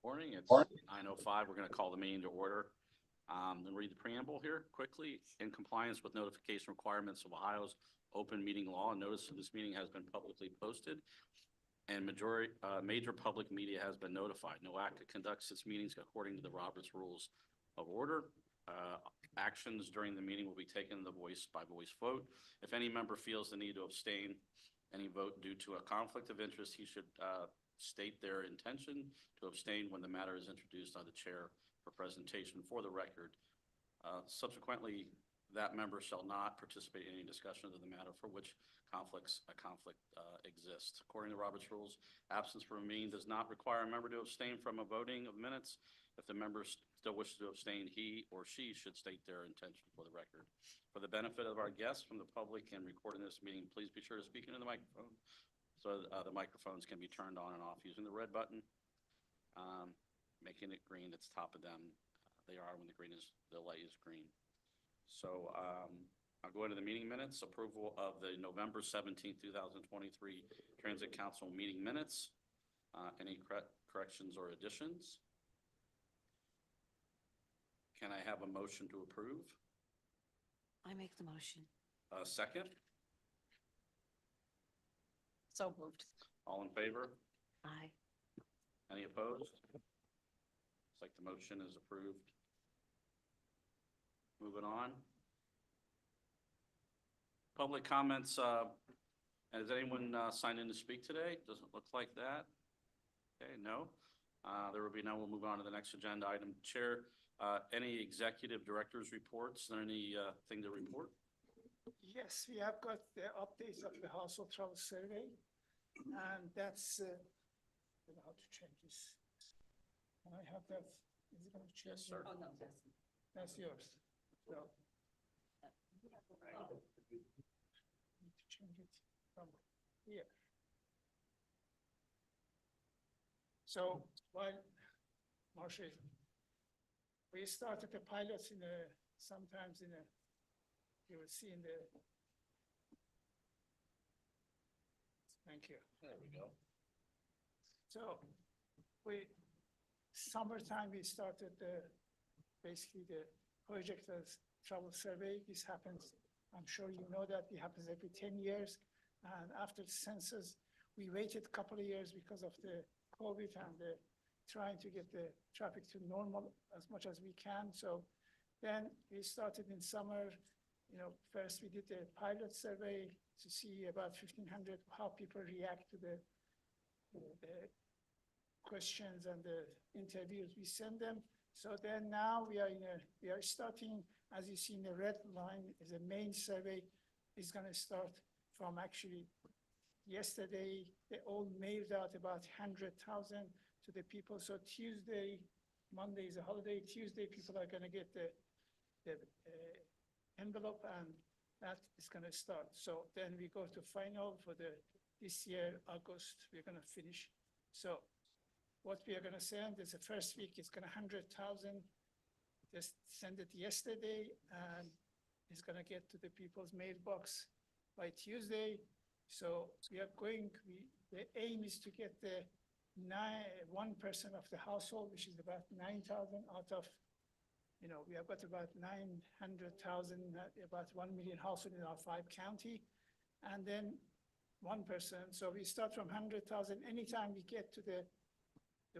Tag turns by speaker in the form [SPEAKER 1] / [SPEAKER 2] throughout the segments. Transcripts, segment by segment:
[SPEAKER 1] Morning, it's 9:05. We're going to call the meeting to order. And read the preamble here quickly. In compliance with notification requirements of Ohio's open meeting law, notice of this meeting has been publicly posted and major public media has been notified. No actor conducts its meetings according to the Roberts Rules of Order. Actions during the meeting will be taken by voice vote. If any member feels the need to abstain any vote due to a conflict of interest, he should state their intention to abstain when the matter is introduced by the chair for presentation for the record. Subsequently, that member shall not participate in any discussion of the matter for which a conflict exists. According to Robert's Rules, absence from a meeting does not require a member to abstain from a voting of minutes. If the member still wishes to abstain, he or she should state their intention for the record. For the benefit of our guests from the public and recording this meeting, please be sure to speak into the microphone so the microphones can be turned on and off using the red button, making it green. It's top of them. They are when the light is green. So I'll go into the meeting minutes. Approval of the November 17th, 2023 Transit Council meeting minutes. Any corrections or additions? Can I have a motion to approve?
[SPEAKER 2] I make the motion.
[SPEAKER 1] Second?
[SPEAKER 2] So moved.
[SPEAKER 1] All in favor?
[SPEAKER 2] Aye.
[SPEAKER 1] Any opposed? Looks like the motion is approved. Moving on. Public comments. Has anyone signed in to speak today? Doesn't look like that. Okay, no. There will be none. We'll move on to the next agenda item. Chair, any executive directors reports? Is there anything to report?
[SPEAKER 3] Yes, we have got the updates of the household travel survey, and that's, I don't know how to change this. And I have that, is it going to change?
[SPEAKER 1] Yes, sir.
[SPEAKER 2] Oh, no,
[SPEAKER 3] That's yours. So, need to change it from here. So, while Marsha, we started the pilots sometimes you will see in the, thank you.
[SPEAKER 1] There we go.
[SPEAKER 3] So summertime, we started basically the projected travel survey. This happens, I'm sure you know that it happens every 10 years. And after the census, we waited a couple of years because of the COVID and trying to get the traffic to normal as much as we can. So then we started in summer. First we did the pilot survey to see about 1,500 how people react to the questions and the interviews we send them. So then now we are starting, as you see in the red line, is a main survey is going to start from actually yesterday. They all mailed out about 100,000 to the people. So Tuesday, Monday is a holiday. Tuesday, people are going to get the envelope, and that is going to start. So then we go to final for this year, August, we're going to finish. So what we are going to send is the first week, it's going to 100,000. Just send it yesterday, and it's going to get to the people's mailbox by Tuesday. So we are the aim is to get the 1% of the household, which is about 9,000 out of, we have got about 900,000, about 1 million households in our 5 county, and then 1%. So we start from 100,000. Anytime we get to the 1%,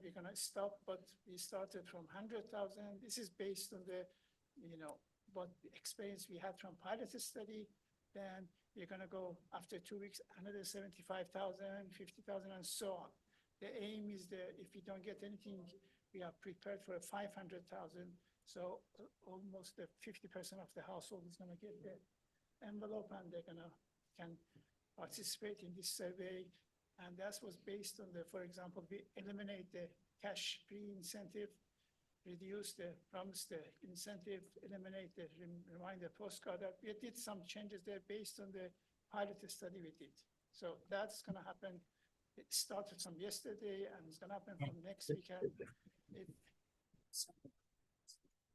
[SPEAKER 3] we're going to stop, but we started from 100,000. This is based on what the experience we had from pilot study. Then we're going to go after 2 weeks, another 75,000, 50,000, and so on. the aim is that if we don't get anything, we are prepared for a 500,000. So almost 50% of the household is gonna get the envelope and they're gonna, can participate in this survey. And that was based on the, for example, we eliminate the cash pre-incentive, reduce the, promise the incentive, eliminate the reminder postcard. We did some changes there based on the pilot study we did. So that's gonna happen. It started from yesterday and it's gonna happen from next weekend. If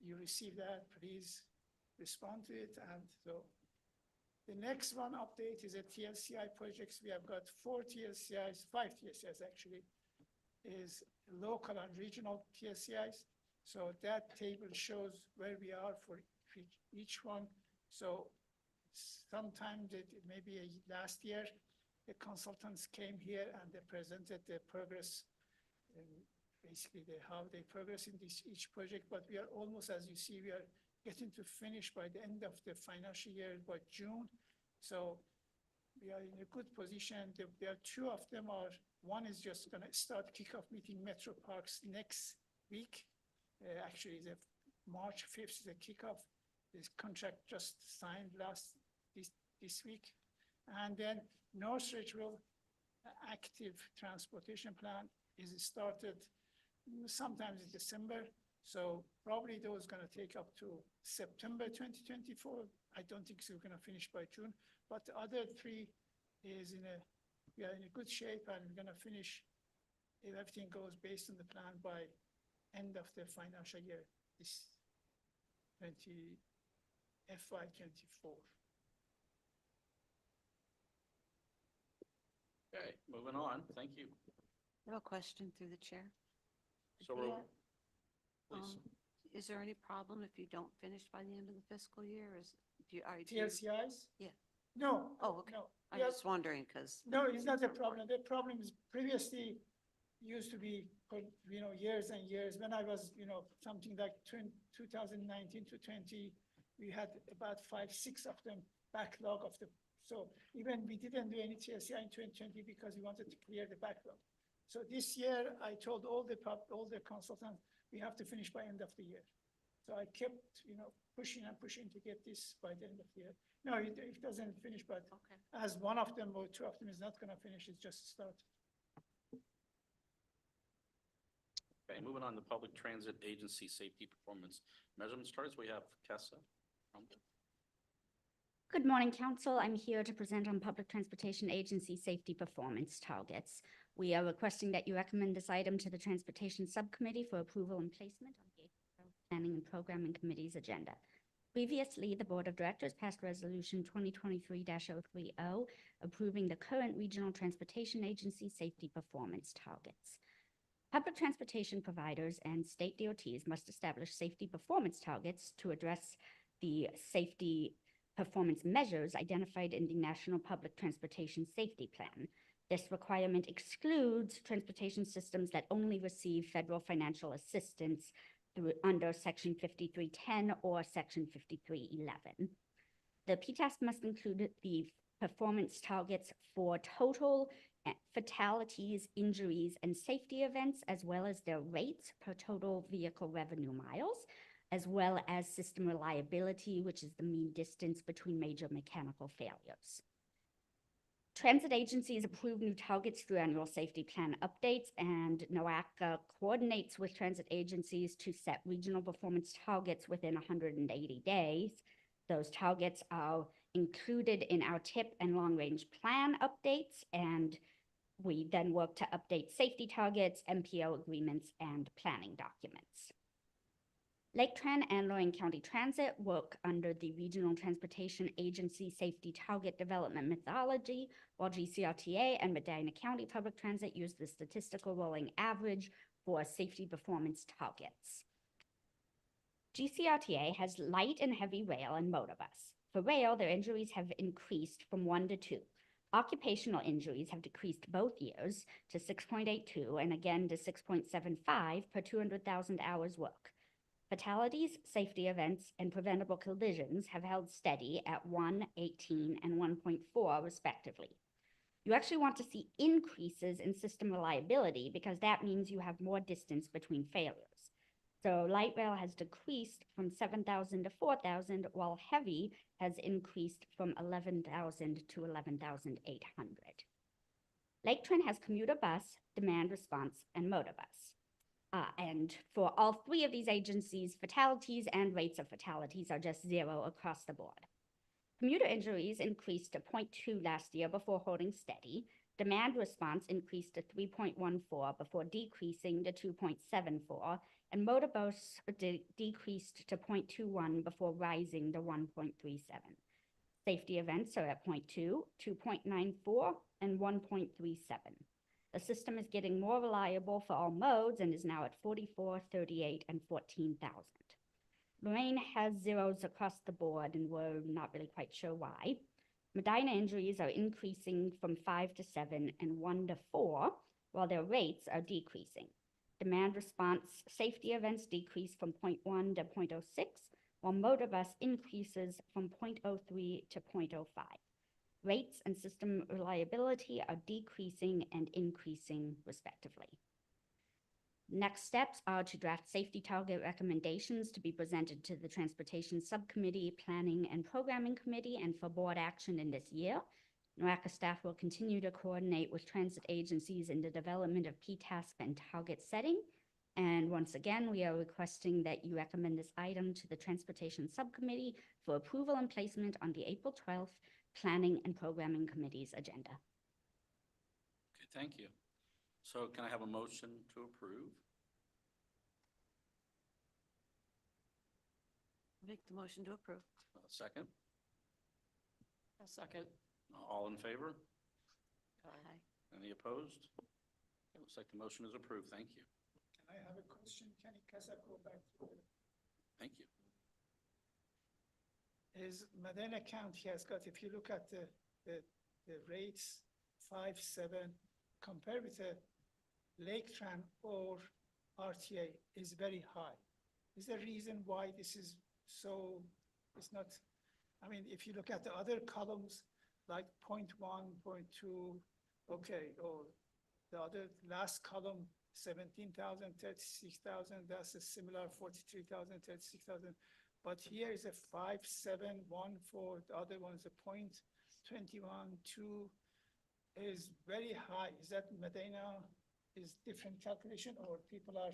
[SPEAKER 3] you receive that, please respond to it. And so the next one update is a TLCI projects. We have got 4 TLCIs, 5 TLCIs actually, is local and regional TLCIs. So that table shows where we are for each one. So sometime that maybe last year, the consultants came here and they presented the progress, basically how they progress in this each project. But we are almost, as you see, we are getting to finish by the end of the financial year by June. So we are in a good position. There are 2 of them are, one is just gonna start kickoff meeting Metro Parks next week. Actually, the March 5th is the kickoff. This contract just signed this week. And then North Ridgeville active transportation plan is started sometime in December. So probably those gonna take up to September 2024. I don't think so we're gonna finish by June, but the other 3 is we are in a good shape and we're gonna finish if everything goes based on the plan by end of the financial year, this FY 24.
[SPEAKER 1] Okay, moving on. Thank you.
[SPEAKER 2] I have a question through the chair.
[SPEAKER 1] So we're,
[SPEAKER 2] Yeah.
[SPEAKER 1] please.
[SPEAKER 2] Is there any problem if you don't finish by the end of the fiscal year? Are you?
[SPEAKER 3] TLCIs?
[SPEAKER 2] Yeah.
[SPEAKER 3] No.
[SPEAKER 2] Oh, okay.
[SPEAKER 3] No.
[SPEAKER 2] I'm
[SPEAKER 3] Yeah.
[SPEAKER 2] just wondering because.
[SPEAKER 3] No, it's not a problem. The problem is previously used to be for, years and years. When I was, something like 2019 to 20, we had about 5, 6 of them backlog of the, so even we didn't do any TSCI in 2020 because we wanted to clear the backlog. So this year I told all the consultants, we have to finish by end of the year. So I kept, pushing and pushing to get this by the end of the year. No, it doesn't finish, but
[SPEAKER 2] Okay.
[SPEAKER 3] as one of them or 2 of them is not gonna finish, it's just start.
[SPEAKER 1] Okay, moving on to Public Transit Agency Safety Performance Measurement Charts. We have Kessa.
[SPEAKER 4] Good morning, Council. I'm here to present on Public Transportation Agency Safety Performance Targets. We are requesting that you recommend this item to the Transportation Subcommittee for approval and placement on the Planning and Programming Committee's agenda. Previously, the Board of Directors passed Resolution 2023-030 approving the current Regional Transportation Agency Safety Performance Targets. Public transportation providers and state DOTs must establish safety performance targets to address the safety performance measures identified in the National Public Transportation Safety Plan. This requirement excludes transportation systems that only receive federal financial assistance under Section 5310 or Section 5311. The PTAS must include the performance targets for total fatalities, injuries, and safety events, as well as their rates per total vehicle revenue miles, as well as system reliability, which is the mean distance between major mechanical failures. Transit agencies approve new targets through annual safety plan updates, and NOACA coordinates with transit agencies to set regional performance targets within 180 days. Those targets are included in our TIP and long-range plan updates, and we then work to update safety targets, MPO agreements, and planning documents. Lake Tran and Lorraine County Transit work under the Regional Transportation Agency Safety Target Development Methodology, while GCRTA and Medina County Public Transit use the statistical rolling average for safety performance targets. GCRTA has light and heavy rail and motor bus. For rail, their injuries have increased from 1 to 2. Occupational injuries have decreased both years to 6.82 and again to 6.75 per 200,000 hours work. Fatalities, safety events, and preventable collisions have held steady at 1, 18, and 1.4 respectively. You actually want to see increases in system reliability because that means you have more distance between failures. So light rail has decreased from 7,000 to 4,000, while heavy has increased from 11,000 to 11,800. Lake Trent has commuter bus, demand response, and motor bus. And for all three of these agencies, fatalities and rates of fatalities are just 0 across the board. Commuter injuries increased to 0.2 last year before holding steady. Demand response increased to 3.14 before decreasing to 2.74, and motor bus decreased to 0.21 before rising to 1.37. Safety events are at 0.2, 2.94, and 1.37. The system is getting more reliable for all modes and is now at 44, 38, and 14,000. Lorraine has zeros across the board, and we're not really quite sure why. Medina injuries are increasing from 5 to 7 and 1 to 4, while their rates are decreasing. Demand response safety events decrease from 0.1 to 0.06, while motor bus increases from 0.03 to 0.05. Rates and system reliability are decreasing and increasing respectively. Next steps are to draft safety target recommendations to be presented to the Transportation Subcommittee, Planning and Programming Committee, and for board action in this year. NOACA staff will continue to coordinate with transit agencies in the development of PTASP and target setting. And once again, we are requesting that you recommend this item to the Transportation Subcommittee for approval and placement on the April 12th Planning and Programming Committee's agenda.
[SPEAKER 1] Okay, thank you. So can I have a motion to approve?
[SPEAKER 2] Make the motion to approve.
[SPEAKER 1] Second?
[SPEAKER 2] A second.
[SPEAKER 1] All in favor?
[SPEAKER 2] Aye.
[SPEAKER 1] Any opposed? It looks like the motion is approved. Thank you.
[SPEAKER 3] Can I have a question? Can you go back to the
[SPEAKER 1] Thank you.
[SPEAKER 3] is Medina County has got, if you look at the rates, 5, 7, compared with the Lake Trent or RTA is very high. Is there a reason why this is so, it's not, I mean, if you look at the other columns, like 0.1, 0.2, okay, or the other last column, 17,000, 36,000, that's a similar 43,000, 36,000. But here is a 5, 7, 1, 4. The other one is a 0.21, 2 is very high. Is that Medina is different calculation or people are?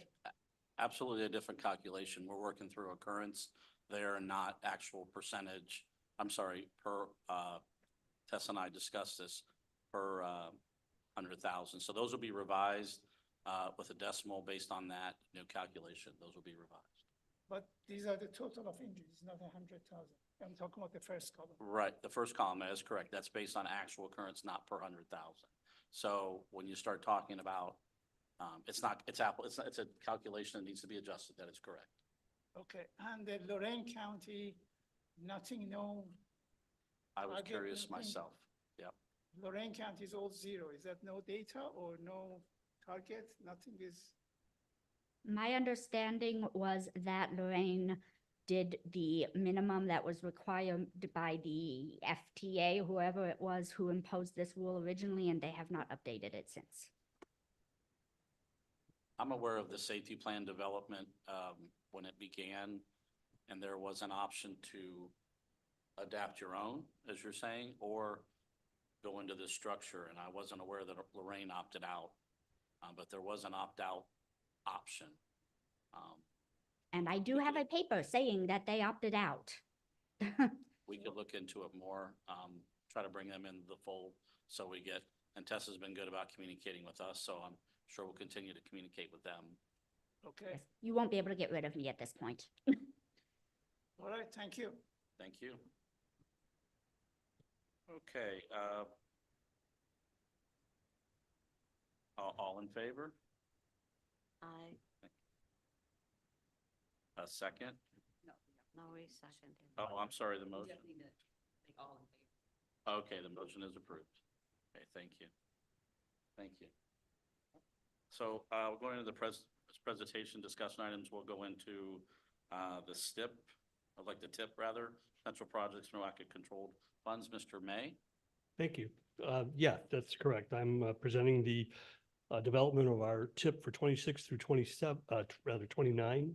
[SPEAKER 1] Absolutely a different calculation. We're working through occurrence there, not actual percentage. I'm sorry, per, Tess and I discussed this, per 100,000. So those will be revised with a decimal based on that new calculation. Those will be revised.
[SPEAKER 3] But these are the total of injuries, not 100,000. I'm talking about the first column.
[SPEAKER 1] Right, the first column, that is correct. That's based on actual occurrence, not per 100,000. So when you start talking about, it's a calculation that needs to be adjusted. That is correct.
[SPEAKER 3] Okay, and the Lorraine County, nothing, no.
[SPEAKER 1] I was
[SPEAKER 3] target,
[SPEAKER 1] curious
[SPEAKER 3] nothing?
[SPEAKER 1] myself. Yep.
[SPEAKER 3] Lorraine County is all 0. Is that no data or no target? Nothing is.
[SPEAKER 4] My understanding was that Lorraine did the minimum that was required by the FTA, whoever it was who imposed this rule originally, and they have not updated it since.
[SPEAKER 1] I'm aware of the safety plan development when it began, and there was an option to adapt your own, as you're saying, or go into this structure. And I wasn't aware that Lorraine opted out, but there was an opt-out option.
[SPEAKER 4] And I do have a paper saying that they opted out.
[SPEAKER 1] We could look into it more, try to bring them into the fold so we get, and Tessa's been good about communicating with us, so I'm sure we'll continue to communicate with them.
[SPEAKER 3] Okay,
[SPEAKER 4] You won't be able to get rid of me at this point.
[SPEAKER 3] all right, thank you.
[SPEAKER 1] Thank you. Okay, all in favor?
[SPEAKER 2] Aye.
[SPEAKER 1] A second?
[SPEAKER 2] No, we seconded.
[SPEAKER 1] Oh, I'm sorry, the motion. Okay, the motion is approved. Okay, thank you. Thank you. So, we're going into the presentation discussion items. We'll go into the STIP, the TIP rather, Central Projects NOACA Controlled Funds. Mr. May?
[SPEAKER 5] Thank you. Yeah, that's correct. I'm presenting the development of our tip for 26 through 27, rather 29.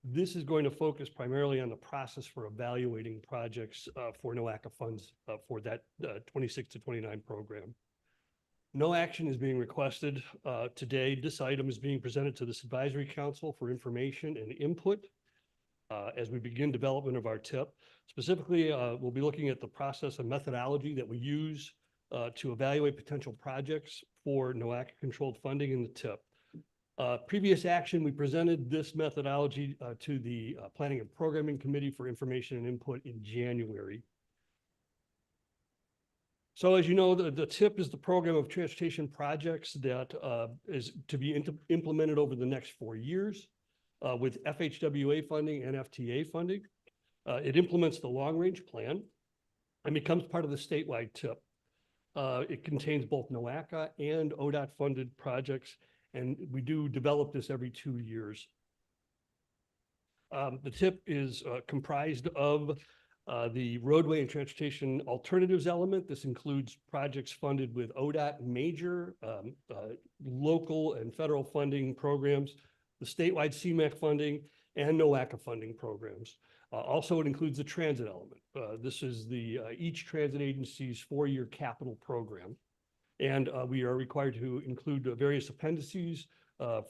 [SPEAKER 5] This is going to focus primarily on the process for evaluating projects for NOACA funds for that 26 to 29 program. No action is being requested today. This item is being presented to this advisory council for information and input as we begin development of our tip. Specifically, we'll be looking at the process and methodology that we use to evaluate potential projects for NOACA-controlled funding in the tip. Previous action, we presented this methodology to the Planning and Programming Committee for information and input in January. So as you know, the TIP is the program of transportation projects that is to be implemented over the next 4 years with FHWA funding and FTA funding. It implements the long-range plan and becomes part of the statewide TIP. It contains both NOACA and ODOT-funded projects, and we do develop this every 2 years. The TIP is comprised of the roadway and transportation alternatives element. This includes projects funded with ODOT major, local and federal funding programs, the statewide CMAQ funding, and NOACA funding programs. Also, it includes the transit element. This is the each transit agency's 4-year capital program. And we are required to include various appendices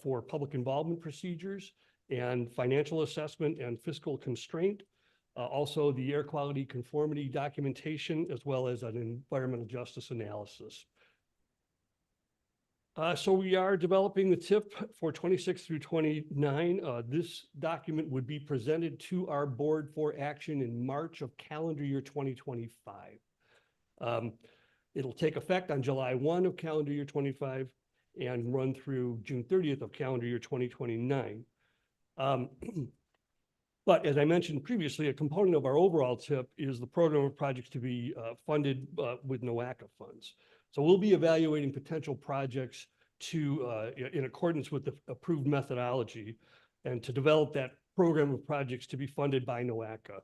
[SPEAKER 5] for public involvement procedures and financial assessment and fiscal constraint. Also, the air quality conformity documentation, as well as an environmental justice analysis. So we are developing the TIP for 26 through 29. This document would be presented to our board for action in March of calendar year 2025. It'll take effect on July 1 of calendar year 25 and run through June 30th of calendar year 2029. But as I mentioned previously, a component of our overall TIP is the program of projects to be funded with NOACA funds. So we'll be evaluating potential projects to, in accordance with the approved methodology, and to develop that program of projects to be funded by NOACA.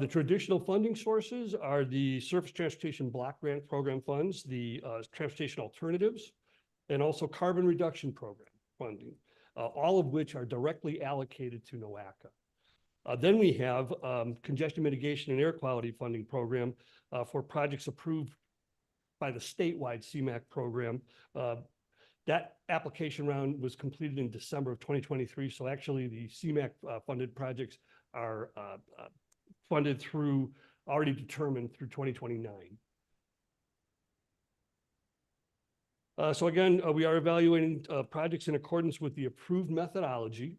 [SPEAKER 5] The traditional funding sources are the Surface Transportation Block Grant Program funds, the Transportation Alternatives, and also Carbon Reduction Program funding, all of which are directly allocated to NOACA. Then we have Congestion Mitigation and Air Quality Funding Program for projects approved by the statewide CMAQ program. That application round was completed in December of 2023. So actually the CMAQ funded projects are funded through, already determined through 2029. So again, we are evaluating projects in accordance with the approved methodology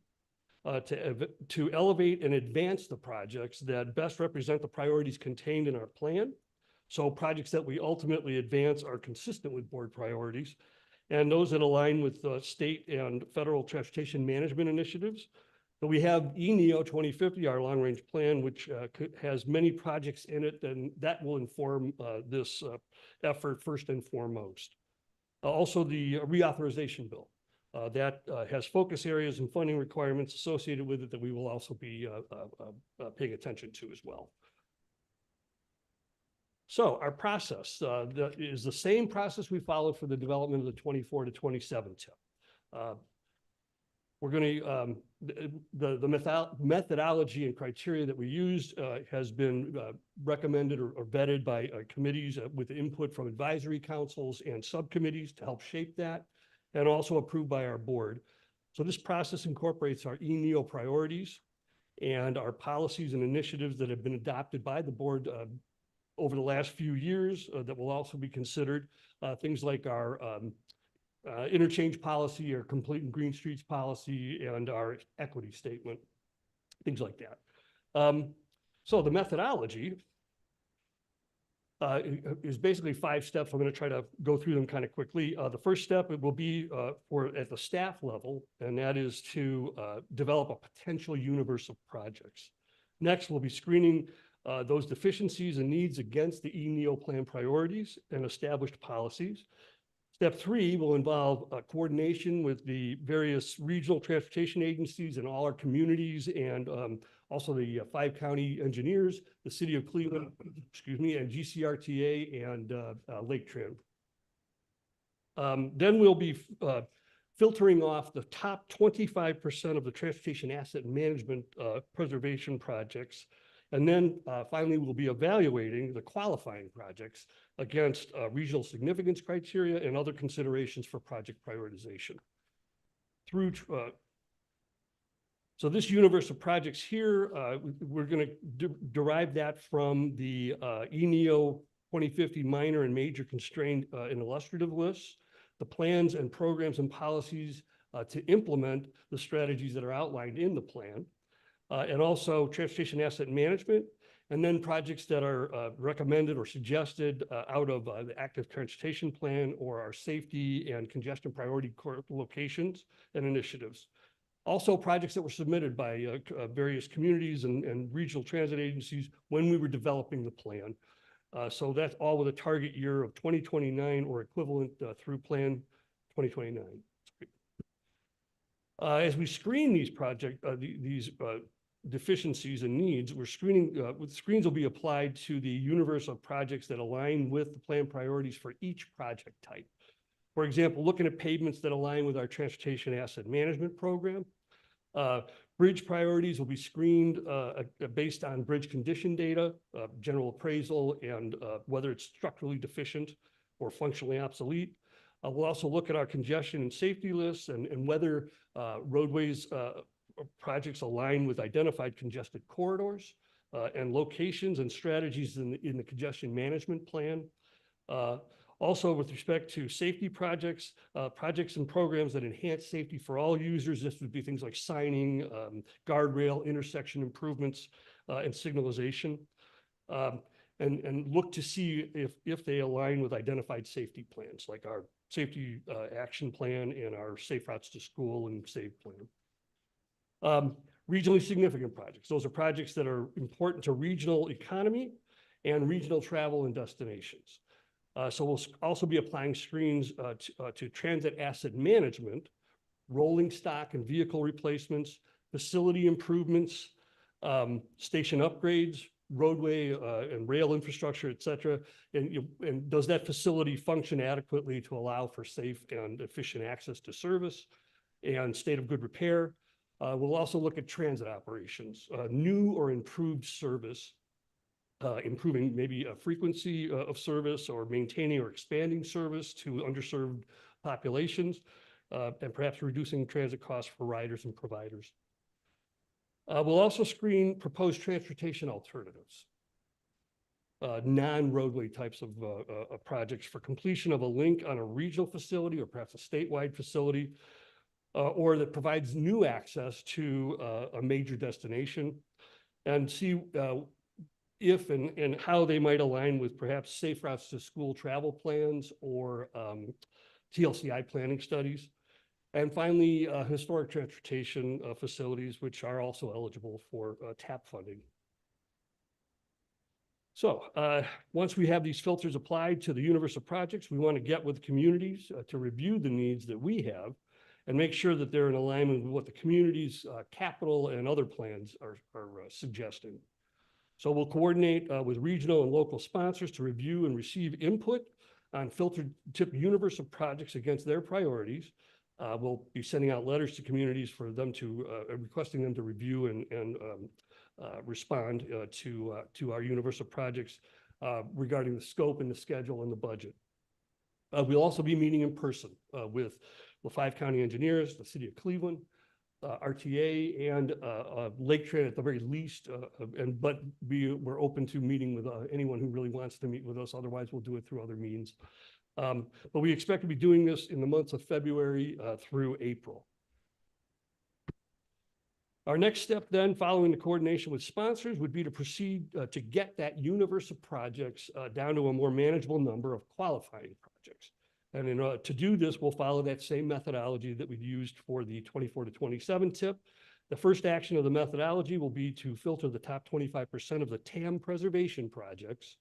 [SPEAKER 5] to elevate and advance the projects that best represent the priorities contained in our plan. So projects that we ultimately advance are consistent with board priorities, and those that align with state and federal transportation management initiatives. So we have ENEO 2050, our long-range plan, which has many projects in it, and that will inform this effort first and foremost. Also, the reauthorization bill that has focus areas and funding requirements associated with it that we will also be paying attention to as well. So our process is the same process we followed for the development of the 24 to 27 TIP. We're going to, the methodology and criteria that we used has been recommended or vetted by committees with input from advisory councils and subcommittees to help shape that, and also approved by our board. So this process incorporates our ENEO priorities and our policies and initiatives that have been adopted by the board over the last few years that will also be considered. Things like our interchange policy, our complete and green streets policy, and our equity statement, things like that. So the methodology is basically 5 steps. I'm going to try to go through them kind of quickly. The first step, it will be at the staff level, and that is to develop a potential universe of projects. Next, we'll be screening those deficiencies and needs against the ENEO plan priorities and established policies. Step 3 will involve coordination with the various regional transportation agencies and all our communities and Also the 5 county engineers, the city of Cleveland, excuse me, and GCRTA and Lake Tran. Then we'll be filtering off the top 25% of the transportation asset management preservation projects. And then finally, we'll be evaluating the qualifying projects against regional significance criteria and other considerations for project prioritization. So this universe of projects here, we're going to derive that from the ENEO 2050 minor and major constrained and illustrative lists, the plans and programs and policies to implement the strategies that are outlined in the plan, and also transportation asset management, and then projects that are recommended or suggested out of the active transportation plan or our safety and congestion priority locations and initiatives. Also projects that were submitted by various communities and regional transit agencies when we were developing the plan. So that's all with a target year of 2029 or equivalent through plan 2029. As we screen these deficiencies and needs, we're screening, screens will be applied to the universe of projects that align with the plan priorities for each project type. For example, looking at pavements that align with our transportation asset management program. Bridge priorities will be screened based on bridge condition data, general appraisal, and whether it's structurally deficient or functionally obsolete. We'll also look at our congestion and safety lists and whether roadways projects align with identified congested corridors and locations and strategies in the congestion management plan. Also, with respect to safety projects, projects and programs that enhance safety for all users, this would be things like signing, guardrail, intersection improvements, and signalization. And look to see if they align with identified safety plans, like our safety action plan and our safe routes to school and SAVE plan. Regionally significant projects. Those are projects that are important to regional economy and regional travel and destinations. So we'll also be applying screens to transit asset management, rolling stock and vehicle replacements, facility improvements, station upgrades, roadway and rail infrastructure, et cetera. And does that facility function adequately to allow for safe and efficient access to service and state of good repair? We'll also look at transit operations, new or improved service, improving maybe a frequency of service or maintaining or expanding service to underserved populations, and perhaps reducing transit costs for riders and providers. We'll also screen proposed transportation alternatives, non-roadway types of projects for completion of a link on a regional facility or perhaps a statewide facility, or that provides new access to a major destination, and see if and how they might align with perhaps safe routes to school travel plans or TLCI planning studies. And finally, historic transportation facilities, which are also eligible for TAP funding. So once we have these filters applied to the universe of projects, we want to get with communities to review the needs that we have and make sure that they're in alignment with what the community's capital and other plans are suggesting. So we'll coordinate with regional and local sponsors to review and receive input on filtered tip universe of projects against their priorities. We'll be sending out letters to communities for them to, requesting them to review and respond to our universe of projects regarding the scope and the schedule and the budget. We'll also be meeting in person with the 5 county engineers, the city of Cleveland, RTA, and Lake Tran at the very least, but we're open to meeting with anyone who really wants to meet with us. Otherwise, we'll do it through other means. But we expect to be doing this in the months of February through April. Our next step then, following the coordination with sponsors, would be to proceed to get that universe of projects down to a more manageable number of qualifying projects. And in order to do this, we'll follow that same methodology that we've used for the 24 to 27 tip. The first action of the methodology will be to filter the top 25% of the TAM preservation projects,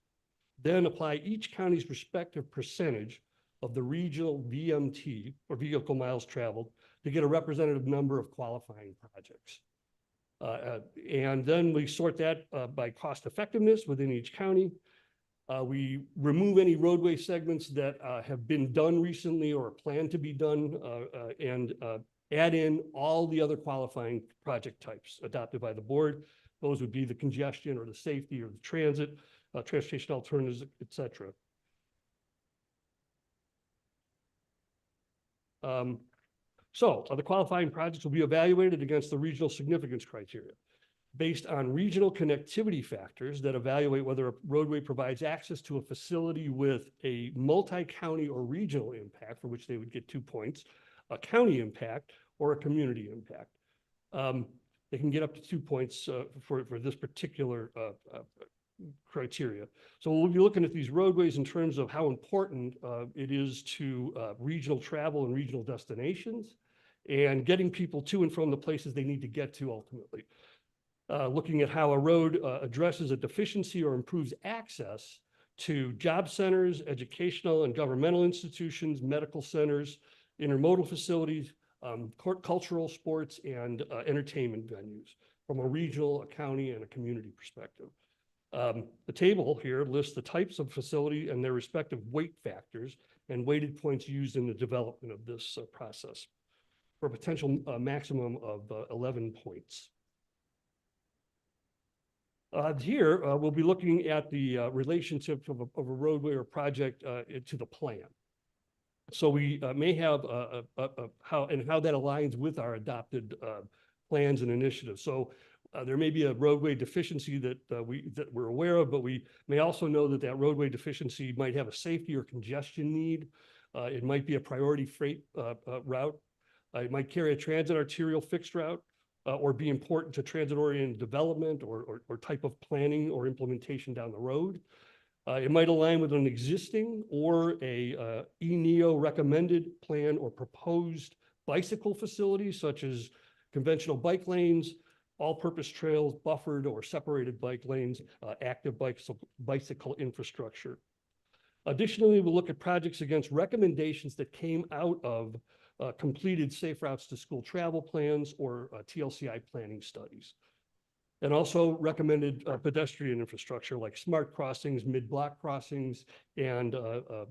[SPEAKER 5] then apply each county's respective percentage of the regional VMT, or vehicle miles traveled, to get a representative number of qualifying projects. And then we sort that by cost effectiveness within each county. We remove any roadway segments that have been done recently or plan to be done, and add in all the other qualifying project types adopted by the board. Those would be the congestion or the safety or the transit, transportation alternatives, et cetera. So the qualifying projects will be evaluated against the regional significance criteria based on regional connectivity factors that evaluate whether a roadway provides access to a facility with a multi-county or regional impact, for which they would get 2 points, a county impact, or a community impact. They can get up to 2 points for this particular criteria. So we'll be looking at these roadways in terms of how important it is to regional travel and regional destinations and getting people to and from the places they need to get to ultimately. Looking at how a road addresses a deficiency or improves access to job centers, educational and governmental institutions, medical centers, intermodal facilities, cultural, sports, and entertainment venues from a regional, a county, and a community perspective. The table here lists the types of facility and their respective weight factors and weighted points used in the development of this process for a potential maximum of 11 points. Here, we'll be looking at the relationship of a roadway or project to the plan. So we may have how that aligns with our adopted plans and initiatives. So there may be a roadway deficiency that we're aware of, but we may also know that that roadway deficiency might have a safety or congestion need. It might be a priority freight route. It might carry a transit arterial fixed route. Or be important to transit-oriented development or type of planning or implementation down the road. It might align with an existing or a ENEO recommended plan or proposed bicycle facilities such as conventional bike lanes, all-purpose trails, buffered or separated bike lanes, active bicycle infrastructure. Additionally, we'll look at projects against recommendations that came out of completed safe routes to school travel plans or TLCI planning studies. And also recommended pedestrian infrastructure like smart crossings, mid-block crossings, and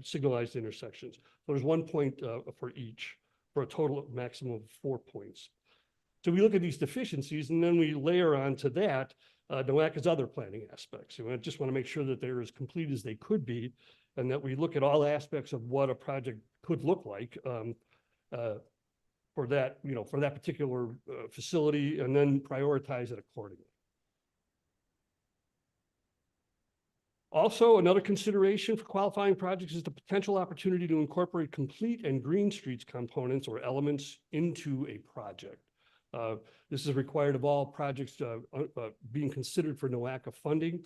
[SPEAKER 5] signalized intersections. So there's 1 point for each for a total of maximum of 4 points. So we look at these deficiencies and then we layer onto that NOACA's other planning aspects. And I just want to make sure that they're as complete as they could be and that we look at all aspects of what a project could look like for that, for that particular facility, and then prioritize it accordingly. Also, another consideration for qualifying projects is the potential opportunity to incorporate complete and green streets components or elements into a project. This is required of all projects being considered for NOACA funding.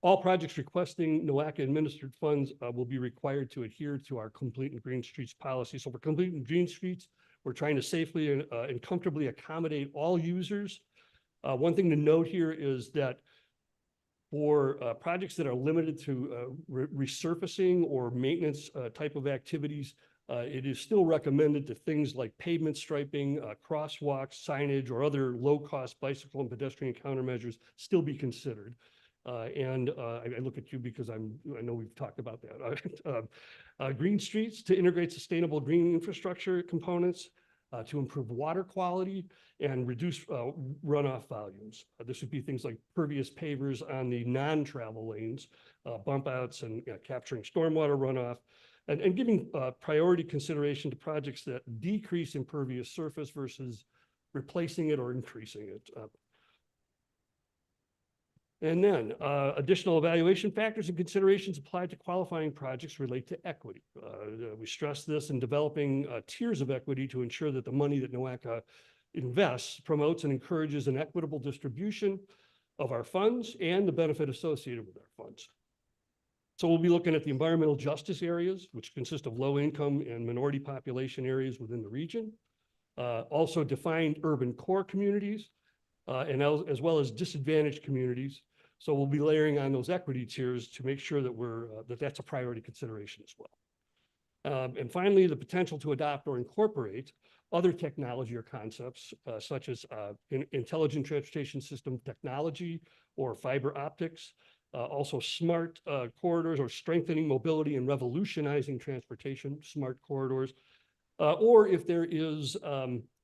[SPEAKER 5] All projects requesting NOACA administered funds will be required to adhere to our complete and green streets policy. So for complete and green streets, we're trying to safely and comfortably accommodate all users. One thing to note here is that for projects that are limited to resurfacing or maintenance type of activities, it is still recommended that things like pavement striping, crosswalks, signage, or other low-cost bicycle and pedestrian countermeasures still be considered. I look at you because I know we've talked about that. Green streets to integrate sustainable green infrastructure components to improve water quality and reduce runoff volumes. This would be things like pervious pavers on the non-travel lanes, bump outs, and capturing stormwater runoff, and giving priority consideration to projects that decrease impervious surface versus replacing it or increasing it. And then additional evaluation factors and considerations applied to qualifying projects relate to equity. We stress this in developing tiers of equity to ensure that the money that NOACA invests promotes and encourages an equitable distribution of our funds and the benefit associated with our funds. So we'll be looking at the environmental justice areas, which consist of low income and minority population areas within the region. Also defined urban core communities, and as well as disadvantaged communities. So we'll be layering on those equity tiers to make sure that that's a priority consideration as well. And finally, the potential to adopt or incorporate other technology or concepts such as intelligent transportation system technology or fiber optics, also smart corridors or strengthening mobility and revolutionizing transportation, smart corridors, or if there is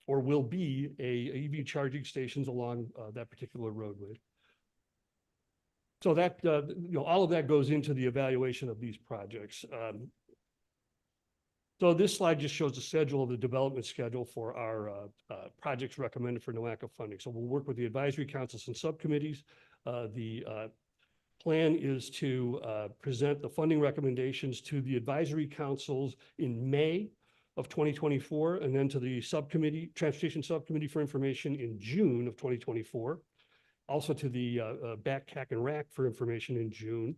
[SPEAKER 5] or will be a EV charging stations along that particular roadway. So that, all of that goes into the evaluation of these projects. So this slide just shows the schedule of the development schedule for our projects recommended for NOACA funding. So we'll work with the advisory councils and subcommittees. The plan is to present the funding recommendations to the advisory councils in May of 2024, and then to the subcommittee, transportation subcommittee for information in June of 2024. Also to the BACCAC and RAC for information in June.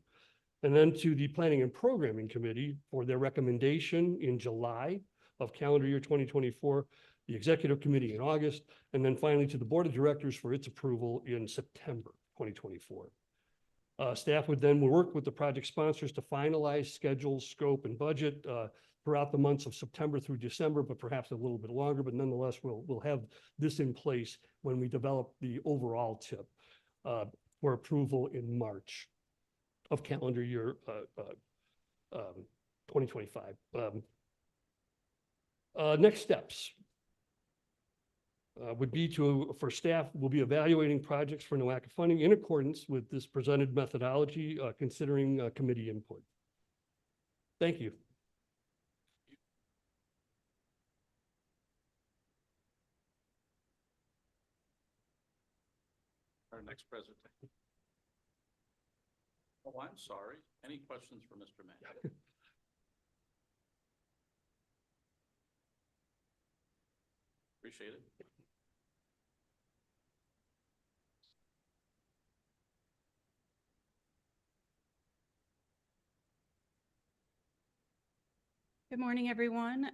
[SPEAKER 5] And then to the Planning and Programming Committee for their recommendation in July of calendar year 2024, the Executive Committee in August, and then finally to the Board of Directors for its approval in September 2024. Staff would then work with the project sponsors to finalize schedule, scope, and budget throughout the months of September through December, but perhaps a little bit longer, but nonetheless, we'll have this in place when we develop the overall TIP for approval in March of calendar year 2025. Next steps would be for staff, we'll be evaluating projects for NOACA funding in accordance with this presented methodology, considering committee input. Thank you.
[SPEAKER 1] Our next presentation. Oh, I'm sorry. Any questions for Mr. May? Appreciate it.
[SPEAKER 6] Good morning, everyone.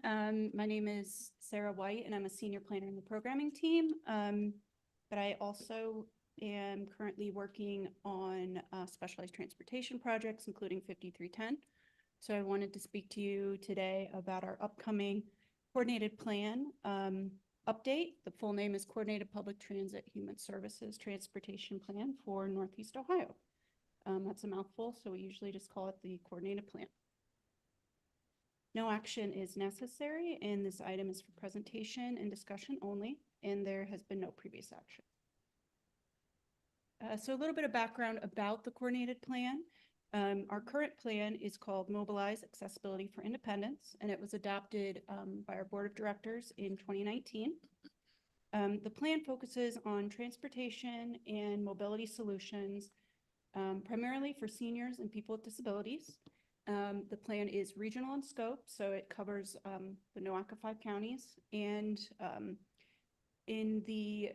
[SPEAKER 6] My name is Sarah White, and I'm a senior planner in the programming team. But I also am currently working on specialized transportation projects, including 5310. So I wanted to speak to you today about our upcoming coordinated plan update. The full name is Coordinated Public Transit Human Services Transportation Plan for Northeast Ohio. That's a mouthful, so we usually just call it the coordinated plan. No action is necessary, and this item is for presentation and discussion only, and there has been no previous action. So a little bit of background about the coordinated plan. Our current plan is called Mobilize Accessibility for Independence, and it was adopted by our board of directors in 2019. The plan focuses on transportation and mobility solutions, primarily for seniors and people with disabilities. The plan is regional in scope, so it covers the NOACA 5 counties, and in the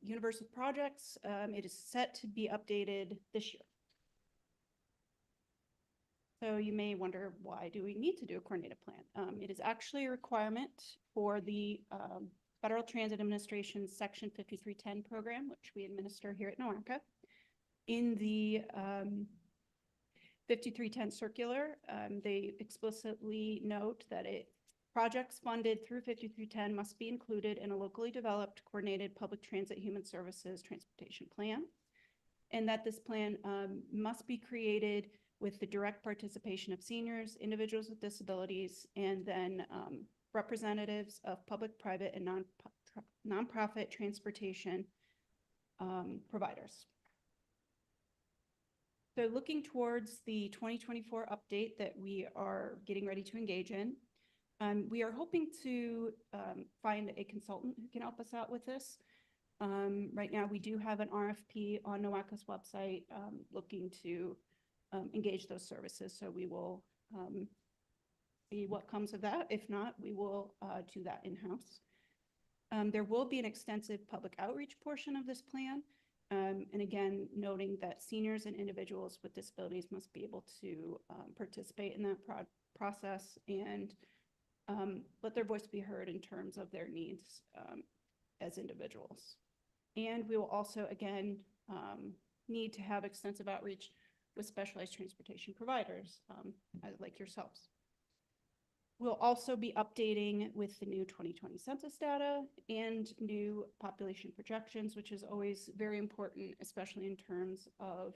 [SPEAKER 6] universe of projects, it is set to be updated this year. So you may wonder, why do we need to do a coordinated plan? It is actually a requirement for the Federal Transit Administration's Section 5310 program, which we administer here at NOACA. In the 5310 circular, they explicitly note that projects funded through 5310 must be included in a locally developed coordinated public transit human services transportation plan, and that this plan must be created with the direct participation of seniors, individuals with disabilities, and then representatives of public, private, and nonprofit transportation providers. So looking towards the 2024 update that we are getting ready to engage in, we are hoping to find a consultant who can help us out with this. Right now, we do have an RFP on NOACA's website looking to engage those services. So we will see what comes of that. If not, we will do that in-house. There will be an extensive public outreach portion of this plan. And again, noting that seniors and individuals with disabilities must be able to participate in that process and let their voice be heard in terms of their needs as individuals. And we will also, again, need to have extensive outreach with specialized transportation providers like yourselves. We'll also be updating with the new 2020 census data and new population projections, which is always very important, especially in terms of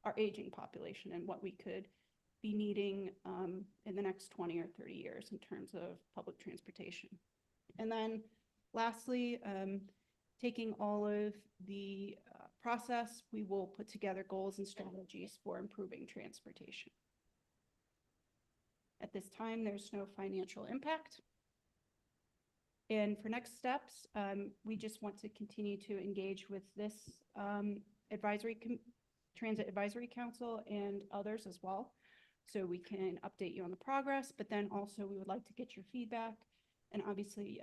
[SPEAKER 6] our aging population and what we could be needing in the next 20 or 30 years in terms of public transportation. And then lastly, taking all of the process, we will put together goals and strategies for improving transportation. At this time, there's no financial impact. And for next steps, we just want to continue to engage with this Transit Advisory Council and others as well, so we can update you on the progress, but then also we would like to get your feedback. And obviously,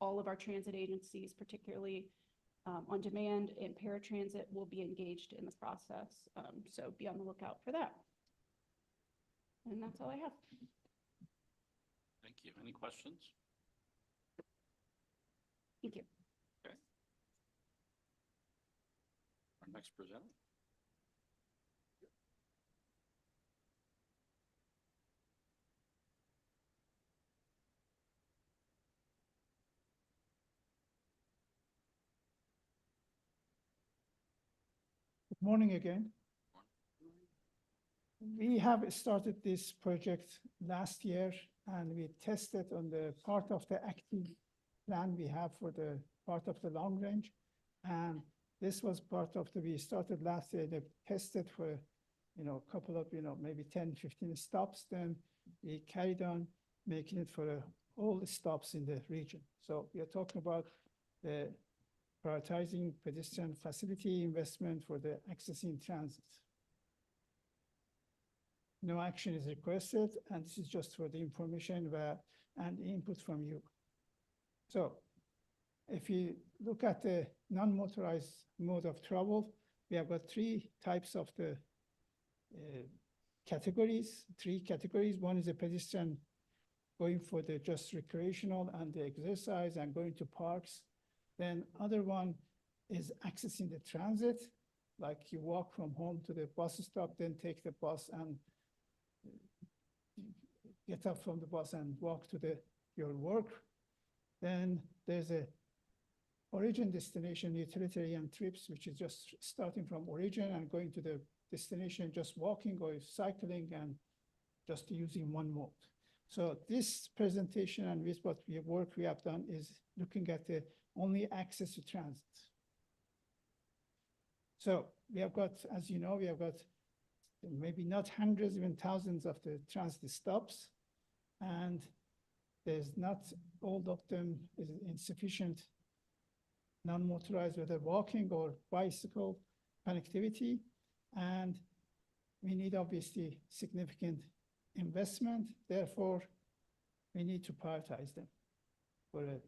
[SPEAKER 6] all of our transit agencies, particularly on demand and paratransit, will be engaged in the process. So be on the lookout for that. And that's all I have.
[SPEAKER 1] Thank you. Any questions?
[SPEAKER 6] Thank you.
[SPEAKER 1] Our next presenter.
[SPEAKER 3] Good morning again. We have started this project last year, and we tested on the part of the active plan we have for the part of the long range. And this was part of we started last year, they tested for, a couple of, maybe 10, 15 stops. Then we carried on making it for all the stops in the region. So we are talking about the prioritizing pedestrian facility investment for the accessing transit. No action is requested, and this is just for the information and input from you. So if you look at the non-motorized mode of travel, we have got three types of the three categories. One is a pedestrian going for the just recreational and the exercise and going to parks. Then other one is accessing the transit, like you walk from home to the bus stop, then take the bus and get up from the bus and walk to your work. Then there's a origin destination utilitarian trips, which is just starting from origin and going to the destination, just walking or cycling and just using one mode. So this presentation and with what we have done is looking at the only access to transit. So we have got, as you know, we have got maybe not hundreds, even thousands of the transit stops, and there's not all of them is insufficient non-motorized, whether walking or bicycle connectivity. And we need obviously significant investment. Therefore, we need to prioritize them for the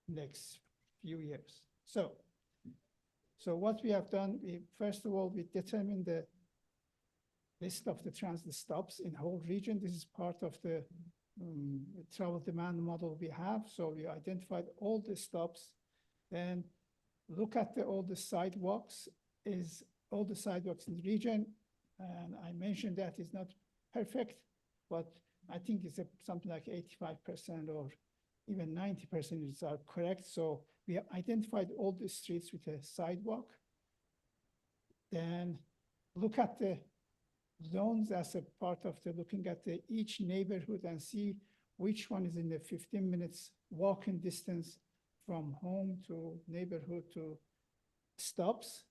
[SPEAKER 3] next few years. So what we have done, first of all, we determined the list of the transit stops in the whole region. This is part of the travel demand model we have. So we identified all the stops, then look at all the sidewalks in the region. And I mentioned that is not perfect, but I think it's something like 85% or even 90% are correct. So we have identified all the streets with a sidewalk. Then look at the zones as a part of looking at each neighborhood and see which one is in the 15 minutes walking distance from home to neighborhood to stops.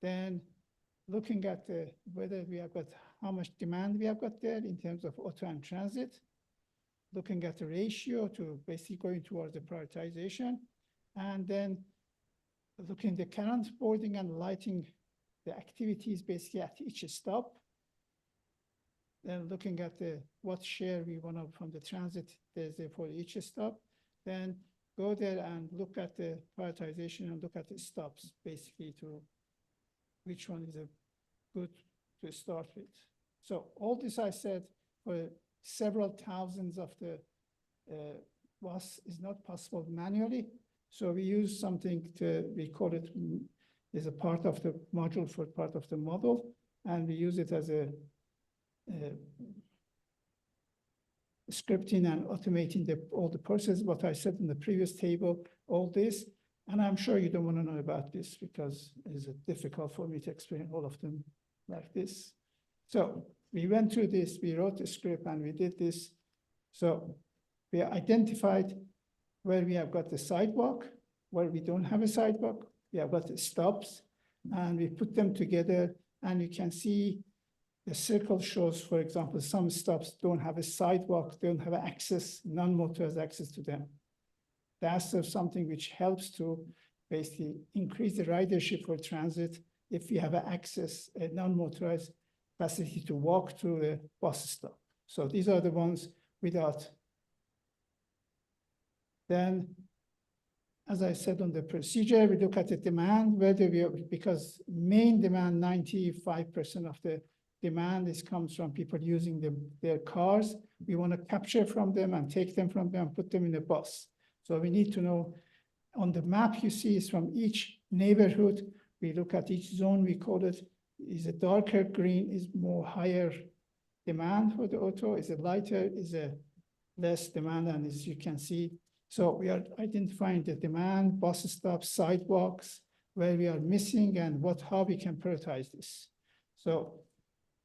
[SPEAKER 3] Then looking at whether we have got how much demand we have got there in terms of auto and transit, looking at the ratio to basically going towards the prioritization, and then looking at the current boarding and lighting the activities basically at each stop. Then looking at what share we want from the transit there's for each stop. Then go there and look at the prioritization and look at the stops basically to which one is a good to start with. So all this I said for several thousands of the bus is not possible manually. So we use something we call it is a part of the module for part of the model, and we use it as a scripting and automating all the process, what I said in the previous table, all this. And I'm sure you don't want to know about this because it's difficult for me to explain all of them like this. So we went through this, we wrote the script and we did this. So we identified where we have got the sidewalk, where we don't have a sidewalk, we have got the stops, and we put them together, and you can see the circle shows, for example, some stops don't have a sidewalk, don't have access, non-motorized access to them. That's something which helps to basically increase the ridership for transit if you have access, a non-motorized facility to walk through the bus stop. So these are the ones without. Then, as I said on the procedure, we look at the demand, whether we are, because main demand, 95% of the demand comes from people using their cars. We want to capture from them and take them from them and put them in a bus. So we need to know, on the map you see is from each neighborhood, we look at each zone, we call it, is a darker green, is more higher demand for the auto, is it lighter, is a less demand, and as you can see, so we are identifying the demand, bus stops, sidewalks, where we are missing and how we can prioritize this. So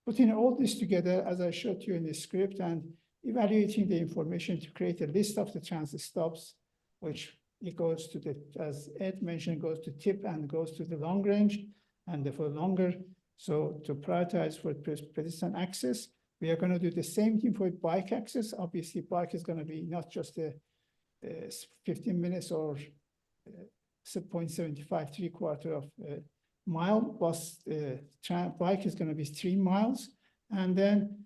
[SPEAKER 3] putting all this together, as I showed you in the script, and evaluating the information to create a list of the transit stops, which it goes to the, as Ed mentioned, goes to tip and goes to the long range and for longer. So to prioritize for pedestrian access, we are going to do the same thing for bike access. Obviously, bike is going to be not just a 15 minutes or 0.75, 3/4 of a mile. Bus bike is going to be 3 miles, and then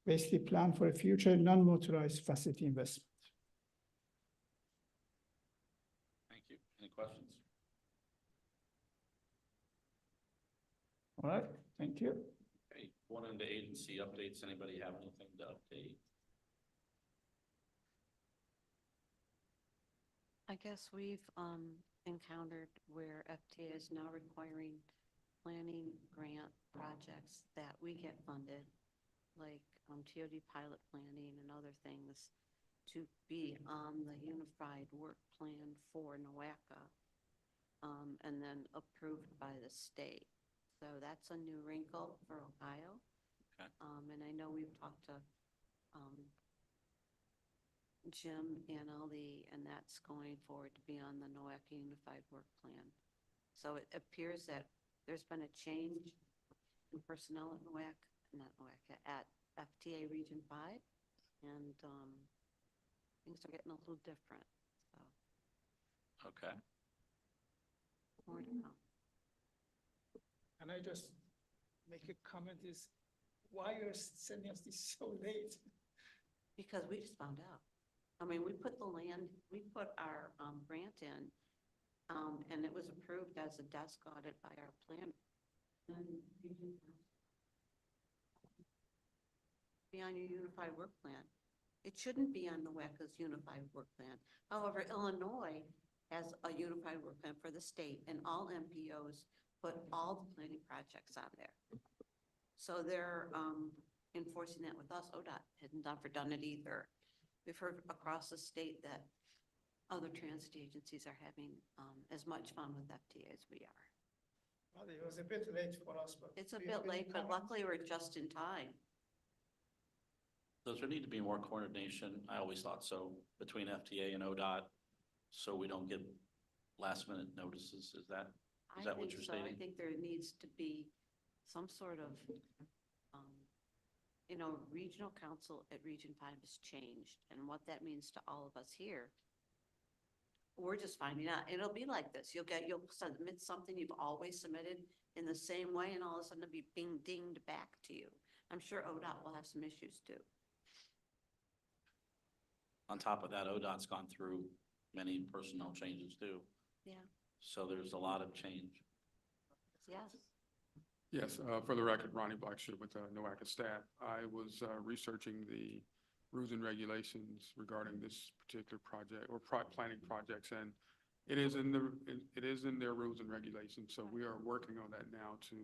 [SPEAKER 3] basically plan for a future non-motorized facility investment.
[SPEAKER 1] Thank you. Any questions?
[SPEAKER 3] All right, thank you.
[SPEAKER 1] Okay, going into agency updates. Anybody have anything to update?
[SPEAKER 2] I guess we've encountered where FTA is now requiring planning grant projects that we get funded, like TOD pilot planning and other things, to be on the unified work plan for NOACA, and then approved by the state. So that's a new wrinkle for Ohio.
[SPEAKER 1] Okay.
[SPEAKER 2] And I know we've talked to Jim and Ali, and that's going forward to be on the NOACA Unified Work Plan. So it appears that there's been a change in personnel at at FTA Region 5, and things are getting a little different. So
[SPEAKER 1] Okay.
[SPEAKER 2] more to come.
[SPEAKER 3] And I just make a comment is, why you're sending us this so late?
[SPEAKER 2] Because we just found out. I mean, we put our grant in, and it was approved as a desk audit by our planner. Be on your unified work plan. It shouldn't be on NOACA's unified work plan. However, Illinois has a unified work plan for the state, and all MPOs put all the planning projects on there. So they're enforcing that with us. ODOT hadn't done it either. We've heard across the state that other transit agencies are having as much fun with FTA as we are.
[SPEAKER 3] Well, it was a bit late for us, but.
[SPEAKER 2] It's a
[SPEAKER 3] we have
[SPEAKER 2] bit
[SPEAKER 3] any
[SPEAKER 2] late, but
[SPEAKER 3] comments?
[SPEAKER 2] luckily we're just in time.
[SPEAKER 1] Does there need to be more coordination? I always thought so, between FTA and ODOT, so we don't get last minute notices. Is that what you're
[SPEAKER 2] I
[SPEAKER 1] stating?
[SPEAKER 2] think there needs to be some sort of, regional council at Region 5 has changed, and what that means to all of us here. We're just finding out. It'll be like this. You'll submit something you've always submitted in the same way, and all of a sudden it'll be dinged back to you. I'm sure ODOT will have some issues too.
[SPEAKER 1] On top of that, ODOT's gone through many personnel changes too.
[SPEAKER 2] Yeah.
[SPEAKER 1] So there's a lot of change.
[SPEAKER 2] Yes.
[SPEAKER 7] Yes, for the record, Ronnie Blackshear with NOACA staff. I was researching the rules and regulations regarding this particular project or planning projects, and it is in their rules and regulations. So we are working on that now to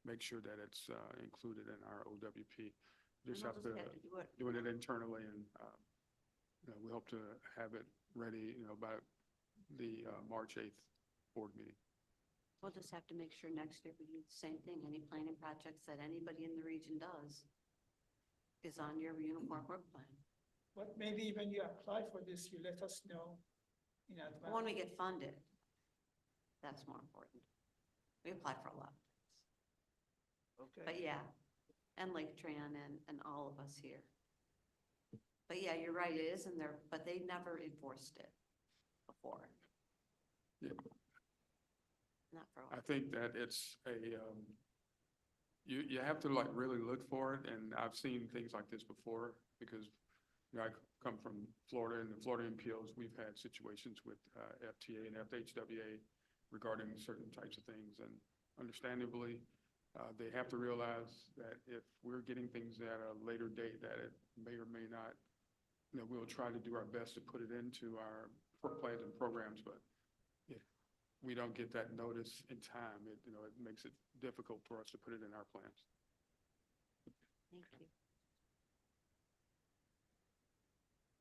[SPEAKER 7] make sure that it's included in our OWP. Just have to doing it internally, and we hope to have it ready, by the March 8th board meeting.
[SPEAKER 2] We'll just have to make sure next year we do the same thing. Any planning projects that anybody in the region does is on your uniform work plan.
[SPEAKER 3] But maybe when you apply for this, you let us know in advance.
[SPEAKER 2] When we get funded, that's more important. We apply for a lot of things.
[SPEAKER 3] Okay.
[SPEAKER 2] But yeah, and Lake Tran and all of us here. But yeah, you're right, it is in there, but they never enforced it before.
[SPEAKER 7] Yeah.
[SPEAKER 2] Not for a
[SPEAKER 7] I
[SPEAKER 2] while.
[SPEAKER 7] think that it's you have to like really look for it, and I've seen things like this before, because, I come from Florida, and the Florida MPOs, we've had situations with FTA and FHWA regarding certain types of things, and understandably, they have to realize that if we're getting things at a later date, that it may or may not, we'll try to do our best to put it into our plans and programs, but if we don't get that notice in time, it makes it difficult for us to put it in our plans.
[SPEAKER 2] Thank you.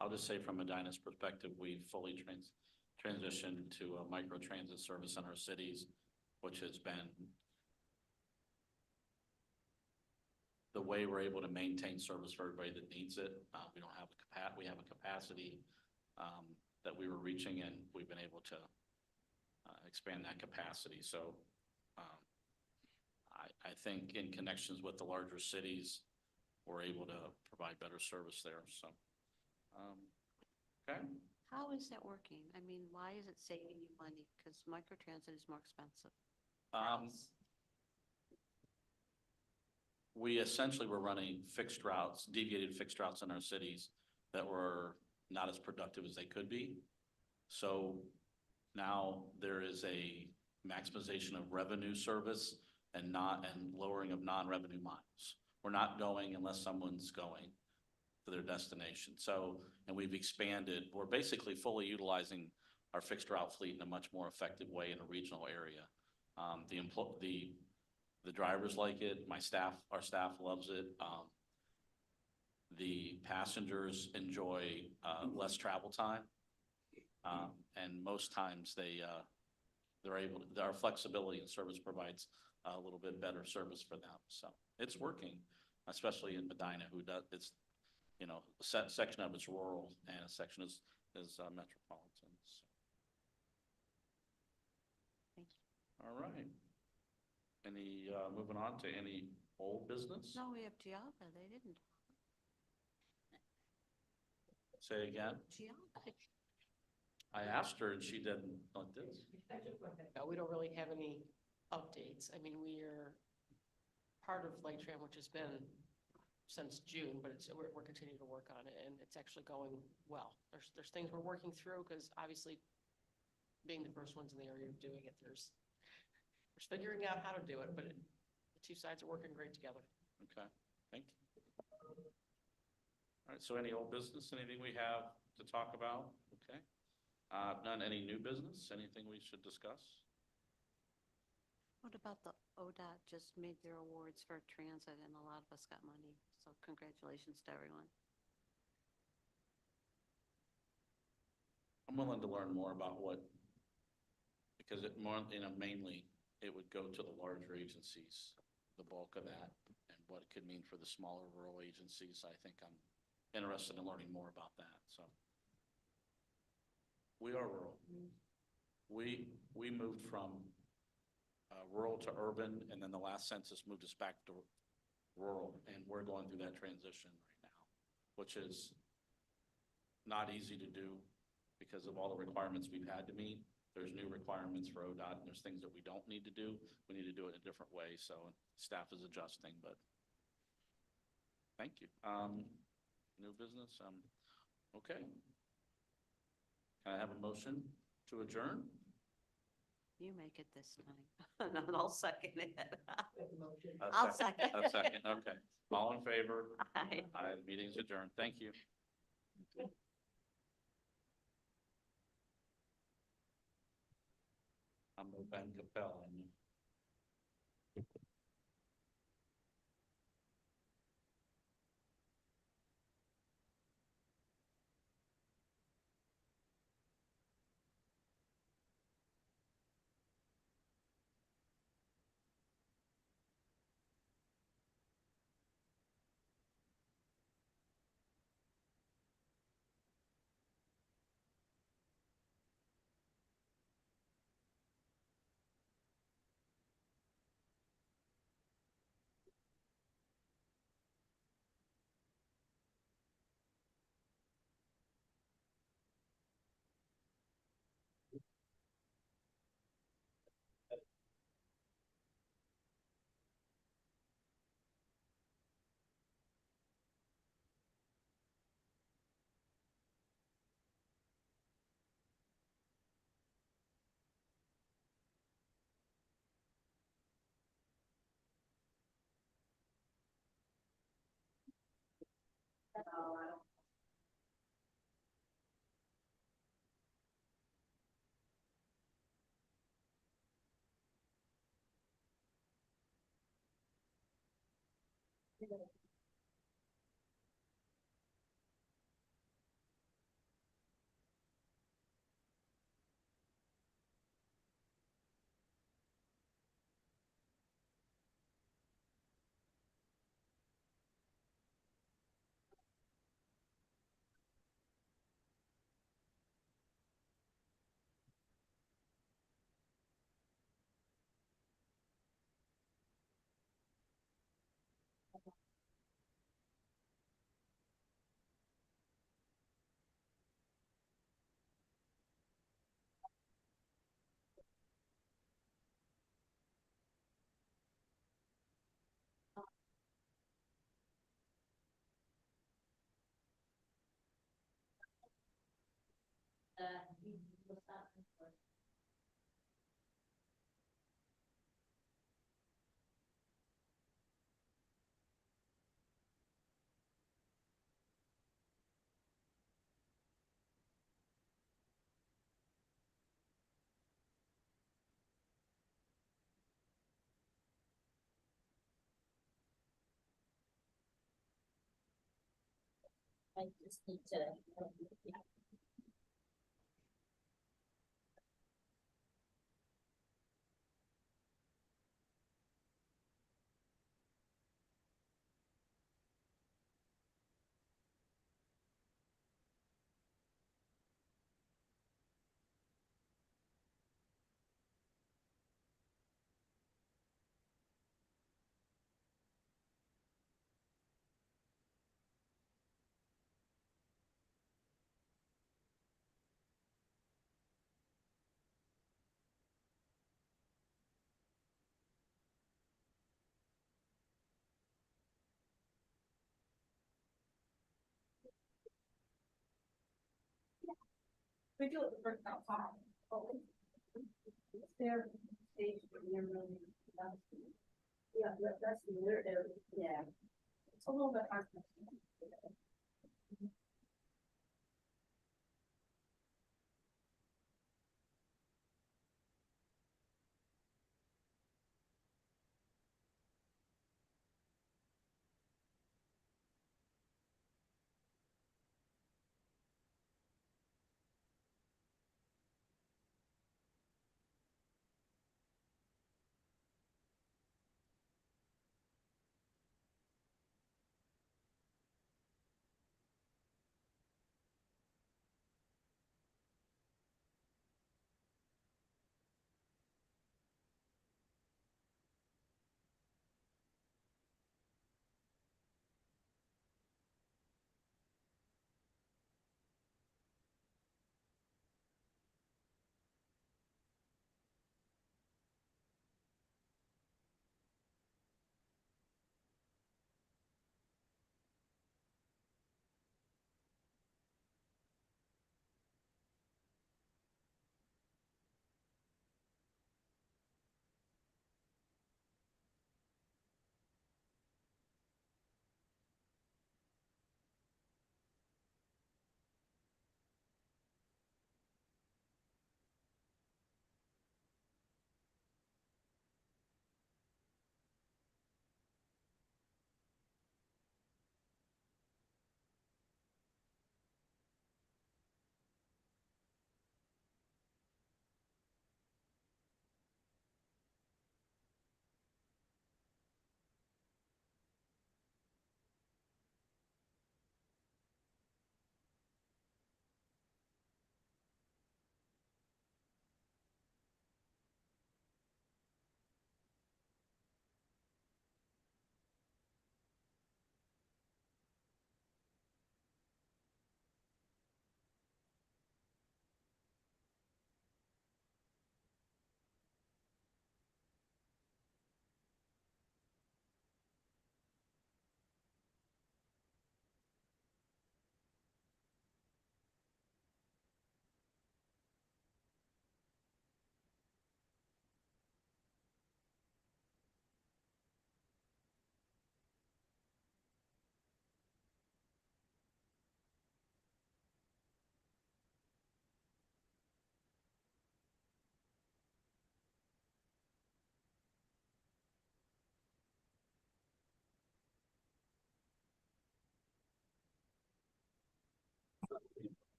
[SPEAKER 1] I'll just say from Medina's perspective, we fully transitioned to a microtransit service in our cities, which has been the way we're able to maintain service for everybody that needs it. We don't have we have a capacity that we were reaching, and we've been able to expand that capacity. So I think in connections with the larger cities, we're able to provide better service there. So, okay.
[SPEAKER 2] How is that working? I mean, why is it saving you money? Because microtransit is more expensive.
[SPEAKER 1] We essentially were running fixed routes, deviated fixed routes in our cities that were not as productive as they could be. So now there is a maximization of revenue service and lowering of non-revenue miles. We're not going unless someone's going to their destination. So, and we've expanded, we're basically fully utilizing our fixed route fleet in a much more effective way in a regional area. The drivers like it, our staff loves it. The passengers enjoy less travel time. And most times they're able to, our flexibility and service provides a little bit better service for them. So it's working, especially in Medina, who does, it's, a section of it's rural and a section is metropolitan. So.
[SPEAKER 2] Thank you.
[SPEAKER 1] All right. Any, moving on to any old business?
[SPEAKER 2] No, we have Giada. They didn't.
[SPEAKER 1] Say again.
[SPEAKER 2] Giada.
[SPEAKER 1] I asked her and she didn't like this.
[SPEAKER 8] No, we don't really have any updates. I mean, we are part of Lake Tran, which has been since June, but we're continuing to work on it, and it's actually going well. There's things we're working through, because obviously being the first ones in the area of doing it, we're figuring out how to do it, but the two sides are working great together.
[SPEAKER 1] Okay, thank you. All right, so any old business, anything we have to talk about? Okay. None, any new business, anything we should discuss?
[SPEAKER 2] What about the ODOT just made their awards for transit, and a lot of us got money. So congratulations to everyone.
[SPEAKER 1] I'm willing to learn more about because it more, mainly it would go to the larger agencies, the bulk of that, and what it could mean for the smaller rural agencies. I think I'm interested in learning more about that. So we are rural. We moved from rural to urban, and then the last census moved us back to rural, and we're going through that transition right now, which is not easy to do because of all the requirements we've had to meet. There's new requirements for ODOT, and there's things that we don't need to do. We need to do it in a different way, so staff is adjusting, but thank you. New business, okay. Can I have a motion to adjourn?
[SPEAKER 2] You make it this time. And I'll second it.
[SPEAKER 1] A
[SPEAKER 2] I'll second.
[SPEAKER 1] A second, okay. All in favor?
[SPEAKER 2] Aye.
[SPEAKER 1] Aye, meeting's adjourned. Thank you. I'm no Ben Capel.
[SPEAKER 9] We do it the first outside. It's their stage for their really. Yeah, that's the weird area. Yeah. It's a little bit hard.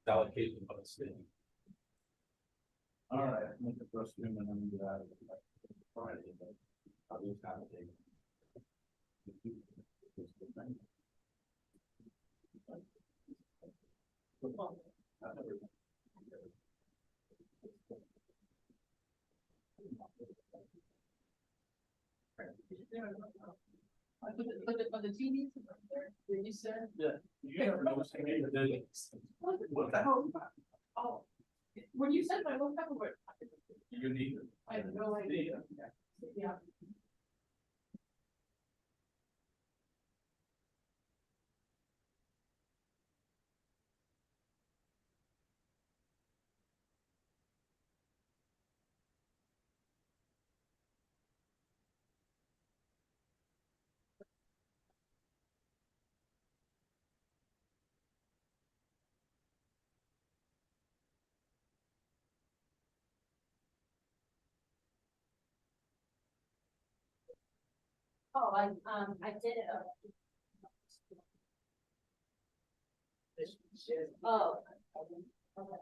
[SPEAKER 1] Allocation of the city.
[SPEAKER 10] All right, make the first room and then do that. Friday, but I'll just have a date.
[SPEAKER 8] But the TVs are there, did you say?
[SPEAKER 10] Yeah. You never know what's happening today. What the hell?
[SPEAKER 8] Oh, when you said my little pepper,
[SPEAKER 10] You need it.
[SPEAKER 8] I have no idea. Yeah.
[SPEAKER 9] Oh, I did it. Oh. Okay.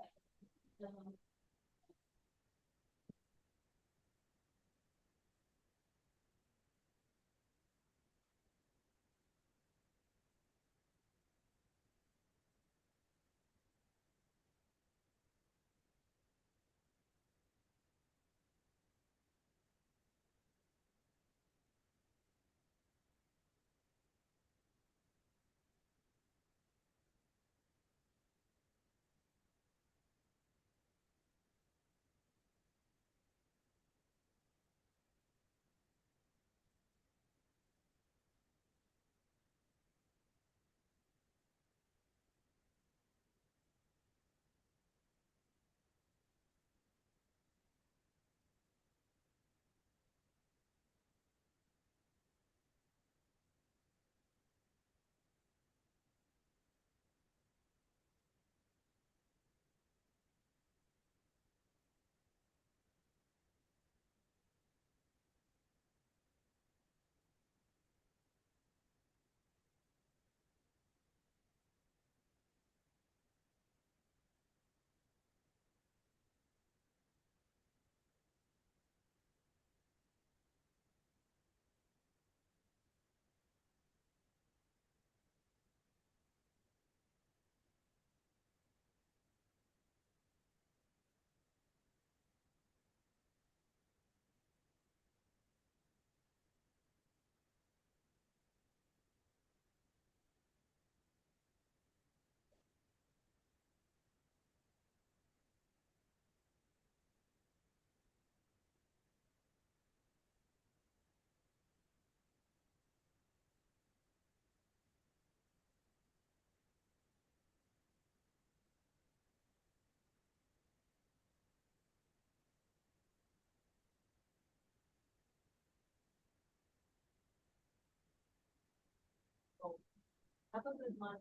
[SPEAKER 9] Have a good month.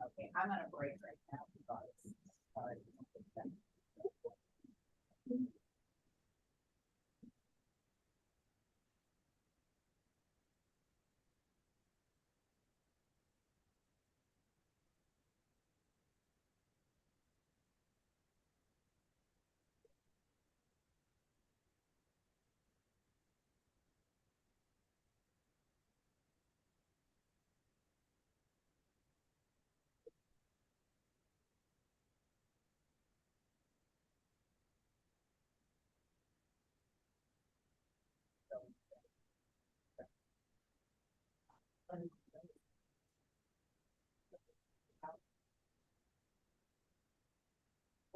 [SPEAKER 9] Okay, I'm on a break right now. Sorry.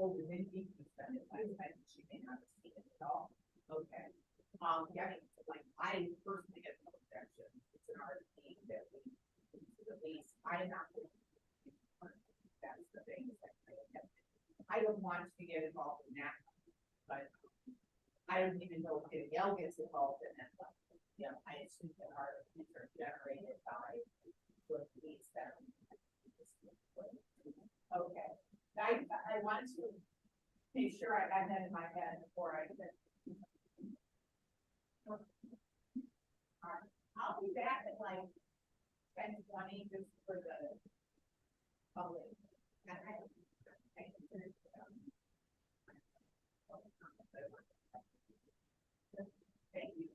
[SPEAKER 9] Oh, the minute you spend it, she may not have seen it at all. Okay. Yeah, like, I personally get no objection. It's an art thing that we, at least, I am not. That's the thing. I don't want to get involved in that, but I don't even know if Danielle gets involved in it. But, you know, I assume that art things are generated by the police that. Okay. I want to make sure I have that in my head before I said. I'll be back at like 10:20 just for the public. And thank you.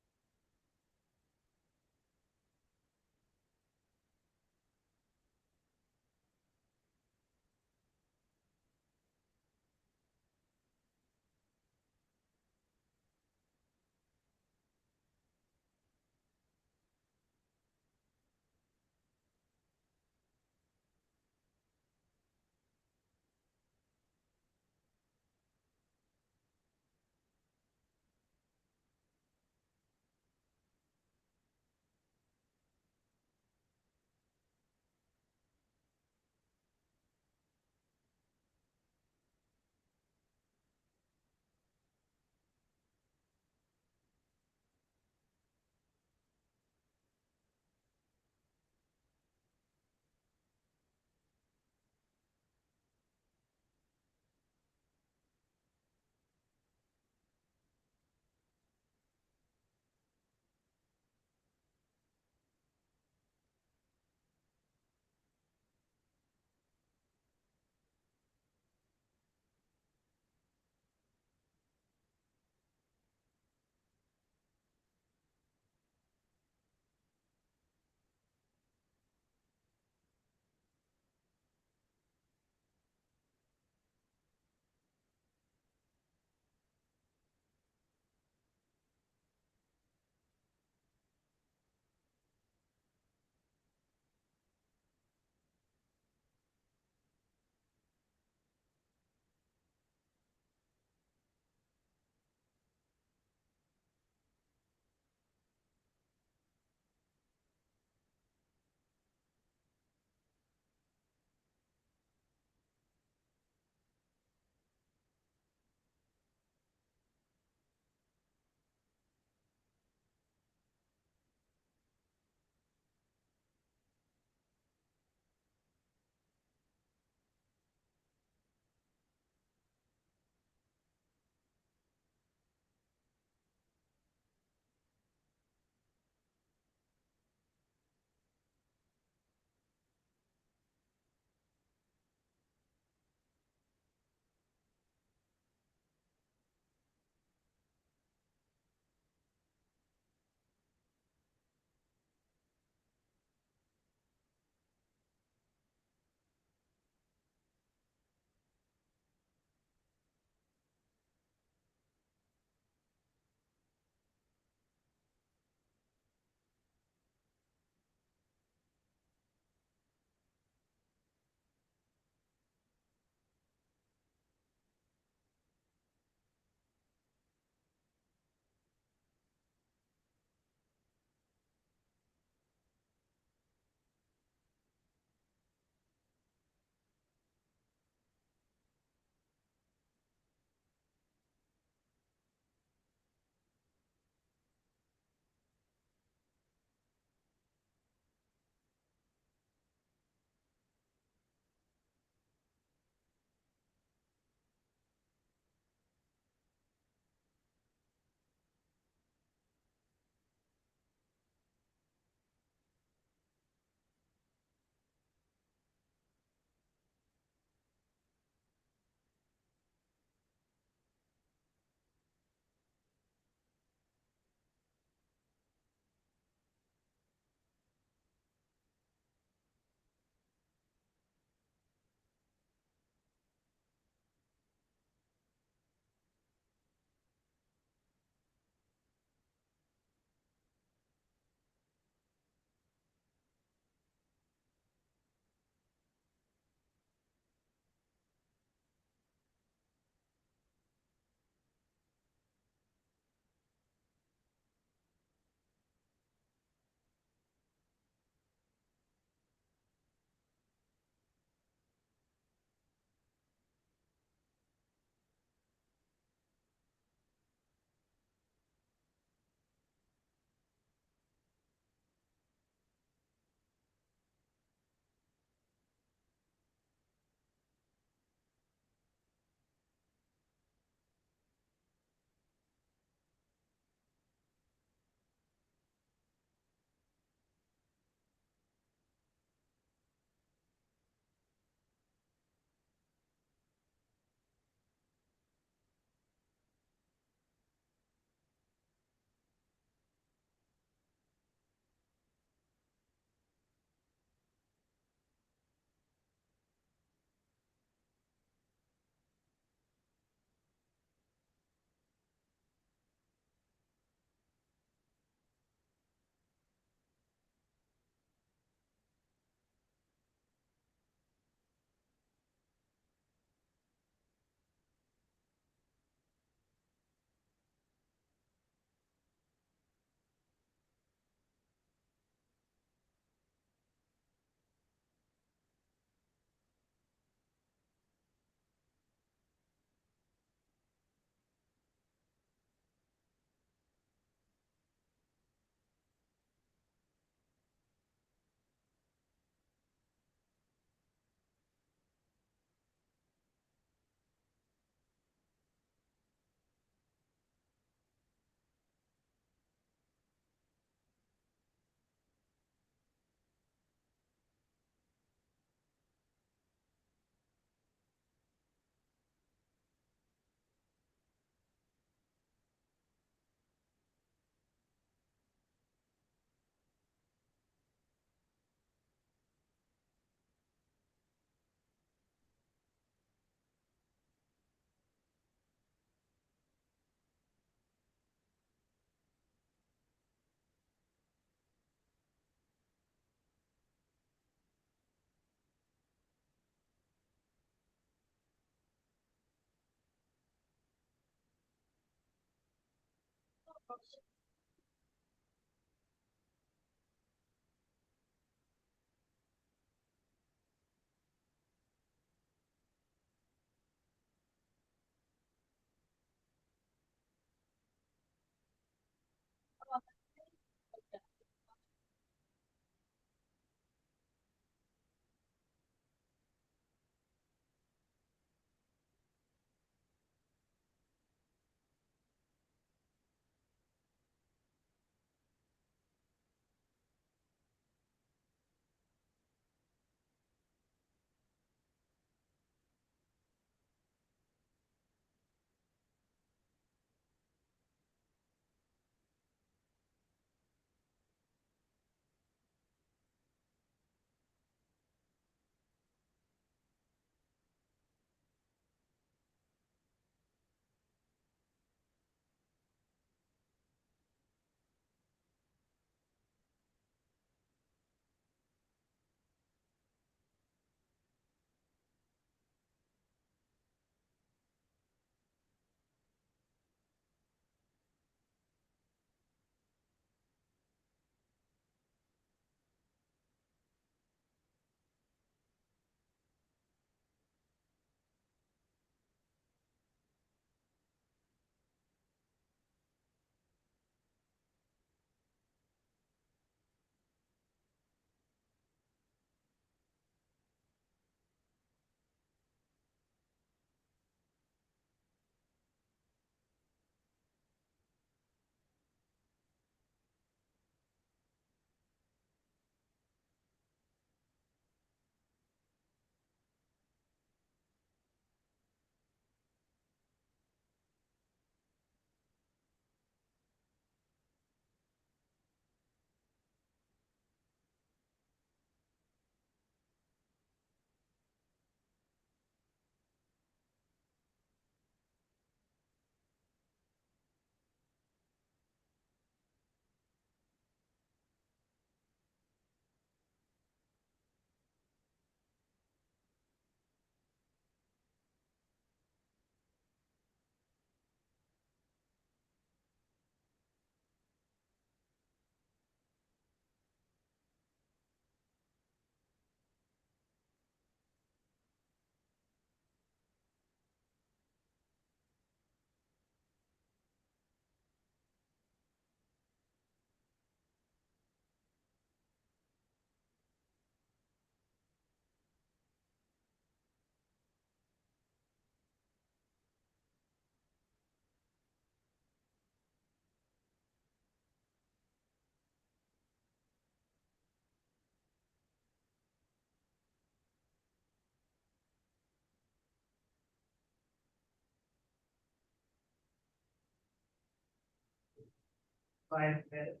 [SPEAKER 10] 5 minutes.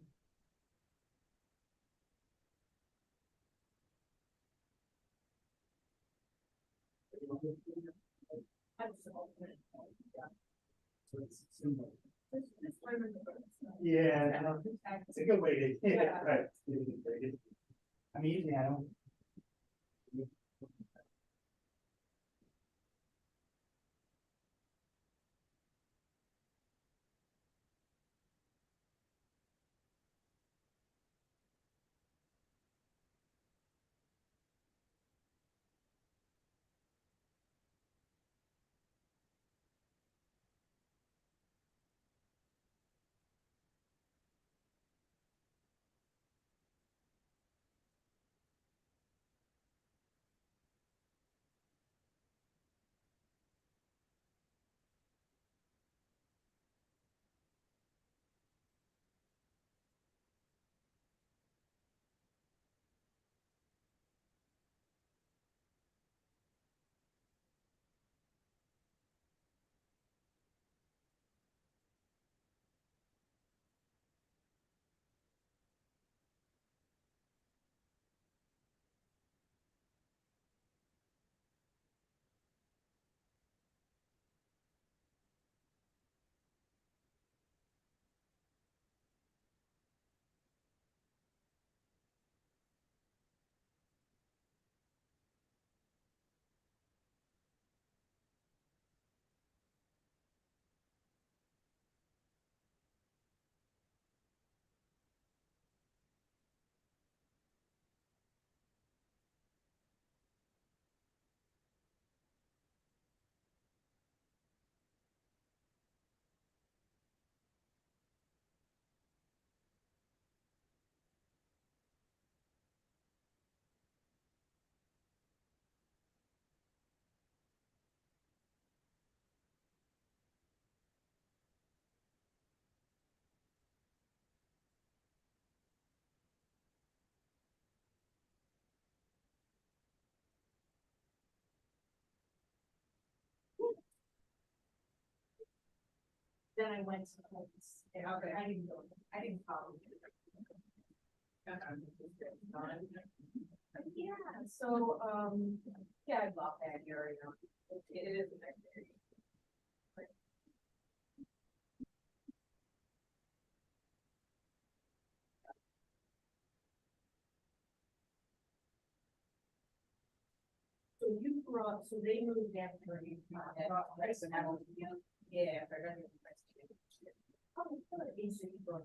[SPEAKER 10] Yeah, it's a good way to, yeah, right. I mean, usually I don't.
[SPEAKER 9] then I went to, yeah, okay, I didn't go, I didn't follow. Yeah, so, yeah, I love that area. It is a nice area. So you grew up, so they moved after you. Yeah. Oh, good. So you grew up.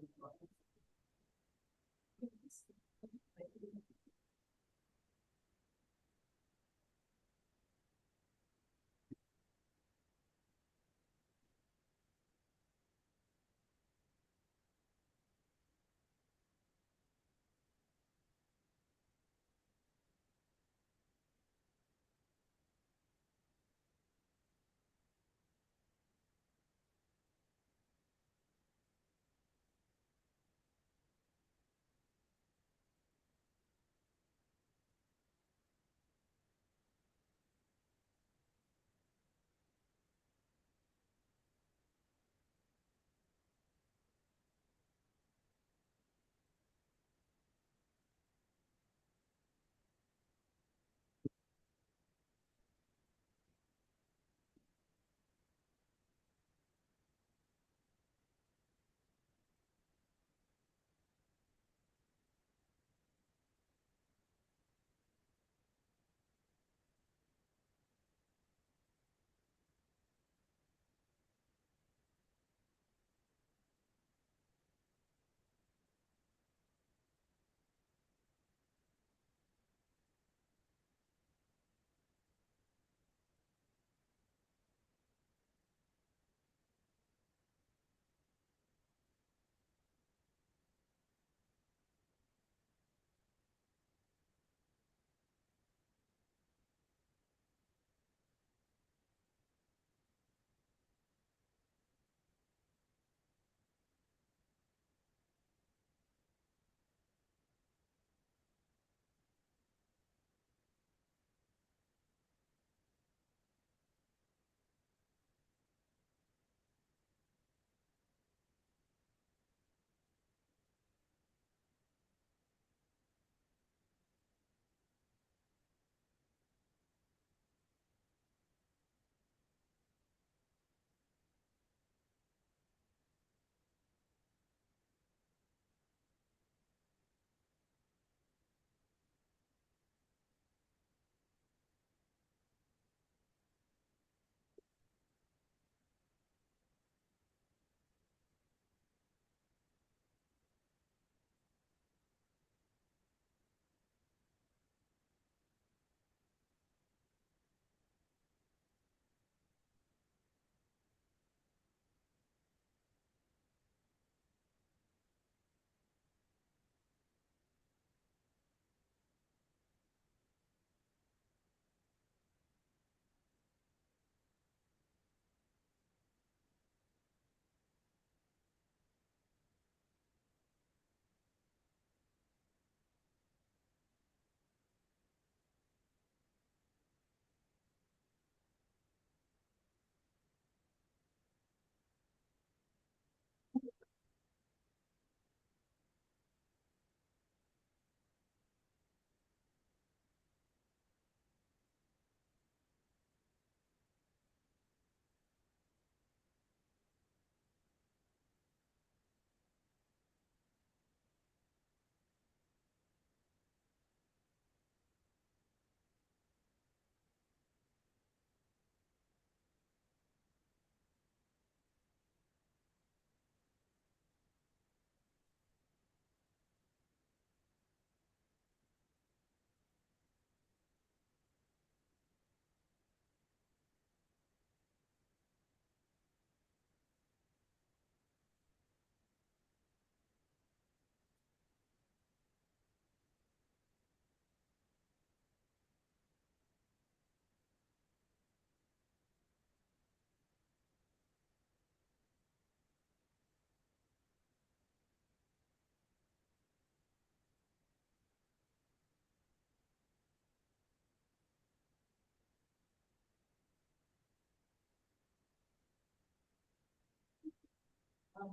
[SPEAKER 10] I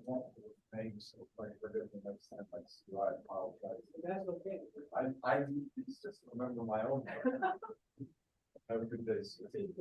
[SPEAKER 10] want to make so like for the next time I see you, I apologize. That's okay. I just remember my own. Have a good day. Steve.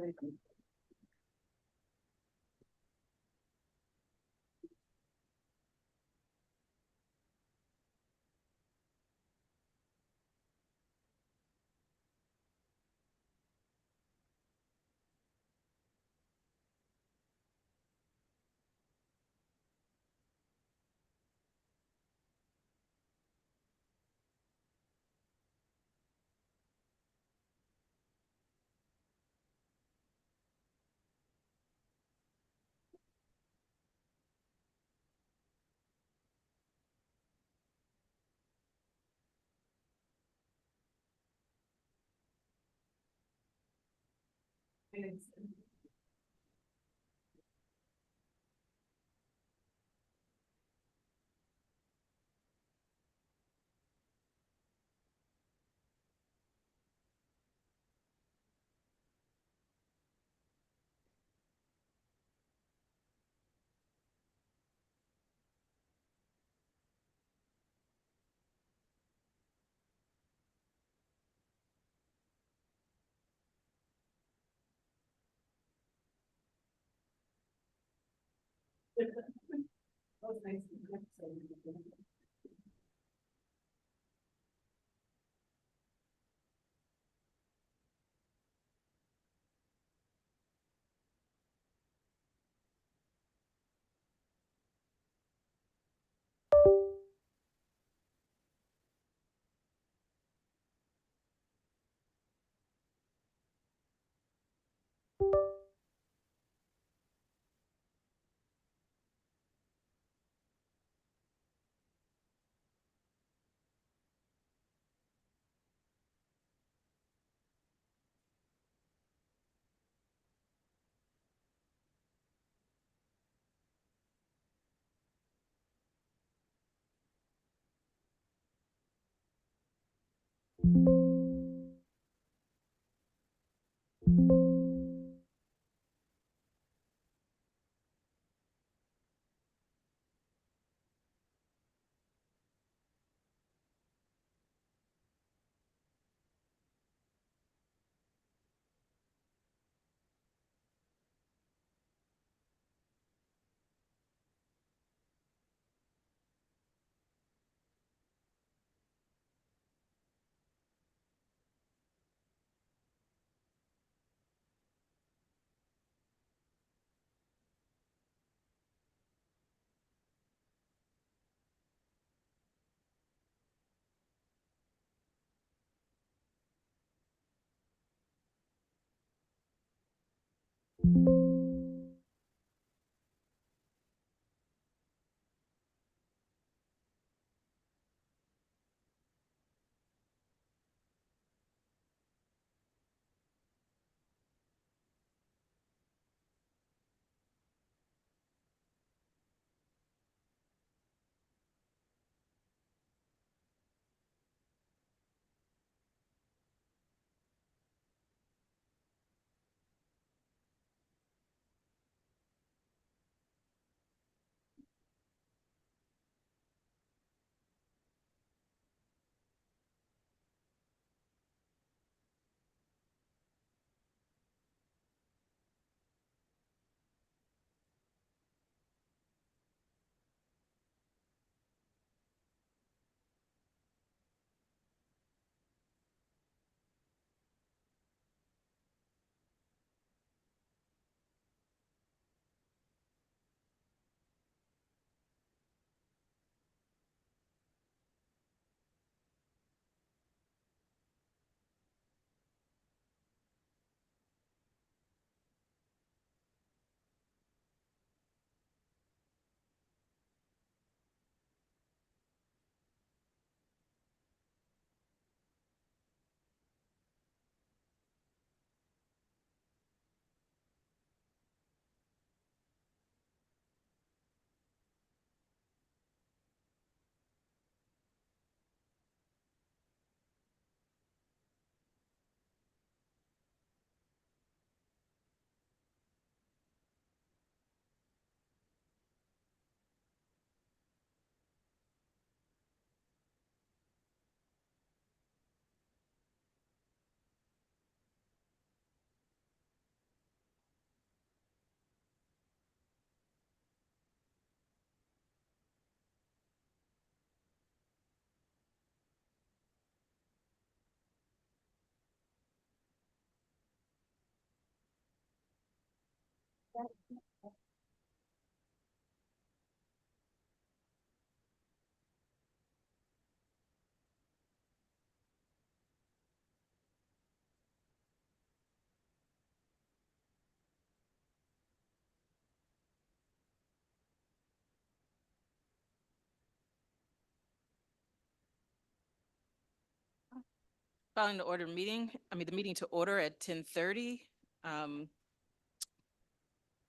[SPEAKER 11] Calling the order meeting, the meeting to order at 10:30.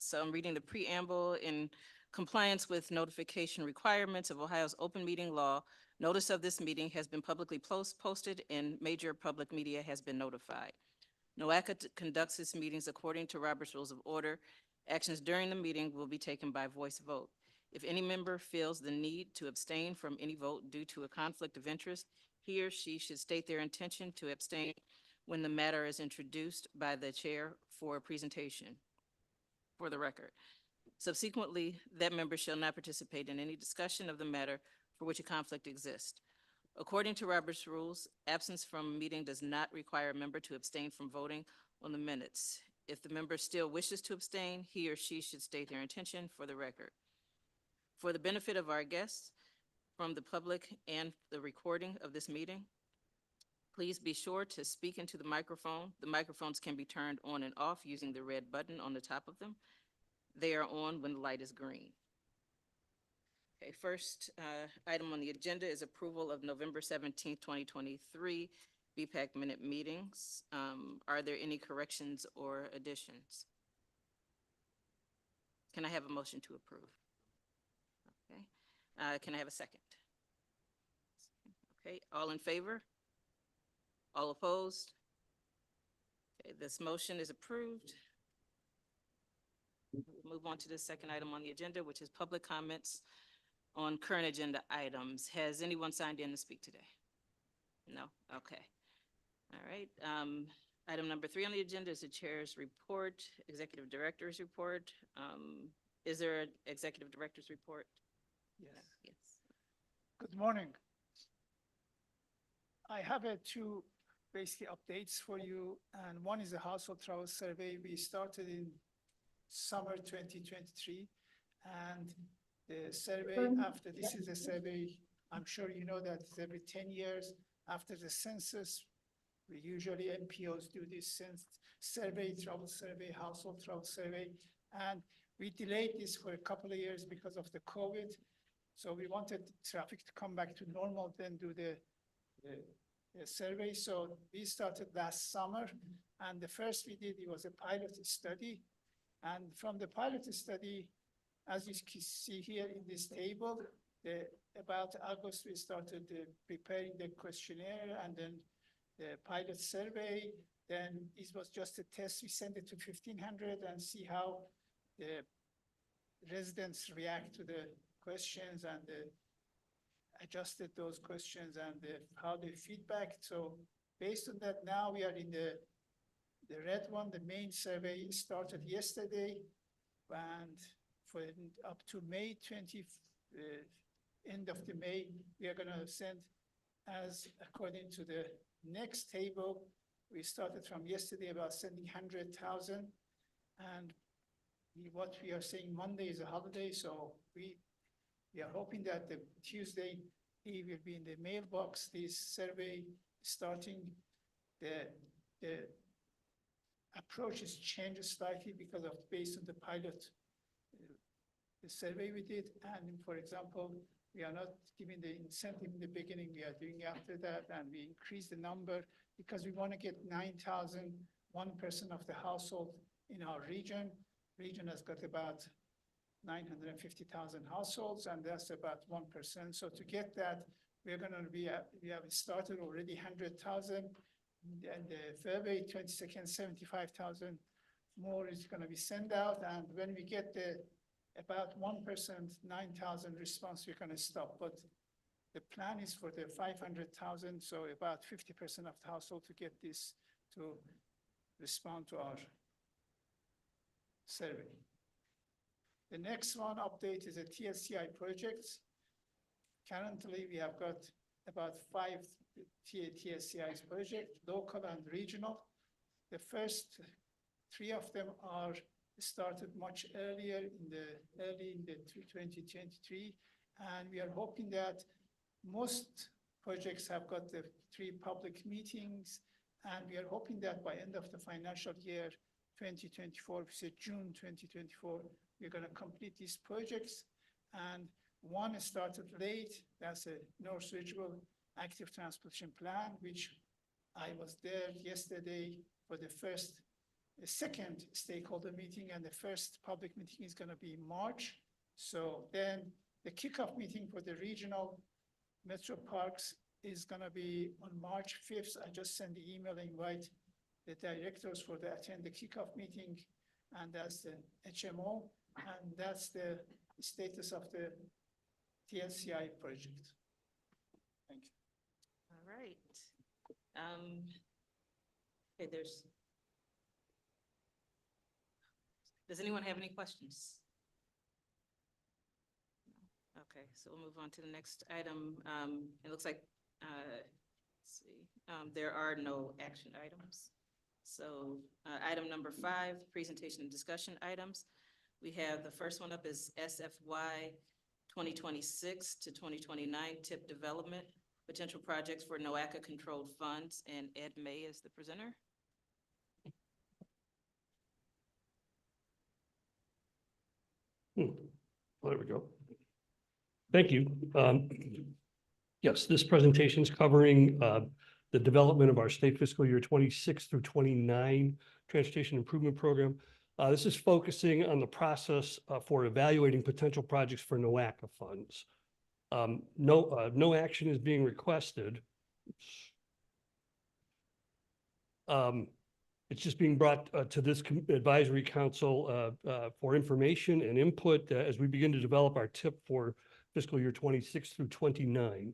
[SPEAKER 11] So I'm reading the preamble. In compliance with notification requirements of Ohio's open meeting law, notice of this meeting has been publicly posted and major public media has been notified. NOACA conducts its meetings according to Robert's Rules of Order. Actions during the meeting will be taken by voice vote. If any member feels the need to abstain from any vote due to a conflict of interest, he or she should state their intention to abstain when the matter is introduced by the chair for a presentation. For the record, subsequently, that member shall not participate in any discussion of the matter for which a conflict exists. According to Robert's rules, absence from a meeting does not require a member to abstain from voting on the minutes. If the member still wishes to abstain, he or she should state their intention for the record. For the benefit of our guests, from the public and the recording of this meeting, please be sure to speak into the microphone. The microphones can be turned on and off using the red button on the top of them. They are on when the light is green. Okay, first item on the agenda is approval of November 17th, 2023 BPAC minute meetings. Are there any corrections or additions? Can I have a motion to approve? Okay, can I have a second? Okay, all in favor? All opposed? Okay, this motion is approved. We'll move on to the second item on the agenda, which is public comments on current agenda items. Has anyone signed in to speak today? No? Okay. All right. Item number 3 on the agenda is the chair's report, executive director's report. Is there an executive director's report?
[SPEAKER 3] Yes.
[SPEAKER 11] Yes.
[SPEAKER 3] Good morning. I have two basically updates for you, and one is the household travel survey. We started in summer 2023, and the survey after this is a survey, I'm sure you know that it's every 10 years after the census. We usually MPOs do this survey, travel survey, household travel survey, and we delayed this for a couple of years because of the COVID. So we wanted traffic to come back to normal, then do the survey. So we started last summer, and the first we did, it was a pilot study. And from the pilot study, as you can see here in this table, about August, we started preparing the questionnaire and then the pilot survey. Then it was just a test. We sent it to 1,500 and see how the residents react to the questions, and adjusted those questions and how they feedback. So based on that, now we are in the red one. The main survey started yesterday, and for up to May 20, end of the May, we are gonna send, as according to the next table, we started from yesterday about sending 100,000, and what we are saying, Monday is a holiday, so we are hoping that the Tuesday it will be in the mailbox. This survey starting, the approach is changed slightly because of based on the pilot the survey we did. And for example, we are not giving the incentive in the beginning, we are doing after that, and we increase the number because we want to get 9,000, 1% of the household in our region. Region has got about 950,000 households, and that's about 1%. So to get that, we're going to be, we have started already 100,000, and the February 22nd, 75,000 more is going to be sent out. And when we get the about 1%, 9,000 response, we're going to stop. But the plan is for the 500,000, so about 50% of the household to get this to respond to our survey. The next one update is a TSCI projects. Currently, we have got about 5 TSCI projects, local and regional. The first 3 of them are started much earlier early in the 2023. And we are hoping that most projects have got the 3 public meetings. And we are hoping that by end of the financial year 2024, we say June 2024, we're going to complete these projects. And one started late, that's a North Ridgeville Active Transportation Plan, which I was there yesterday for the second stakeholder meeting, and the first public meeting is going to be in March. So then the kickoff meeting for the regional metro parks is going to be on March 5th. I just sent the email invite the directors for the attend the kickoff meeting, and that's the HMO, and that's the status of the TLCI project. Thank you.
[SPEAKER 11] All right. Okay, does anyone have any questions? Okay, so we'll move on to the next item. It looks like, let's see, there are no action items. So item number 5, presentation and discussion items. We have the first one up is SFY 2026 to 2029 TIP development, potential projects for NOACA controlled funds, and Ed May is the presenter.
[SPEAKER 5] There we go. Thank you. Yes, this presentation is covering the development of our state fiscal year 26 through 29 transportation improvement program. This is focusing on the process for evaluating potential projects for NOACA funds. No action is being requested. It's just being brought to this advisory council for information and input as we begin to develop our TIP for fiscal year 26 through 29.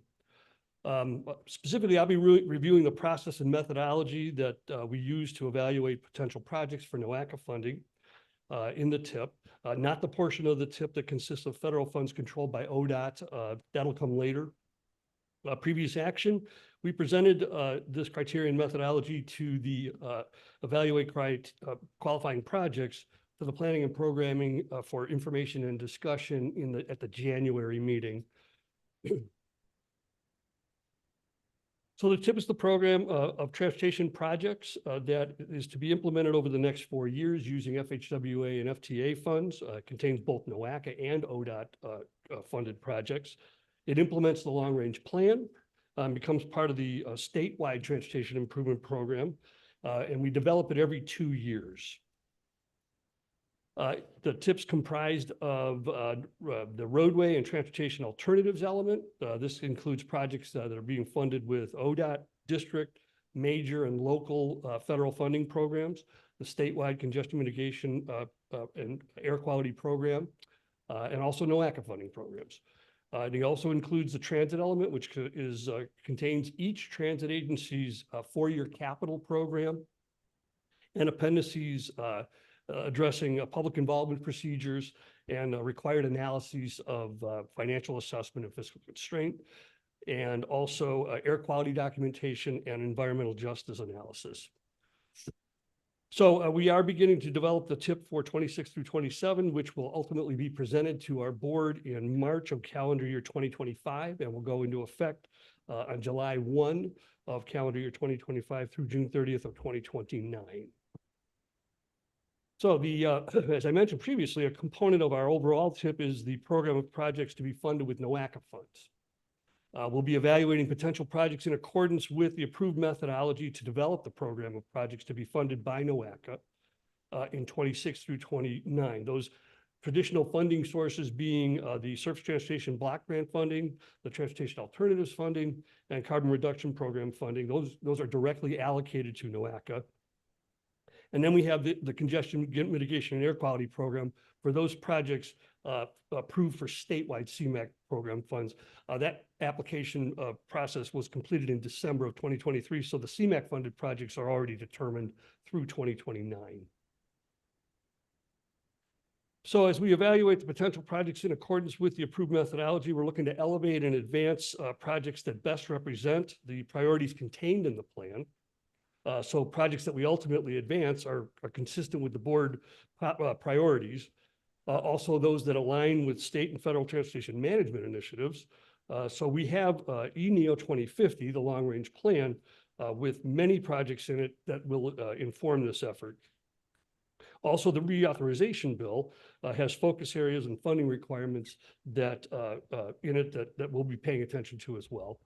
[SPEAKER 5] Specifically, I'll be reviewing the process and methodology that we use to evaluate potential projects for NOACA funding in the TIP, not the portion of the TIP that consists of federal funds controlled by ODOT. That'll come later. Previous action, we presented this criteria and methodology to the evaluate qualifying projects to the planning and programming for information and discussion at the January meeting. So the TIP is the program of transportation projects that is to be implemented over the next 4 years using FHWA and FTA funds. Contains both NOACA and ODOT funded projects. It implements the long-range plan, becomes part of the statewide transportation improvement program, and we develop it every 2 years. The TIP's comprised of the roadway and transportation alternatives element. This includes projects that are being funded with ODOT, district, major, and local federal funding programs, the statewide congestion mitigation and air quality program, and also NOACA funding programs. It also includes the transit element, which contains each transit agency's 4-year capital program and appendices addressing public involvement procedures and required analyses of financial assessment and fiscal constraint, and also air quality documentation and environmental justice analysis. So we are beginning to develop the TIP for 26 through 27, which will ultimately be presented to our board in March of calendar year 2025, and will go into effect on July 1 of calendar year 2025 through June 30th of 2029. So as I mentioned previously, a component of our overall TIP is the program of projects to be funded with NOACA funds. We'll be evaluating potential projects in accordance with the approved methodology to develop the program of projects to be funded by NOACA in 26 through 29. Those traditional funding sources being the Surface Transportation Block Grant funding, the Transportation Alternatives funding, and Carbon Reduction Program funding. Those are directly allocated to NOACA. And then we have the Congestion Mitigation and Air Quality Program for those projects approved for statewide CMAQ program funds. That application process was completed in December of 2023, so the CMAQ funded projects are already determined through 2029. So as we evaluate the potential projects in accordance with the approved methodology, we're looking to elevate and advance projects that best represent the priorities contained in the plan. So projects that we ultimately advance are consistent with the board priorities. Also those that align with state and federal transportation management initiatives. So we have ENEO 2050, the long-range plan, with many projects in it that will inform this effort. Also, the reauthorization bill has focus areas and funding requirements that in it that we'll be paying attention to as well.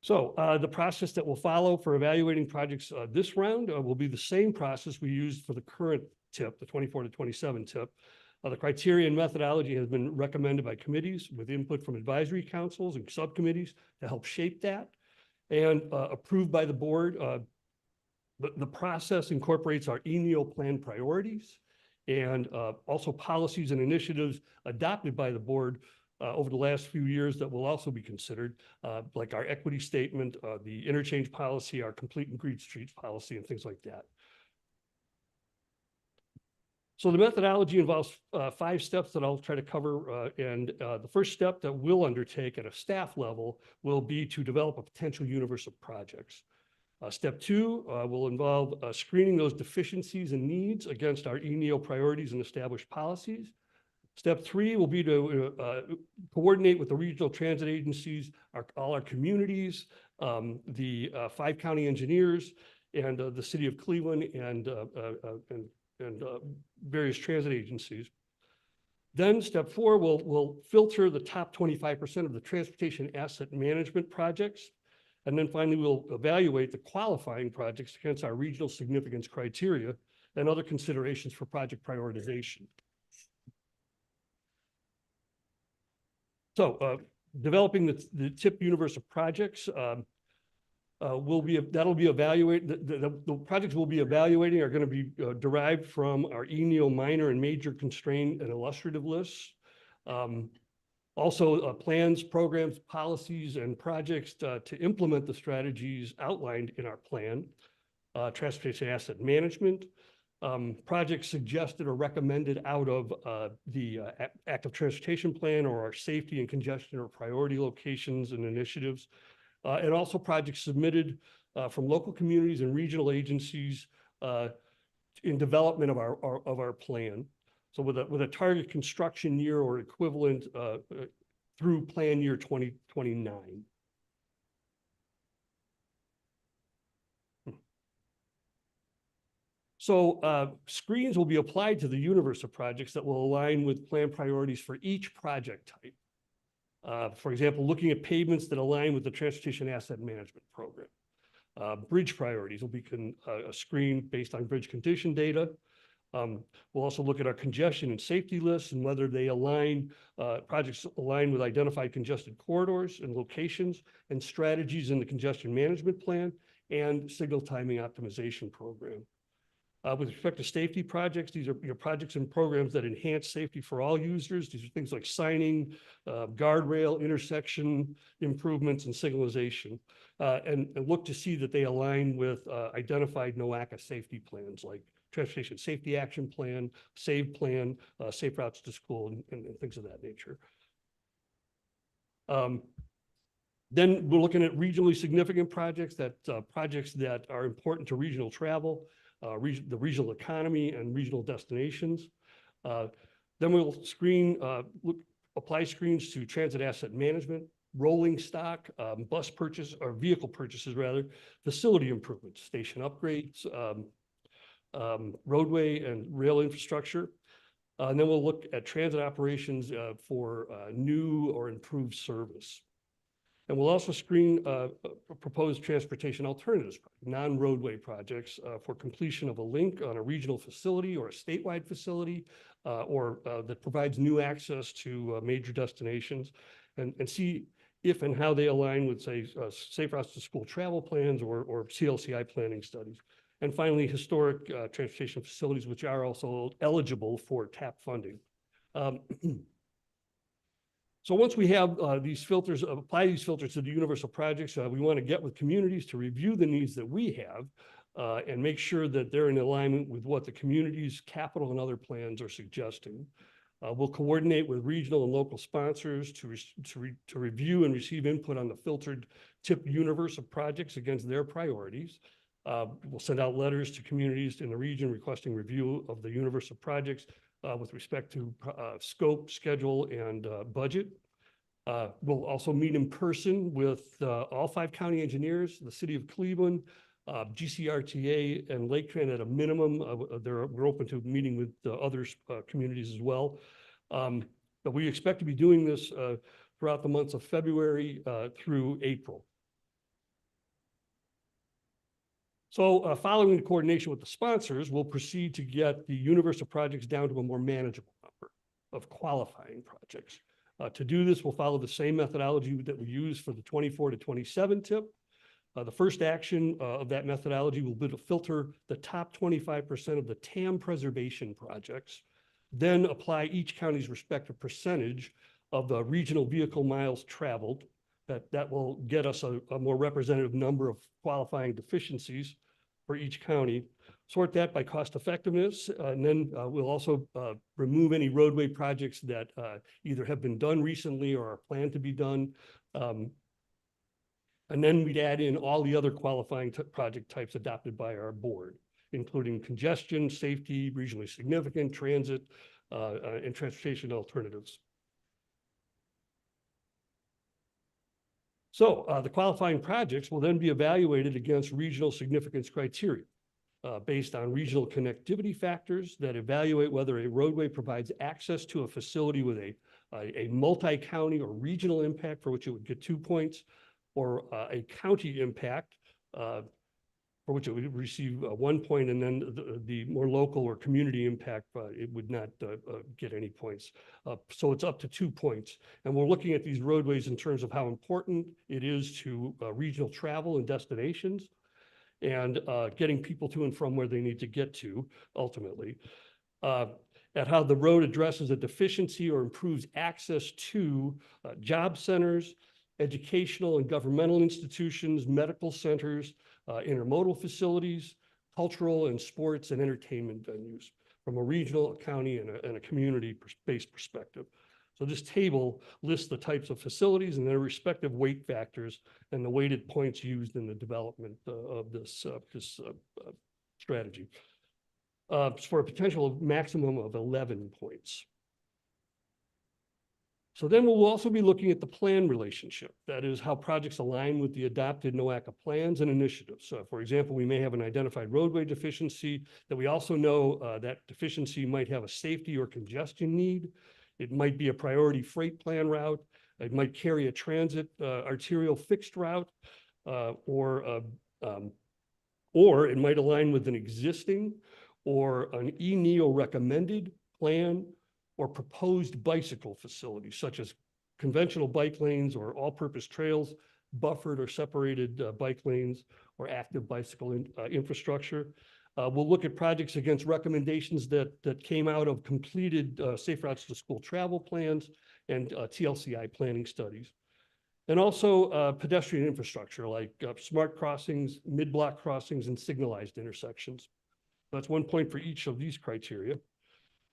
[SPEAKER 5] So the process that will follow for evaluating projects this round will be the same process we used for the current TIP, the 24 to 27 TIP. The criteria and methodology has been recommended by committees with input from advisory councils and subcommittees to help shape that, and approved by the board. The process incorporates our ENEO plan priorities and also policies and initiatives adopted by the board over the last few years that will also be considered, like our equity statement, the interchange policy, our complete and green streets policy, and things like that. So the methodology involves 5 steps that I'll try to cover. And the first step that we'll undertake at a staff level will be to develop a potential universe of projects. Step 2 will involve screening those deficiencies and needs against our ENEO priorities and established policies. Step 3 will be to coordinate with the regional transit agencies, all our communities, the 5 county engineers, and the city of Cleveland and various transit agencies. Then step 4 will filter the top 25% of the transportation asset management projects. And then finally, we'll evaluate the qualifying projects against our regional significance criteria and other considerations for project prioritization. So developing the TIP universe of projects that'll be evaluated. The projects we'll be evaluating are going to be derived from our ENEO minor and major constraint and illustrative lists. Also, plans, programs, policies, and projects to implement the strategies outlined in our plan, transportation asset management, projects suggested or recommended out of the active transportation plan or our safety and congestion or priority locations and initiatives, and also projects submitted from local communities and regional agencies in development of our plan. So with a target construction year or equivalent through plan year 2029. So screens will be applied to the universe of projects that will align with plan priorities for each project type. For example, looking at pavements that align with the Transportation Asset Management Program. Bridge priorities will be a screen based on bridge condition data. We'll also look at our congestion and safety lists and whether they align, projects align with identified congested corridors and locations and strategies in the congestion management plan and signal timing optimization program. With respect to safety projects, these are projects and programs that enhance safety for all users. These are things like signing, guardrail, intersection improvements, and signalization. And look to see that they align with identified NOACA safety plans like Transportation Safety Action Plan, SAVE Plan, Safe Routes to School, and things of that nature. Then we're looking at regionally significant projects that are important to regional travel, the regional economy, and regional destinations. Then we'll apply screens to transit asset management, rolling stock, bus purchase, or vehicle purchases rather, facility improvements, station upgrades, roadway and rail infrastructure. And then we'll look at transit operations for new or improved service. And we'll also screen proposed transportation alternatives, non-roadway projects for completion of a link on a regional facility or a statewide facility, or that provides new access to major destinations, and see if and how they align with, say, Safe Routes to School travel plans or CLCI planning studies. And finally, historic transportation facilities, which are also eligible for TAP funding. So once we have these filters, apply these filters to the universal projects, we want to get with communities to review the needs that we have and make sure that they're in alignment with what the community's capital and other plans are suggesting. We'll coordinate with regional and local sponsors to review and receive input on the filtered tip universe of projects against their priorities. We'll send out letters to communities in the region requesting review of the universe of projects with respect to scope, schedule, and budget. We'll also meet in person with all 5 county engineers, the city of Cleveland, GCRTA, and Lake Tran at a minimum. We're open to meeting with other communities as well. But we expect to be doing this throughout the months of February through April. So following the coordination with the sponsors, we'll proceed to get the universe of projects down to a more manageable number of qualifying projects. To do this, we'll follow the same methodology that we use for the 24 to 27 tip. The first action of that methodology will be to filter the top 25% of the TAM preservation projects, then apply each county's respective percentage of the regional vehicle miles traveled. That will get us a more representative number of qualifying deficiencies for each county. Sort that by cost effectiveness, and then we'll also remove any roadway projects that either have been done recently or are planned to be done. And then we'd add in all the other qualifying project types adopted by our board, including congestion, safety, regionally significant, transit, and transportation alternatives. So the qualifying projects will then be evaluated against regional significance criteria based on regional connectivity factors that evaluate whether a roadway provides access to a facility with a multi-county or regional impact, for which it would get 2 points, or a county impact for which it would receive 1 point, and then the more local or community impact, it would not get any points. So it's up to 2 points. And we're looking at these roadways in terms of how important it is to regional travel and destinations, and getting people to and from where they need to get to ultimately. At how the road addresses a deficiency or improves access to job centers, educational and governmental institutions, medical centers, intermodal facilities, cultural and sports and entertainment venues from a regional, county, and a community-based perspective. So this table lists the types of facilities and their respective weight factors and the weighted points used in the development of this strategy for a potential maximum of 11 points. So then we'll also be looking at the plan relationship. That is how projects align with the adopted NOACA plans and initiatives. So for example, we may have an identified roadway deficiency that we also know that deficiency might have a safety or congestion need. It might be a priority freight plan route. It might carry a transit arterial fixed route, or it might align with an existing or an E-NEO recommended plan or proposed bicycle facilities, such as conventional bike lanes or all-purpose trails, buffered or separated bike lanes, or active bicycle infrastructure. We'll look at projects against recommendations that came out of completed Safe Routes to School travel plans and TLCI planning studies. And also pedestrian infrastructure like smart crossings, mid-block crossings, and signalized intersections. That's 1 point for each of these criteria.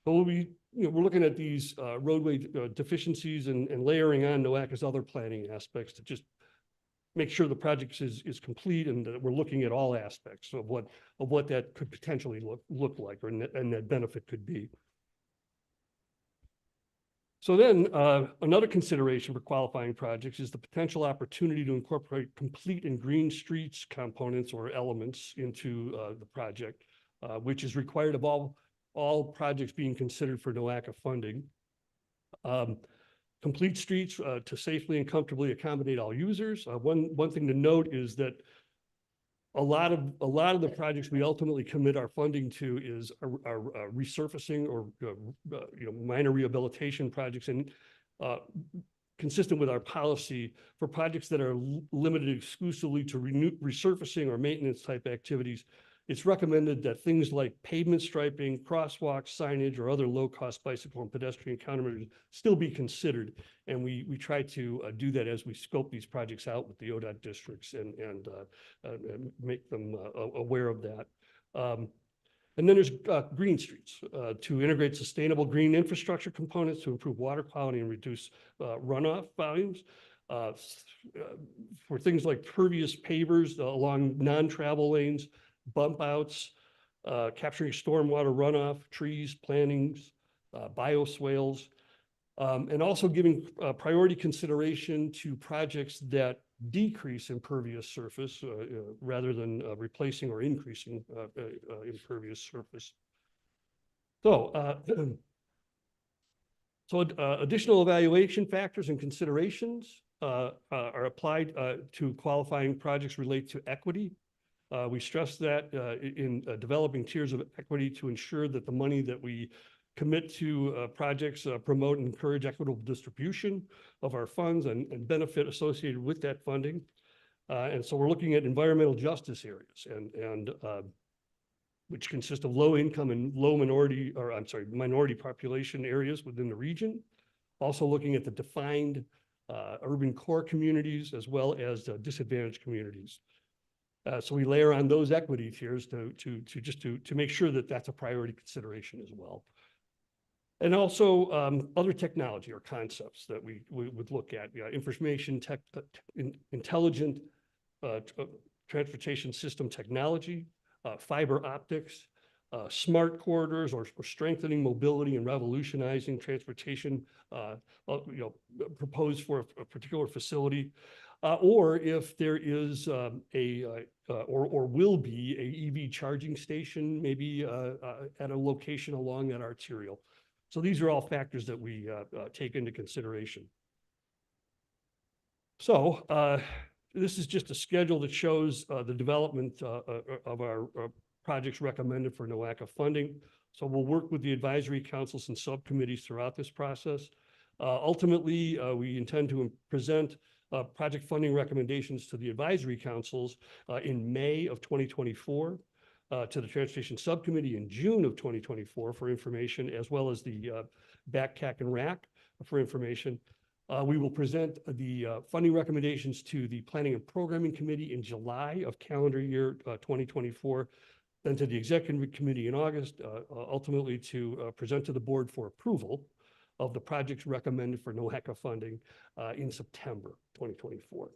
[SPEAKER 5] But we're looking at these roadway deficiencies and layering on NOACA's other planning aspects to just make sure the project is complete, and that we're looking at all aspects of what that could potentially look like, and that benefit could be. So then another consideration for qualifying projects is the potential opportunity to incorporate complete and green streets components or elements into the project, which is required of all projects being considered for NOACA funding. Complete streets to safely and comfortably accommodate all users. One thing to note is that a lot of the projects we ultimately commit our funding to is our resurfacing or minor rehabilitation projects, and consistent with our policy for projects that are limited exclusively to resurfacing or maintenance type activities. It's recommended that things like pavement striping, crosswalks, signage, or other low-cost bicycle and pedestrian countermeasures still be considered. And we try to do that as we scope these projects out with the ODOT districts and make them aware of that. And then there's green streets to integrate sustainable green infrastructure components to improve water quality and reduce runoff volumes. For things like pervious pavers along non-travel lanes, bump outs, capturing stormwater runoff, trees, plantings, bioswales, and also giving priority consideration to projects that decrease impervious surface rather than replacing or increasing impervious surface. So, additional evaluation factors and considerations are applied to qualifying projects relate to equity. We stress that in developing tiers of equity to ensure that the money that we commit to projects promote and encourage equitable distribution of our funds and benefit associated with that funding. And so we're looking at environmental justice areas and which consist of low income and minority population areas within the region. Also looking at the defined urban core communities as well as disadvantaged communities. So we layer on those equity tiers to make sure that that's a priority consideration as well. And also other technology or concepts that we would look at, information tech, intelligent transportation system technology, fiber optics, smart corridors or strengthening mobility and revolutionizing transportation, proposed for a particular facility. Or if there is or will be a EV charging station, maybe at a location along that arterial. So these are all factors that we take into consideration. So this is just a schedule that shows the development of our projects recommended for NOACA funding. So we'll work with the advisory councils and subcommittees throughout this process. Ultimately, we intend to present project funding recommendations to the advisory councils in May of 2024. To the Transportation Subcommittee in June of 2024 for information, as well as the BACCAC and RAC for information. We will present the funding recommendations to the Planning and Programming Committee in July of calendar year 2024, then to the Executive Committee in August, ultimately to present to the board for approval of the projects recommended for NOACA funding in September 2024.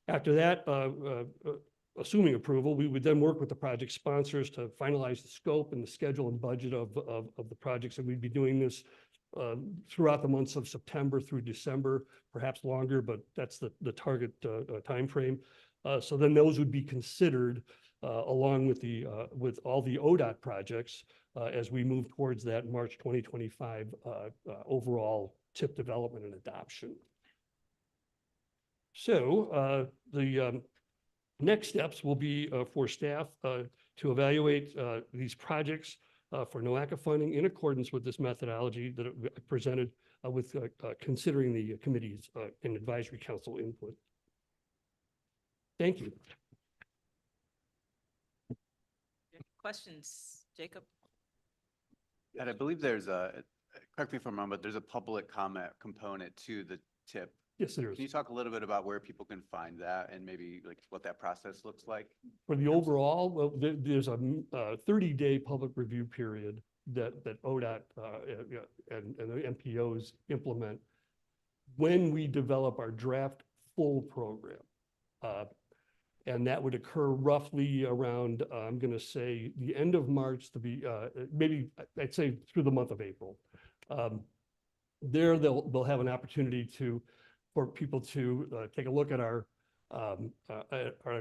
[SPEAKER 5] After that, assuming approval, we would then work with the project sponsors to finalize the scope and the schedule and budget of the projects. And we'd be doing this throughout the months of September through December, perhaps longer, but that's the target timeframe. So then those would be considered along with all the ODOT projects as we move towards that March 2025 overall TIP development and adoption. So the next steps will be for staff to evaluate these projects for NOACA funding in accordance with this methodology that I presented with considering the committee's and advisory council input. Thank you.
[SPEAKER 11] Questions, Jacob?
[SPEAKER 12] And I believe there's correct me if I'm wrong, but there's a public comment component to the TIP.
[SPEAKER 5] Yes, there is.
[SPEAKER 12] Can you talk a little bit about where people can find that and maybe like what that process looks like?
[SPEAKER 5] For the overall, well, there's a 30-day public review period that ODOT and the MPOs implement when we develop our draft full program. And that would occur roughly around, I'm going to say, the end of March to be, maybe I'd say through the month of April. There, they'll have an opportunity for people to take a look at our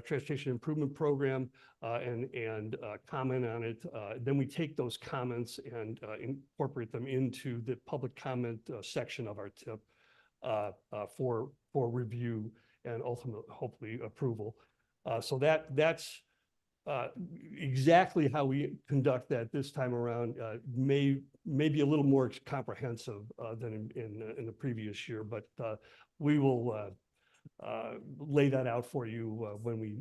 [SPEAKER 5] transportation improvement program and comment on it. Then we take those comments and incorporate them into the public comment section of our TIP for review and ultimately, hopefully, approval. So that's exactly how we conduct that this time around. May be a little more comprehensive than in the previous year, but we will lay that out for you when we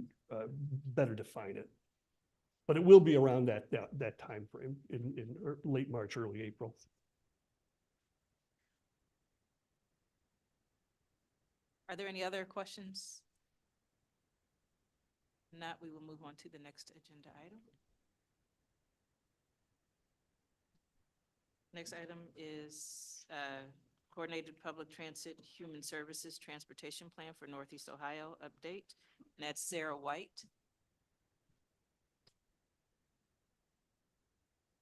[SPEAKER 5] better define it. But it will be around that time frame in late March, early April.
[SPEAKER 11] Are there any other questions? If not, we will move on to the next agenda item. Next item is Coordinated Public Transit Human Services Transportation Plan for Northeast Ohio update. And that's Sarah White.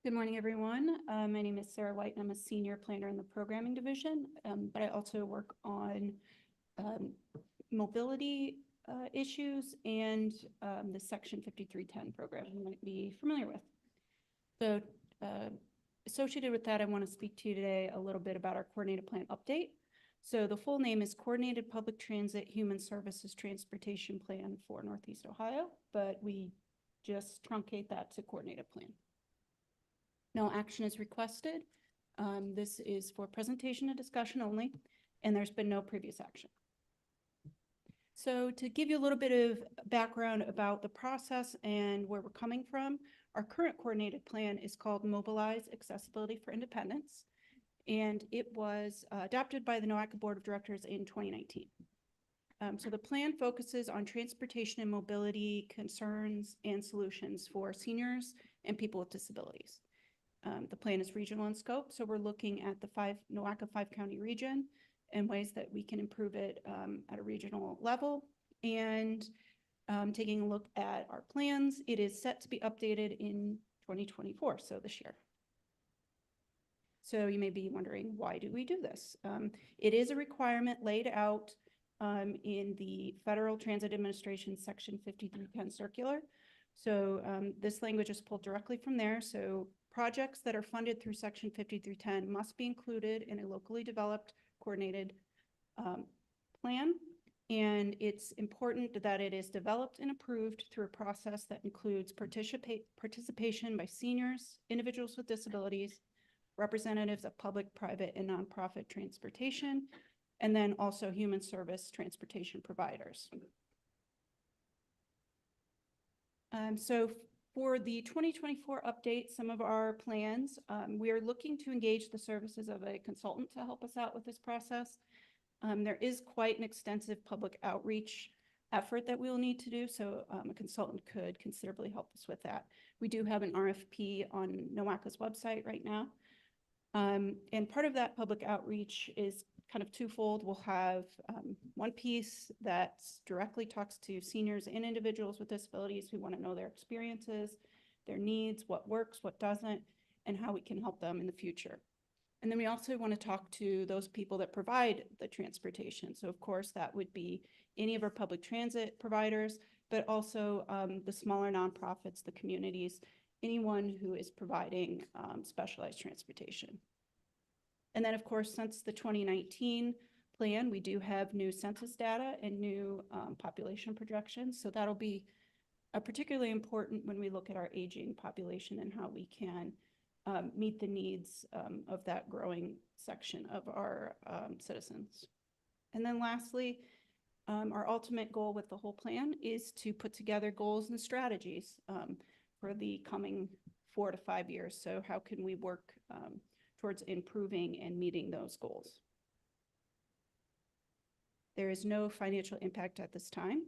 [SPEAKER 6] Good morning, everyone. My name is Sarah White, and I'm a senior planner in the programming division, but I also work on mobility issues and the Section 5310 program you might be familiar with. So associated with that, I want to speak to you today a little bit about our coordinated plan update. So the full name is Coordinated Public Transit Human Services Transportation Plan for Northeast Ohio, but we just truncate that to coordinated plan. No action is requested. This is for presentation and discussion only, and there's been no previous action. So to give you a little bit of background about the process and where we're coming from, our current coordinated plan is called Mobilize Accessibility for Independence, and it was adopted by the NOACA Board of Directors in 2019. So the plan focuses on transportation and mobility concerns and solutions for seniors and people with disabilities. The plan is regional in scope, so we're looking at the NOACA 5-county region and ways that we can improve it at a regional level. And taking a look at our plans, it is set to be updated in 2024, so this year. So you may be wondering, why do we do this? It is a requirement laid out in the Federal Transit Administration Section 5310 circular. So this language is pulled directly from there. So projects that are funded through Section 5310 must be included in a locally developed coordinated plan. And it's important that it is developed and approved through a process that includes participation by seniors, individuals with disabilities, representatives of public, private, and nonprofit transportation, and then also human service transportation providers. So for the 2024 update, some of our plans, we are looking to engage the services of a consultant to help us out with this process. There is quite an extensive public outreach effort that we will need to do, so a consultant could considerably help us with that. We do have an RFP on NOACA's website right now. And part of that public outreach is kind of twofold. We'll have one piece that directly talks to seniors and individuals with disabilities who want to know their experiences, their needs, what works, what doesn't, and how we can help them in the future. And then we also want to talk to those people that provide the transportation. So of course, that would be any of our public transit providers, but also the smaller nonprofits, the communities, anyone who is providing specialized transportation. And then of course, since the 2019 plan, we do have new census data and new population projections. So that'll be particularly important when we look at our aging population and how we can meet the needs of that growing section of our citizens. And then lastly, our ultimate goal with the whole plan is to put together goals and strategies for the coming 4 to 5 years. So how can we work towards improving and meeting those goals? There is no financial impact at this time.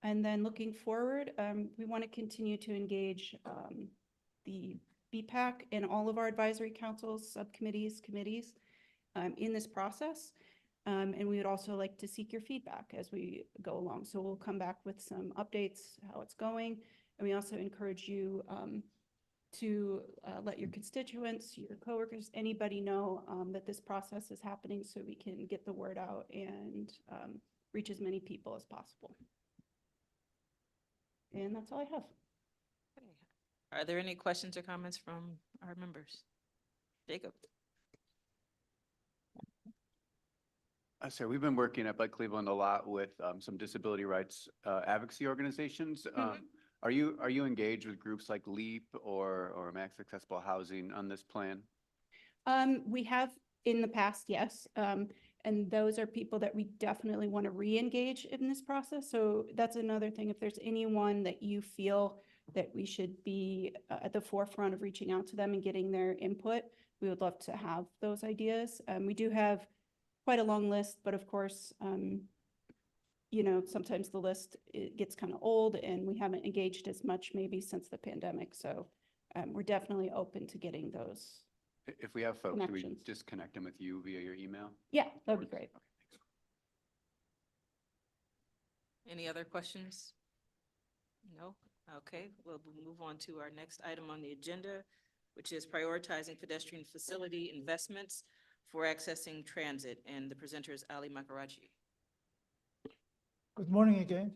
[SPEAKER 6] And then looking forward, we want to continue to engage the BPAC and all of our advisory councils, subcommittees, committees in this process. And we would also like to seek your feedback as we go along. So we'll come back with some updates, how it's going. And we also encourage you to let your constituents, your coworkers, anybody know that this process is happening so we can get the word out and reach as many people as possible. And that's all I have.
[SPEAKER 11] Are there any questions or comments from our members? Jacob?
[SPEAKER 12] So we've been working at Bike Cleveland a lot with some disability rights advocacy organizations. Are you engaged with groups like LEAP or Max Accessible Housing on this plan?
[SPEAKER 6] We have in the past, yes. And those are people that we definitely want to re-engage in this process. So that's another thing. If there's anyone that you feel that we should be at the forefront of reaching out to them and getting their input, we would love to have those ideas. We do have quite a long list, but of course, you know, sometimes the list gets kind of old and we haven't engaged as much maybe since the pandemic. So we're definitely open to getting those
[SPEAKER 12] If we have folks, do we
[SPEAKER 6] Connections.
[SPEAKER 12] just connect them with you via your email?
[SPEAKER 6] Yeah, that would be great.
[SPEAKER 12] Okay, thanks.
[SPEAKER 11] Any other questions? No? Okay, we'll move on to our next item on the agenda, which is prioritizing pedestrian facility investments for accessing transit, and the presenter is Ali Makarachi.
[SPEAKER 3] Good morning again.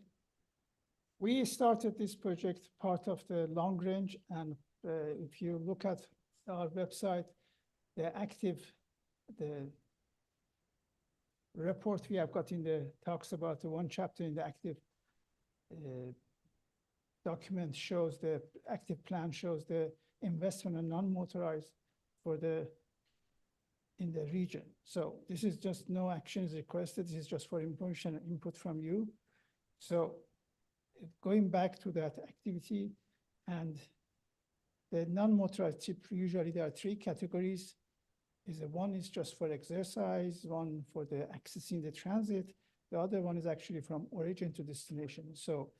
[SPEAKER 3] We started this project part of the long range, and if you look at our website, the report we have got in the talks about the one chapter in the active document shows the active plan shows the investment in non-motorized in the region. So this is just no action is requested. This is just for information and input from you. So going back to that activity and the non-motorized tip, usually there are three categories. One is just for exercise, one for the accessing the transit. The other one is actually from origin to destination. So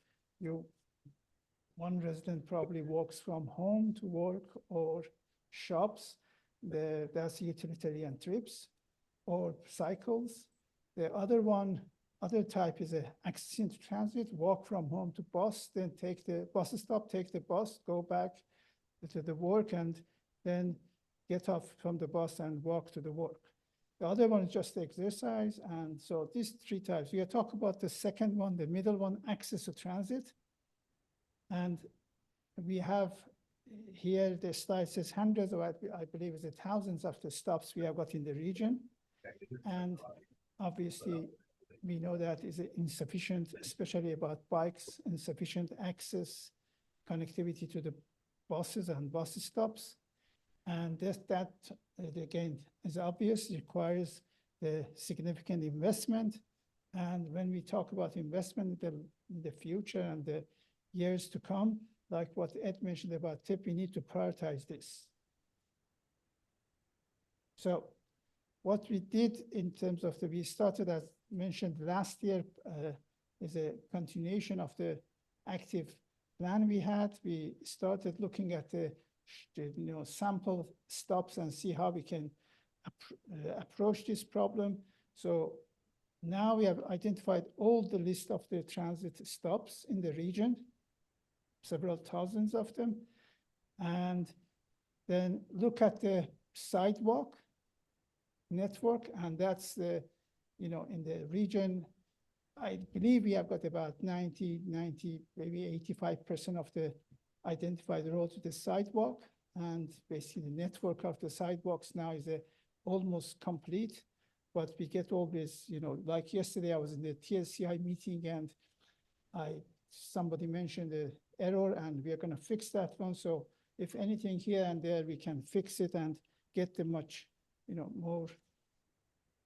[SPEAKER 3] one resident probably walks from home to work or shops. That's utilitarian trips or cycles. The other type is accessing to transit, walk from home to bus, then take the bus stop, take the bus, go back to the work, and then get off from the bus and walk to the work. The other one is just exercise. And so these three types, we are talking about the second one, the middle one, access to transit. And we have here, the slide says hundreds of, I believe it's thousands of the stops we have got in the region. And obviously, we know that is insufficient, especially about bikes, insufficient access, connectivity to the buses and bus stops. And that again, is obvious, requires the significant investment. And when we talk about investment in the future and the years to come, like what Ed mentioned about TIP, we need to prioritize this. So what we did in terms of we started, as mentioned last year, is a continuation of the active plan we had. We started looking at the sample stops and see how we can approach this problem. So now we have identified all the list of the transit stops in the region, several thousands of them, and then look at the sidewalk network, and that's in the region, I believe we have got about 90, maybe 85% of the identified roads to the sidewalk, and basically the network of the sidewalks now is almost complete. But we get all this, like yesterday I was in the TSCI meeting and somebody mentioned the error, and we are going to fix that one. So if anything here and there, we can fix it and get the much, more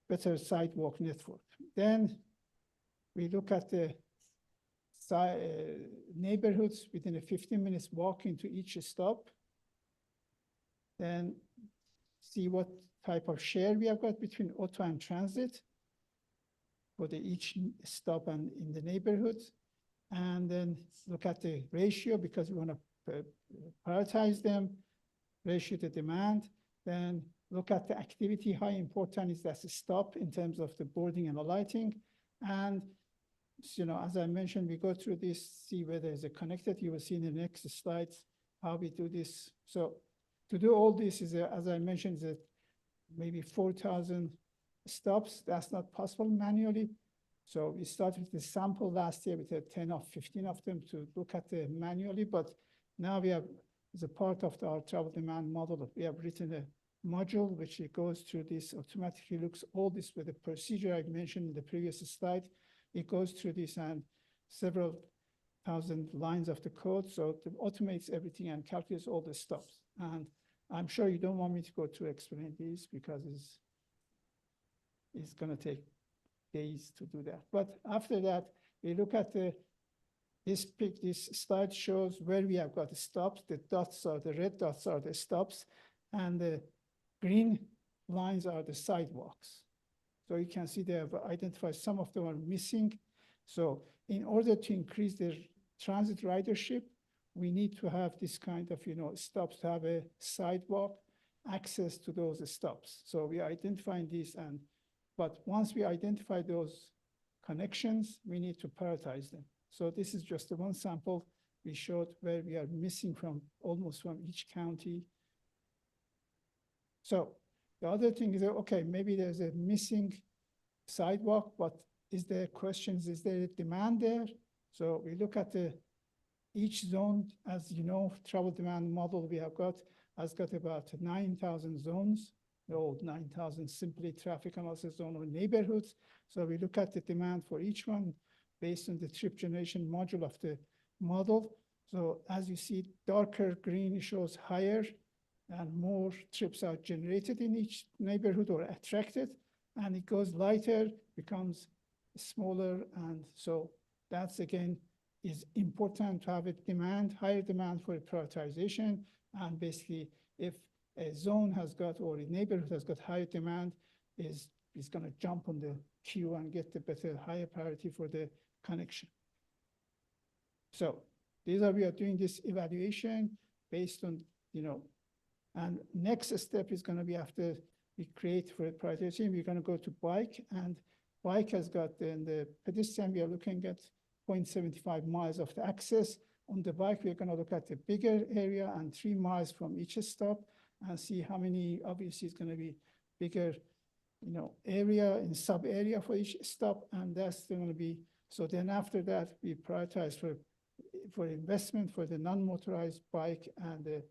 [SPEAKER 3] better sidewalk network. Then we look at the neighborhoods within a 15 minutes walk into each stop. Then see what type of share we have got between auto and transit for each stop and in the neighborhoods. And then look at the ratio, because we want to prioritize them, ratio to demand. Then look at the activity, how important is that stop in terms of the boarding and alighting. And as I mentioned, we go through this, see whether it's connected. You will see in the next slides how we do this. So to do all this is, as I mentioned, is maybe 4,000 stops. That's not possible manually. So we started with the sample last year with 10 or 15 of them to look at the manually, but now we have, as a part of our travel demand model, we have written a module which it goes through this, automatically looks all this with the procedure I mentioned in the previous slide. It goes through this and several thousand lines of the code. So it automates everything and calculates all the stops. And I'm sure you don't want me to go through explain this because it's going to take days to do that. But after that, we look at this slide shows where we have got the stops. The dots are the red dots are the stops, and the green lines are the sidewalks. So you can see they have identified some of them are missing. So in order to increase the transit ridership, we need to have this kind of stops to have a sidewalk. access to those stops. So we are identifying these but once we identify those connections, we need to prioritize them. So this is just the one sample we showed where we are missing almost from each county. So the other thing is, that, okay, maybe there's a missing sidewalk, but is there a demand there? So we look at each zone, as you know, travel demand model we have has got about 9,000 zones. The old 9,000 simply traffic analysis zone or neighborhoods. So we look at the demand for each one based on the trip generation module of the model. So as you see, darker green shows higher and more trips are generated in each neighborhood or attracted, and it goes lighter, becomes smaller. And so that's again, is important to have a higher demand for prioritization. And basically, if a zone has got, or a neighborhood has got higher demand, is gonna jump on the queue and get the higher priority for the connection. So we are doing this evaluation based on, and next step is gonna be after we create for prioritization, we're gonna go to bike, and bike has got the pedestrian, we are looking at 0.75 miles of the access. On the bike, we're gonna look at the bigger area and 3 miles from each stop and see how many, obviously it's gonna be bigger, area and sub area for each stop. And that's gonna be, so then after that, we prioritize for investment for the non-motorized bike and the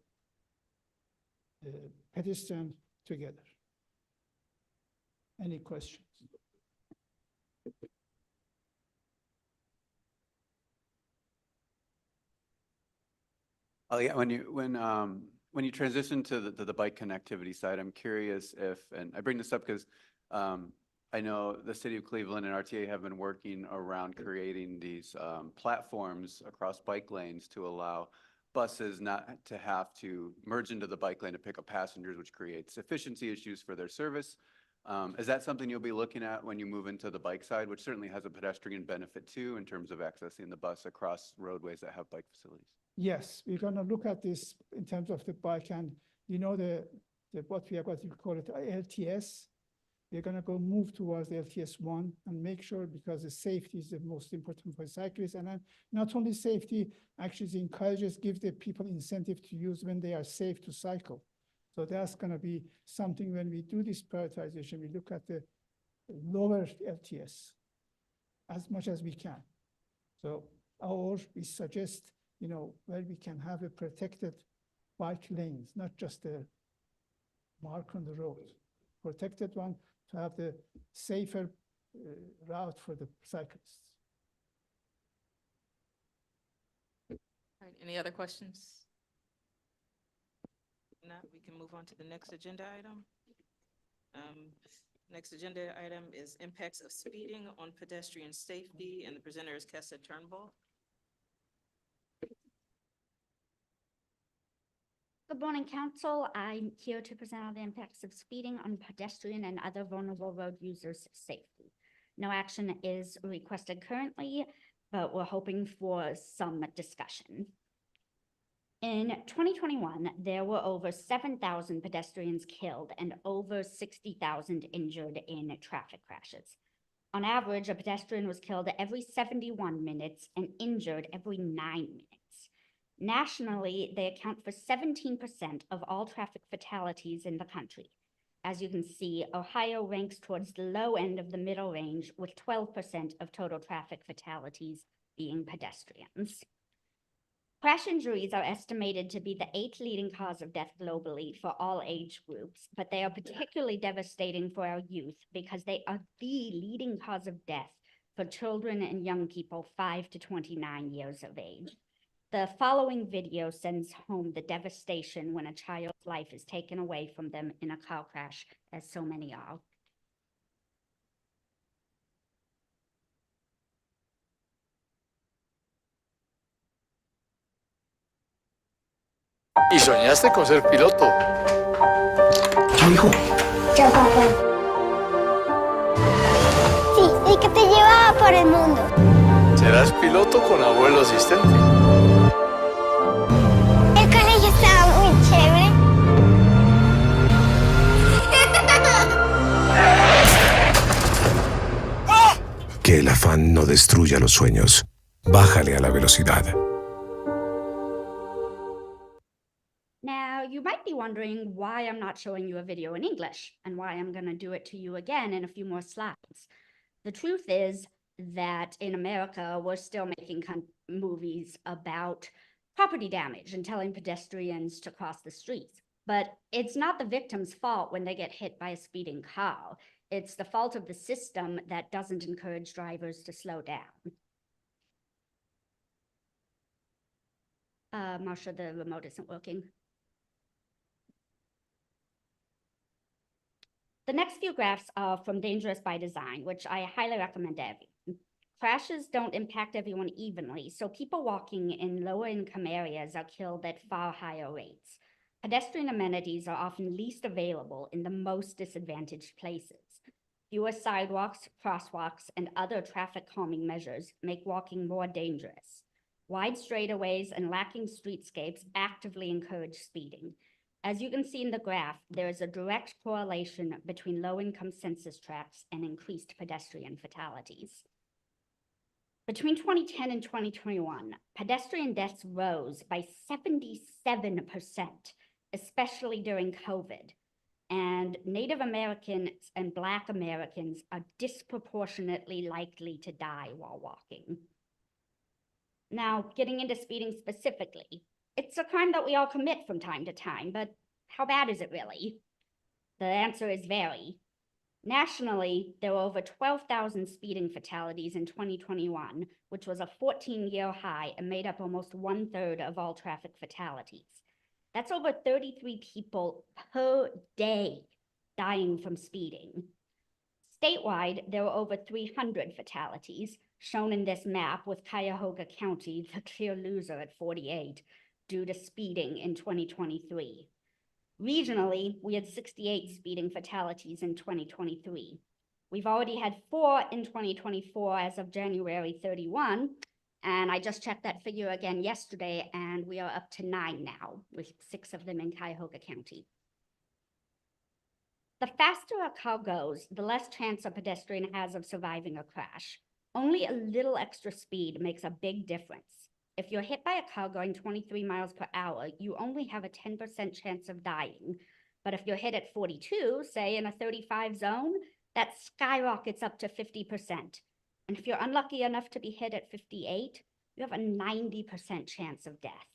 [SPEAKER 3] pedestrian together. Any questions?
[SPEAKER 12] Oh, yeah, when you transition to the bike connectivity side, I'm curious if, and I bring this up because I know the city of Cleveland and RTA have been working around creating these platforms across bike lanes to allow buses not to have to merge into the bike lane to pick up passengers, which creates efficiency issues for their service. Is that something you'll be looking at when you move into the bike side, which certainly has a pedestrian benefit too, in terms of accessing the bus across roadways that have bike facilities?
[SPEAKER 3] Yes, we're gonna look at this in terms of the bike, and what we call it LTS. We're gonna move towards the LTS1 and make sure, because the safety is the most important for cyclists. And then not only safety, actually it encourages, give the people incentive to use when they are safe to cycle. So that's gonna be something when we do this prioritization, we look at the lower LTS as much as we can. So, or we suggest, where we can have a protected bike lanes, not just a mark on the road, protected one to have the safer route for the cyclists.
[SPEAKER 11] All right, any other questions? If not, we can move on to the next agenda item. Next agenda item is impacts of speeding on pedestrian safety, and the presenter is Kessa Turnbull.
[SPEAKER 4] Good morning, Council. I'm here to present on the impacts of speeding on pedestrian and other vulnerable road users' safety. No action is requested currently, but we're hoping for some discussion. In 2021, there were over 7,000 pedestrians killed and over 60,000 injured in traffic crashes. On average, a pedestrian was killed every 71 minutes and injured every 9 minutes. Nationally, they account for 17% of all traffic fatalities in the country. As you can see, Ohio ranks towards the low end of the middle range, with 12% of total traffic fatalities being pedestrians. Crash injuries are estimated to be the 8th leading cause of death globally for all age groups, but they are particularly devastating for our youth because they are the leading cause of death for children and young people 5 to 29 years of age. The following video sends home the devastation when a child's life is taken away from them in a car crash, as so many are.
[SPEAKER 13] ¿Y soñaste con ser piloto?
[SPEAKER 14] ¿Qué dijo?
[SPEAKER 15] Chao, papá. Sí, y que te llevaba por el mundo.
[SPEAKER 13] Serás piloto con abuelo asistente.
[SPEAKER 15] El colegio estaba muy chévere.
[SPEAKER 14] que el afán no destruya los sueños. Bájale a la velocidad.
[SPEAKER 4] Now, you might be wondering why I'm not showing you a video in English and why I'm going to do it to you again in a few more slides. The truth is that in America, we're still making movies about property damage and telling pedestrians to cross the streets. But it's not the victim's fault when they get hit by a speeding car. It's the fault of the system that doesn't encourage drivers to slow down. Marsha, the remote isn't working. The next few graphs are from Dangerous by Design, which I highly recommend to everyone. Crashes don't impact everyone evenly, so people walking in lower income areas are killed at far higher rates. Pedestrian amenities are often least available in the most disadvantaged places. Fewer sidewalks, crosswalks, and other traffic calming measures make walking more dangerous. Wide straightaways and lacking streetscapes actively encourage speeding. As you can see in the graph, there is a direct correlation between low-income census tracts and increased pedestrian fatalities. Between 2010 and 2021, pedestrian deaths rose by 77%, especially during COVID. And Native Americans and Black Americans are disproportionately likely to die while walking. Now, getting into speeding specifically, it's a crime that we all commit from time to time, but how bad is it really? The answer is very. Nationally, there were over 12,000 speeding fatalities in 2021, which was a 14-year high and made up almost 1/3 of all traffic fatalities. That's over 33 people per day dying from speeding. Statewide, there were over 300 fatalities, shown in this map with Cuyahoga County, the clear loser at 48, due to speeding in 2023. Regionally, we had 68 speeding fatalities in 2023. We've already had 4 in 2024 as of January 31, and I just checked that figure again yesterday, and we are up to 9 now, with 6 of them in Cuyahoga County. The faster a car goes, the less chance a pedestrian has of surviving a crash. Only a little extra speed makes a big difference. If you're hit by a car going 23 miles per hour, you only have a 10% chance of dying. But if you're hit at 42, say in a 35 zone, that skyrockets up to 50%. And if you're unlucky enough to be hit at 58, you have a 90% chance of death.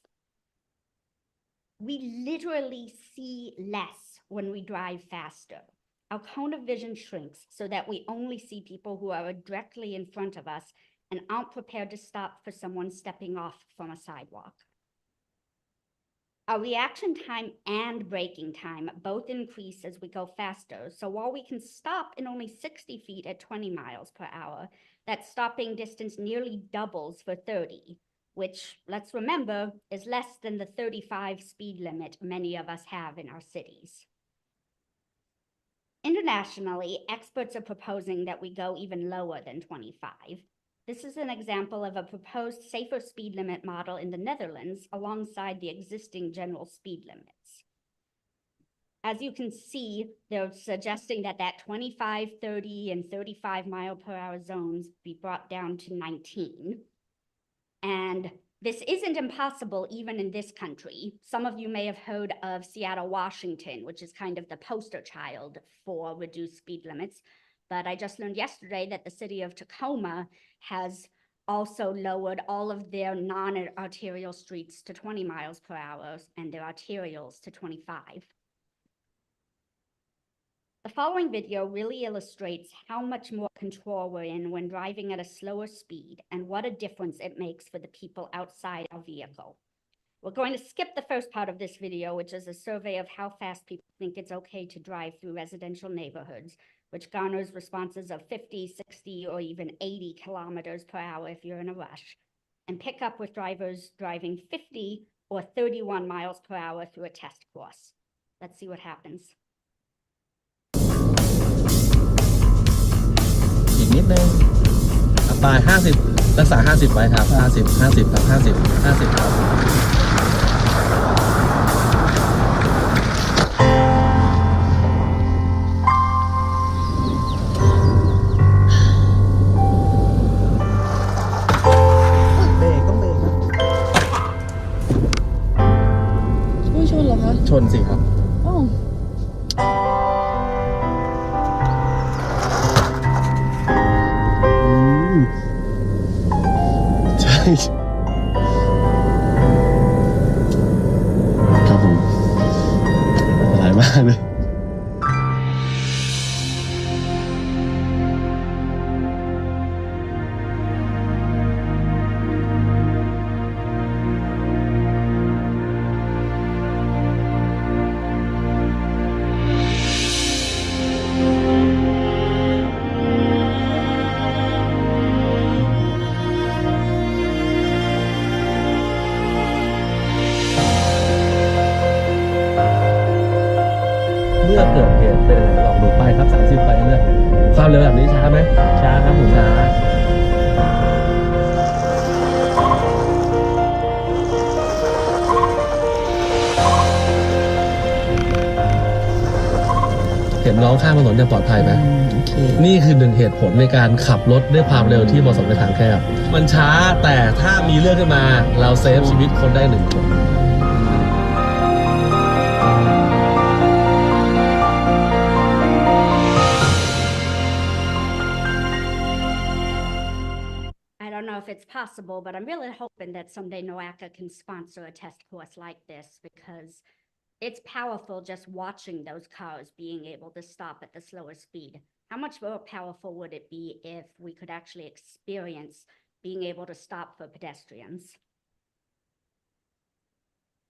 [SPEAKER 4] We literally see less when we drive faster. Our cone of vision shrinks so that we only see people who are directly in front of us and aren't prepared to stop for someone stepping off from a sidewalk. Our reaction time and braking time both increase as we go faster. So while we can stop in only 60 feet at 20 miles per hour, that stopping distance nearly doubles for 30, which, let's remember, is less than the 35 speed limit many of us have in our cities. Internationally, experts are proposing that we go even lower than 25. This is an example of a proposed safer speed limit model in the Netherlands alongside the existing general speed limits. As you can see, they're suggesting that 25, 30, and 35 mile per hour zones be brought down to 19. And this isn't impossible even in this country. Some of you may have heard of Seattle, Washington, which is kind of the poster child for reduced speed limits. But I just learned yesterday that the city of Tacoma has also lowered all of their non-arterial streets to 20 miles per hour and their arterials to 25. The following video really illustrates how much more control we're in when driving at a slower speed and what a difference it makes for the people outside our vehicle. We're going to skip the first part of this video, which is a survey of how fast people think it's okay to drive through residential neighborhoods, which garners responses of 50, 60, or even 80 kilometers per hour if you're in a rush, and pick up with drivers driving 50 or 31 miles per hour through a test course. Let's see what happens.
[SPEAKER 16] อีกนิดนึงอัตรา50รักษา50ไว้ครับ50ครับ50ครับ นสิครับ ใช่ ครับผมหลายมากเลย เมื่อเกิดเหตุเป็นยังไงลองดูไปครับ30ไปเรื่อยความเร็วแบบนี้ช้าไหมช้าครับผมช้าเห็นน้องข้ามถนนอย่างปลอดภัยไหมนี่คือหนึ่งเหตุผลในการขับรถด้วยความเร็วที่เหมาะสมในทางแคบมันช้าแต่ถ้ามีเรื่องขึ้นมาเราเซฟชีวิตคนได้1 คน
[SPEAKER 4] I don't know if it's possible, but I'm really hoping that someday NOACA can sponsor a test course like this because it's powerful just watching those cars being able to stop at the slower speed. How much more powerful would it be if we could actually experience being able to stop for pedestrians?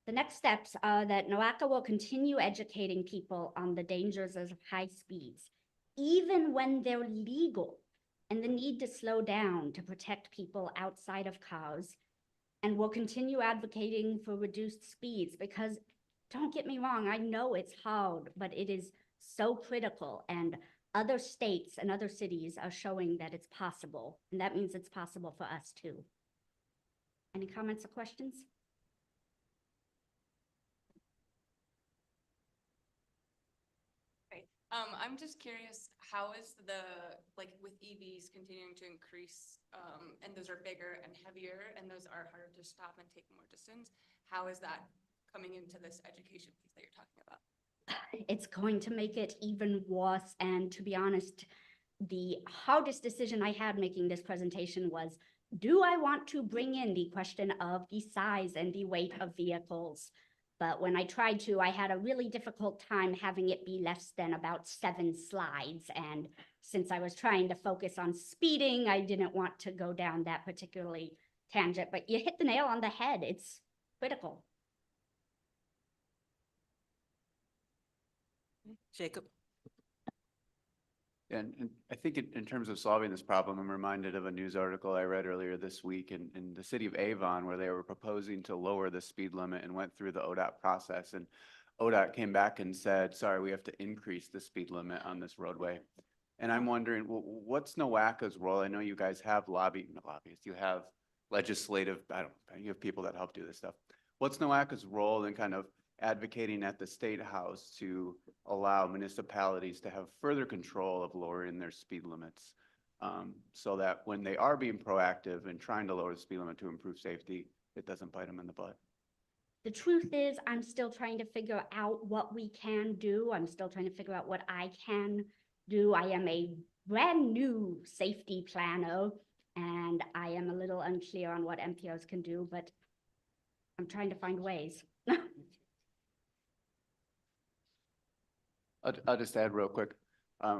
[SPEAKER 4] The next steps are that NOACA will continue educating people on the dangers of high speeds, even when they're legal, and the need to slow down to protect people outside of cars. And we'll continue advocating for reduced speeds because, don't get me wrong, I know it's hard, but it is so critical. And other states and other cities are showing that it's possible. And that means it's possible for us too. Any comments or questions?
[SPEAKER 17] I'm just curious, how is like with EVs continuing to increase, and those are bigger and heavier, and those are harder to stop and take more distance. How is that coming into this education piece that you're talking about?
[SPEAKER 4] It's going to make it even worse. And to be honest, the hardest decision I had making this presentation was, do I want to bring in the question of the size and the weight of vehicles? But when I tried to, I had a really difficult time having it be less than about 7 slides. And since I was trying to focus on speeding, I didn't want to go down that particularly tangent. But you hit the nail on the head. It's critical.
[SPEAKER 11] Jacob?
[SPEAKER 12] And I think in terms of solving this problem, I'm reminded of a news article I read earlier this week in the city of Avon, where they were proposing to lower the speed limit and went through the ODOT process. And ODOT came back and said, sorry, we have to increase the speed limit on this roadway. And I'm wondering, well, what's NOACA's role? I know you guys have lobbyists, you have legislative, you have people that help do this stuff. What's NOACA's role in kind of advocating at the State House to allow municipalities to have further control of lowering their speed limits, so that when they are being proactive and trying to lower the speed limit to improve safety, it doesn't bite them in the butt?
[SPEAKER 4] The truth is, I'm still trying to figure out what we can do. I'm still trying to figure out what I can do. I am a brand new safety planner, and I am a little unclear on what MPOs can do, but I'm trying to find ways.
[SPEAKER 12] I'll just add real quick.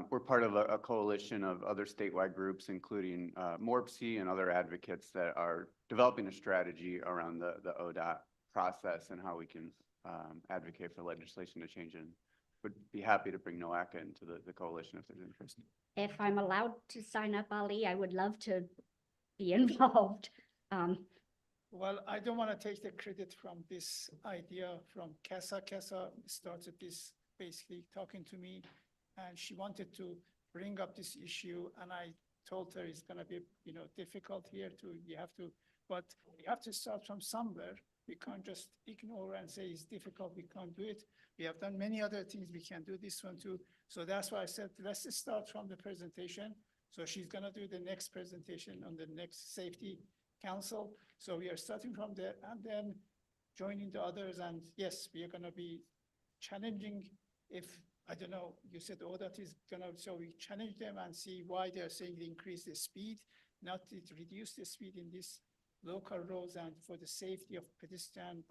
[SPEAKER 12] We're part of a coalition of other statewide groups, including MORPC and other advocates that are developing a strategy around the ODOT process and how we can advocate for legislation to change it. Would be happy to bring NOACA into the coalition if there's interest.
[SPEAKER 4] If I'm allowed to sign up, Ali, I would love to be involved.
[SPEAKER 3] Well, I don't want to take the credit from this idea from Casa. Casa started this basically talking to me, and she wanted to bring up this issue, and I told her it's going to be, difficult here but we have to start from somewhere. We can't just ignore and say it's difficult, we can't do it. We have done many other things, we can do this one too. So that's why I said, let's just start from the presentation. So she's going to do the next presentation on the next safety council. So we are starting from there and then joining the others. And yes, we are going to be challenging if, I don't know, you said ODOT is gonna, so we challenge them and see why they're saying they increase the speed, not to reduce the speed in these local roads and for the safety of pedestrian,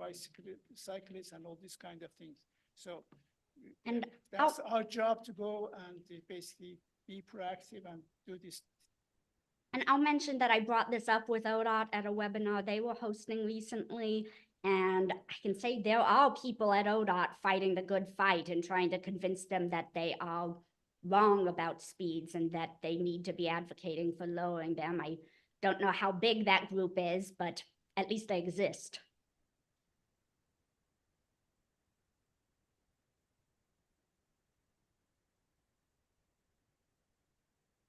[SPEAKER 3] cyclists and all these kind of things. So
[SPEAKER 4] And
[SPEAKER 3] that's our job to go and basically be proactive and do this.
[SPEAKER 4] And I'll mention that I brought this up with ODOT at a webinar they were hosting recently. And I can say there are people at ODOT fighting the good fight and trying to convince them that they are wrong about speeds and that they need to be advocating for lowering them. I don't know how big that group is, but at least they exist.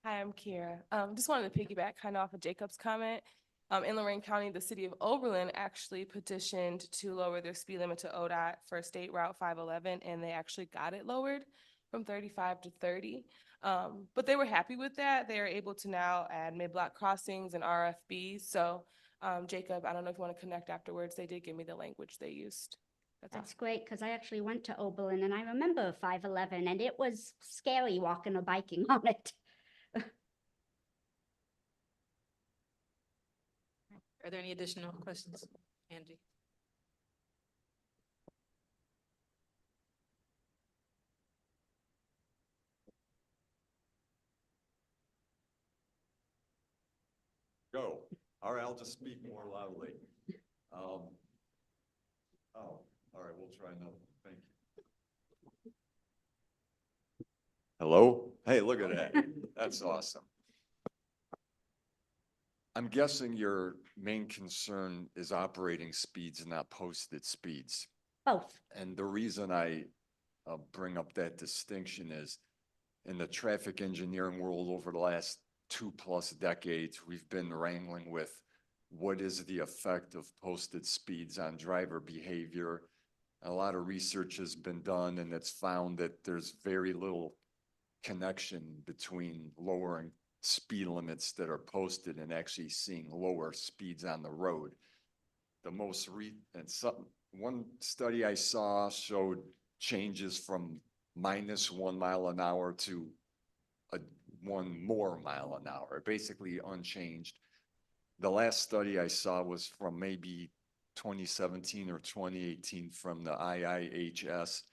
[SPEAKER 18] Hi, I'm Kira. Just wanted to piggyback kind of off of Jacob's comment. In Lorraine County, the city of Oberlin actually petitioned to lower their speed limit to ODOT for State Route 511, and they actually got it lowered from 35 to 30. But they were happy with that. They are able to now add mid-block crossings and RFBs. So Jacob, I don't know if you want to connect afterwards. They did give me the language they used.
[SPEAKER 4] That's great, because I actually went to Oberlin and I remember 511 and it was scary walking or biking on it.
[SPEAKER 11] Are there any additional questions? Angie?
[SPEAKER 10] Go. All right, I'll just speak more loudly. All right, we'll try another one. Thank you. Hello? Hey, look at that. That's awesome. I'm guessing your main concern is operating speeds and not posted speeds.
[SPEAKER 4] Both.
[SPEAKER 10] And the reason I bring up that distinction is in the traffic engineering world over the last 2+ decades, we've been wrangling with what is the effect of posted speeds on driver behavior. A lot of research has been done and it's found that there's very little connection between lowering speed limits that are posted and actually seeing lower speeds on the road. The most one study I saw showed changes from -1 mile an hour to 1 more mile an hour, basically unchanged. The last study I saw was from maybe 2017 or 2018 from the IIHS.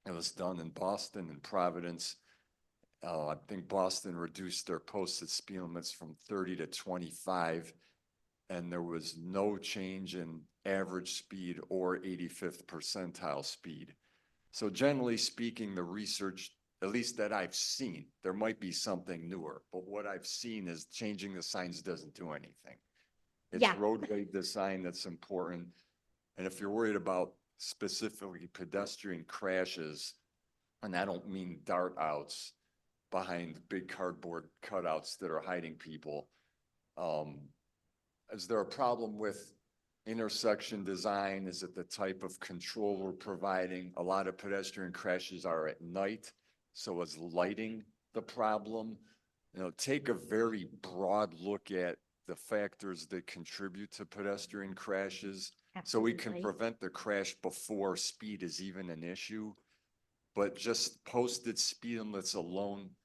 [SPEAKER 10] It was done in Boston and Providence. I think Boston reduced their posted speed limits from 30 to 25, and there was no change in average speed or 85th percentile speed. So generally speaking, the research, at least that I've seen, there might be something newer, but what I've seen is changing the signs doesn't do anything. It's roadway design that's important. And if you're worried about specifically pedestrian crashes, and I don't mean dart outs behind big cardboard cutouts that are hiding people, is there a problem with intersection design? Is it the type of control we're providing? A lot of pedestrian crashes are at night, so is lighting the problem? You know, take a very broad look at the factors that contribute to pedestrian crashes. So we can prevent the crash before speed is even an issue. But just posted speed limits alone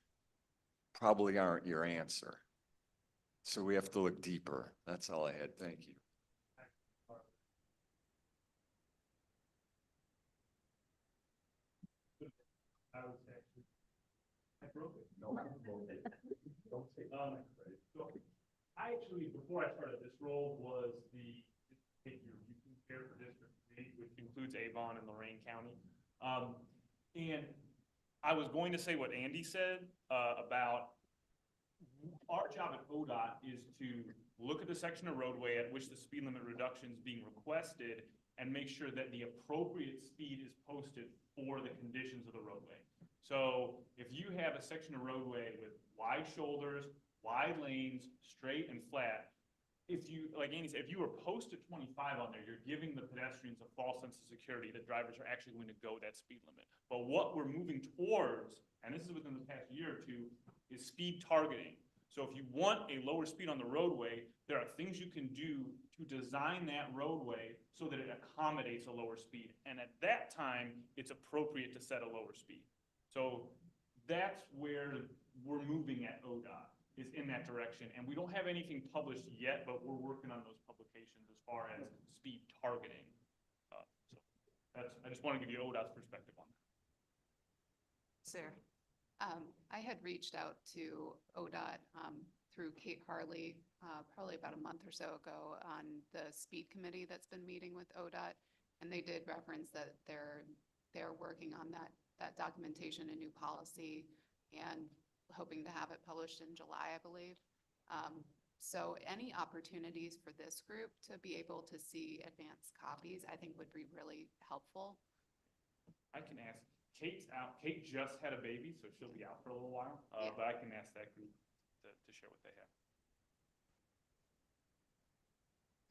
[SPEAKER 10] probably aren't your answer. So we have to look deeper. That's all I had. Thank you.
[SPEAKER 19] I actually, before I started this role, was the chair for District 3, which includes Avon and Lorraine County. And I was going to say what Andy said about our job at ODOT is to look at the section of roadway at which the speed limit reduction is being requested and make sure that the appropriate speed is posted for the conditions of the roadway. So if you have a section of roadway with wide shoulders, wide lanes, straight and flat, if you, like Andy said, if you were posted 25 on there, you're giving the pedestrians a false sense of security that drivers are actually going to go that speed limit. But what we're moving towards, and this is within the past year or two, is speed targeting. So if you want a lower speed on the roadway, there are things you can do to design that roadway so that it accommodates a lower speed. And at that time, it's appropriate to set a lower speed. So that's where we're moving at ODOT, is in that direction. And we don't have anything published yet, but we're working on those publications as far as speed targeting. I just want to give you ODOT's perspective on that.
[SPEAKER 20] Sarah, I had reached out to ODOT through Kate Harley probably about a month or so ago on the speed committee that's been meeting with ODOT, and they did reference that they're working on that documentation and new policy and hoping to have it published in July, I believe. So any opportunities for this group to be able to see advanced copies, I think would be really helpful.
[SPEAKER 19] I can ask. Kate's out. Kate just had a baby, so she'll be out for a little while. But I can ask that group to share what they have.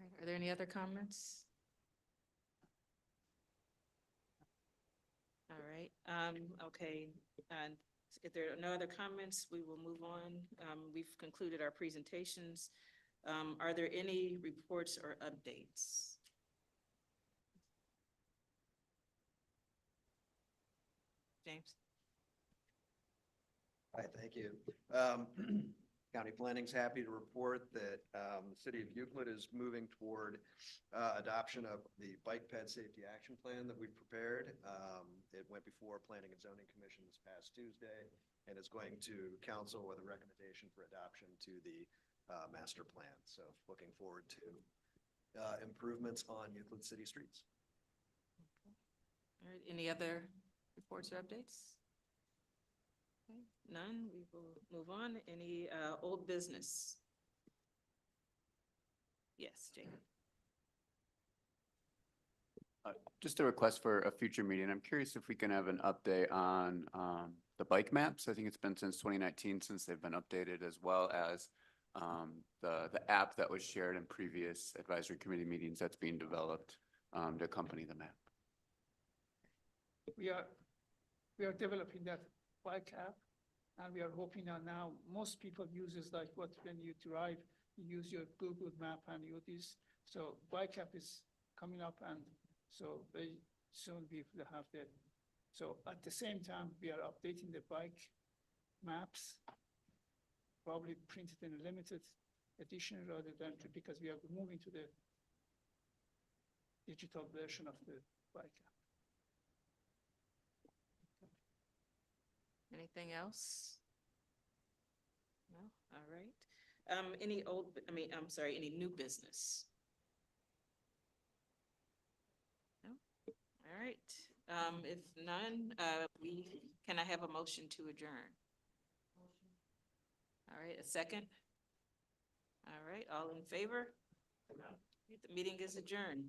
[SPEAKER 11] All right, are there any other comments? All right, okay, and if there are no other comments, we will move on. We've concluded our presentations. Are there any reports or updates? James?
[SPEAKER 21] Hi, thank you. County Planning's happy to report that the city of Euclid is moving toward adoption of the Bike Ped Safety Action Plan that we've prepared. It went before Planning and Zoning Commission this past Tuesday and is going to council with a recommendation for adoption to the master plan. So looking forward to improvements on Euclid city streets.
[SPEAKER 11] All right, any other reports or updates? Okay, none, we will move on. Any old business? Yes, Jacob.
[SPEAKER 12] Just a request for a future meeting. I'm curious if we can have an update on the bike maps. I think it's been since 2019 since they've been updated, as well as the app that was shared in previous advisory committee meetings that's being developed to accompany the map.
[SPEAKER 3] We are developing that bike app, and we are hoping that now most people uses like what when you drive, you use your Google map and you this. So bike app is coming up, and so very soon we will have that. So at the same time, we are updating the bike maps, probably printed in a limited edition rather than because we are moving to the digital version of the bike app.
[SPEAKER 11] Anything else? No, all right. Any new business? No, all right. If none, can I have a motion to adjourn? All right, a second? All right, all in favor? The meeting is adjourned.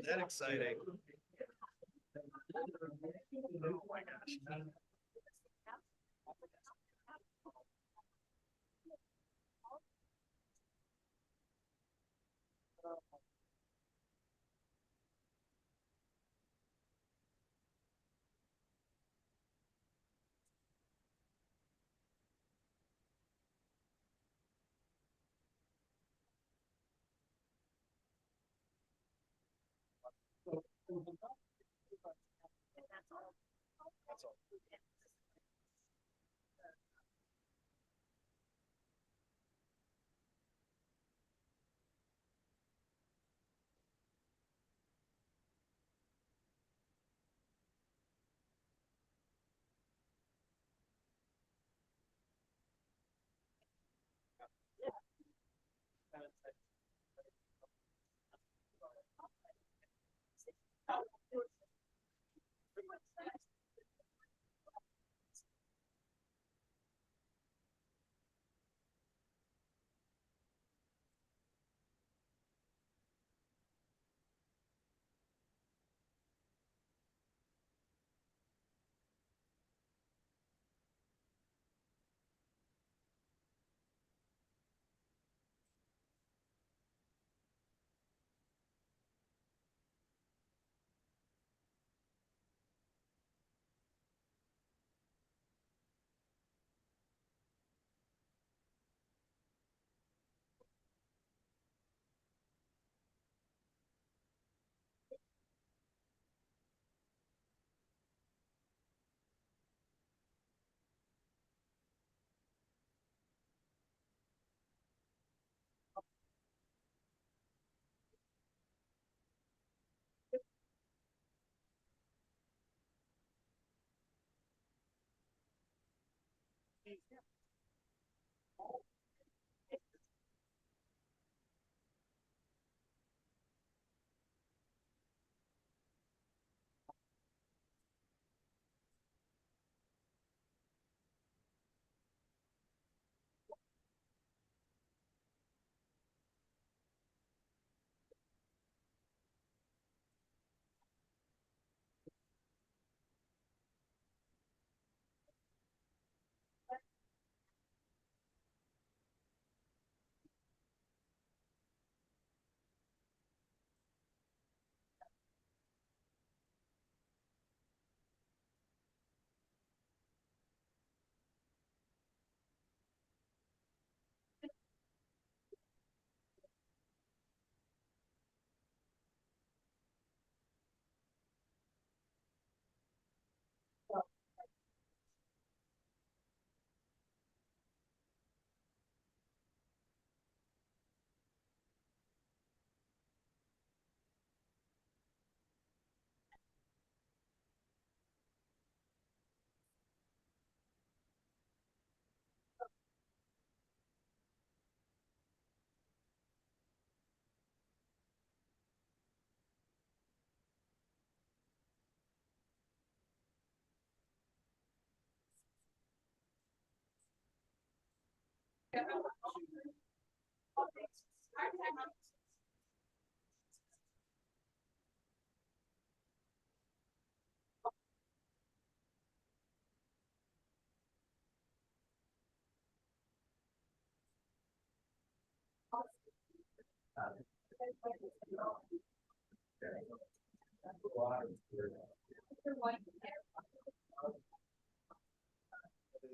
[SPEAKER 21] That exciting. Oh my gosh. That's all.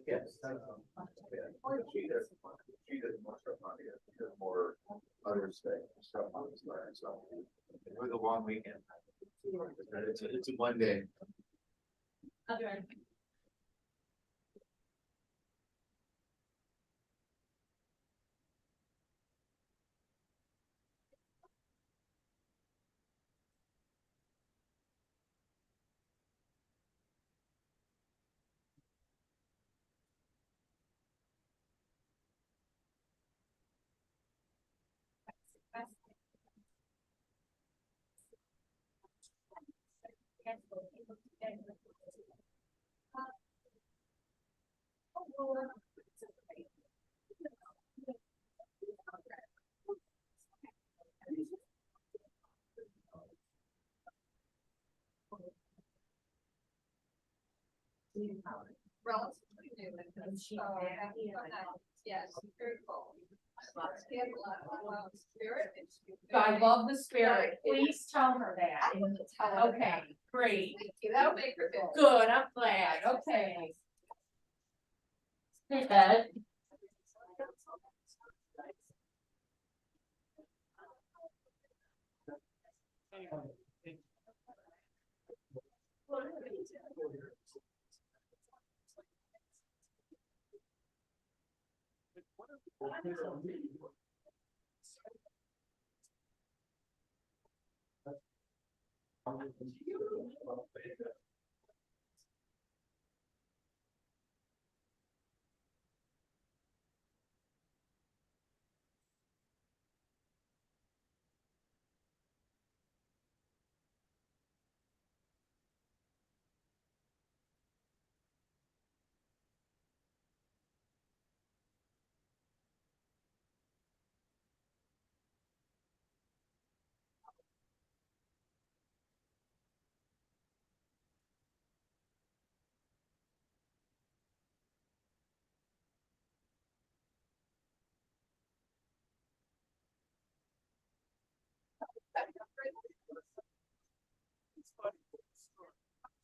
[SPEAKER 7] Yes. She did more stuff on it. She did more other stuff on this learning, so. It was a long weekend. It's a Monday.
[SPEAKER 9] Okay. Relatively new, and so, yes, very cool.
[SPEAKER 22] I love the spirit. Please tell her that. Okay, great.
[SPEAKER 9] Thank you, that'll make her feel
[SPEAKER 22] Good, I'm glad. Okay. Hey, Ed.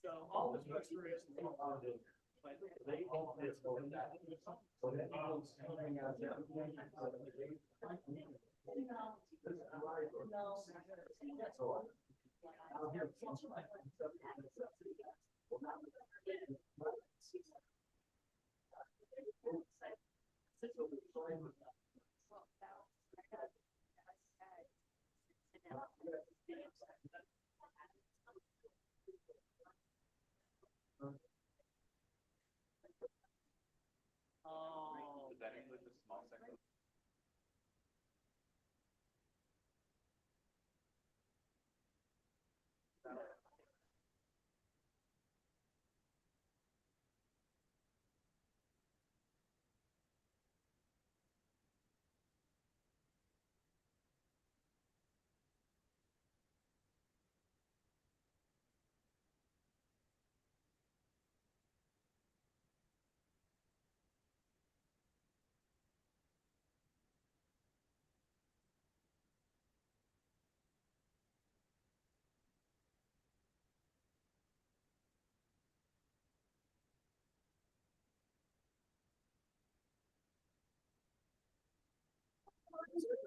[SPEAKER 19] So all the restorations are but they all did.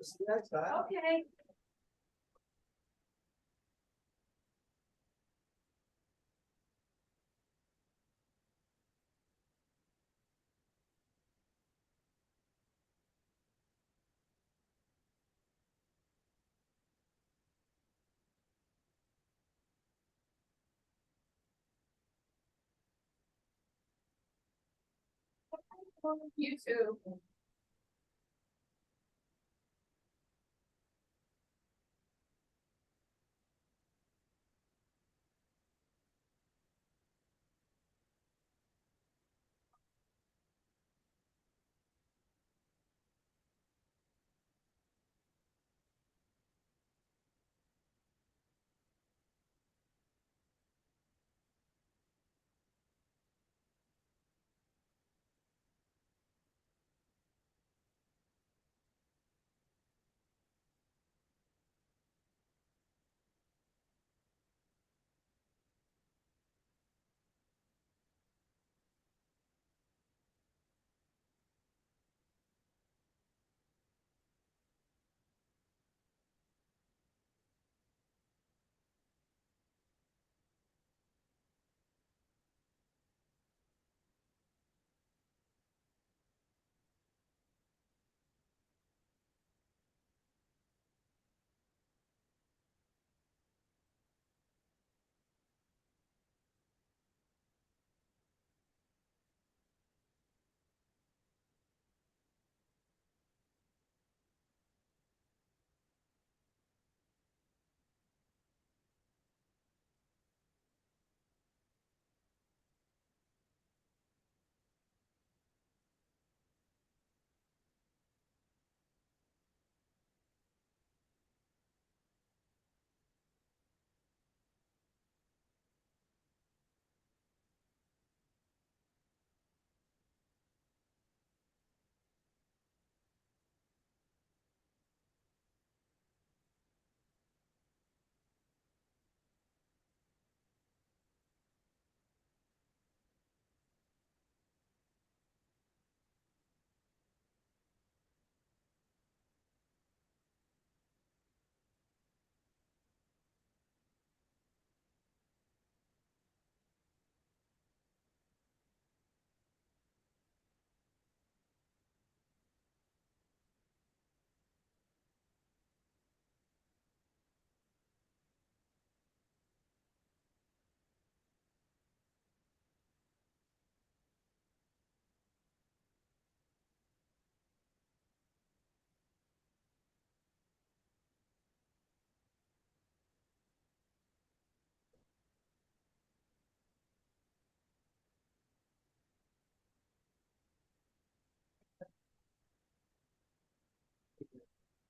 [SPEAKER 21] See you next time.
[SPEAKER 22] Okay. You too.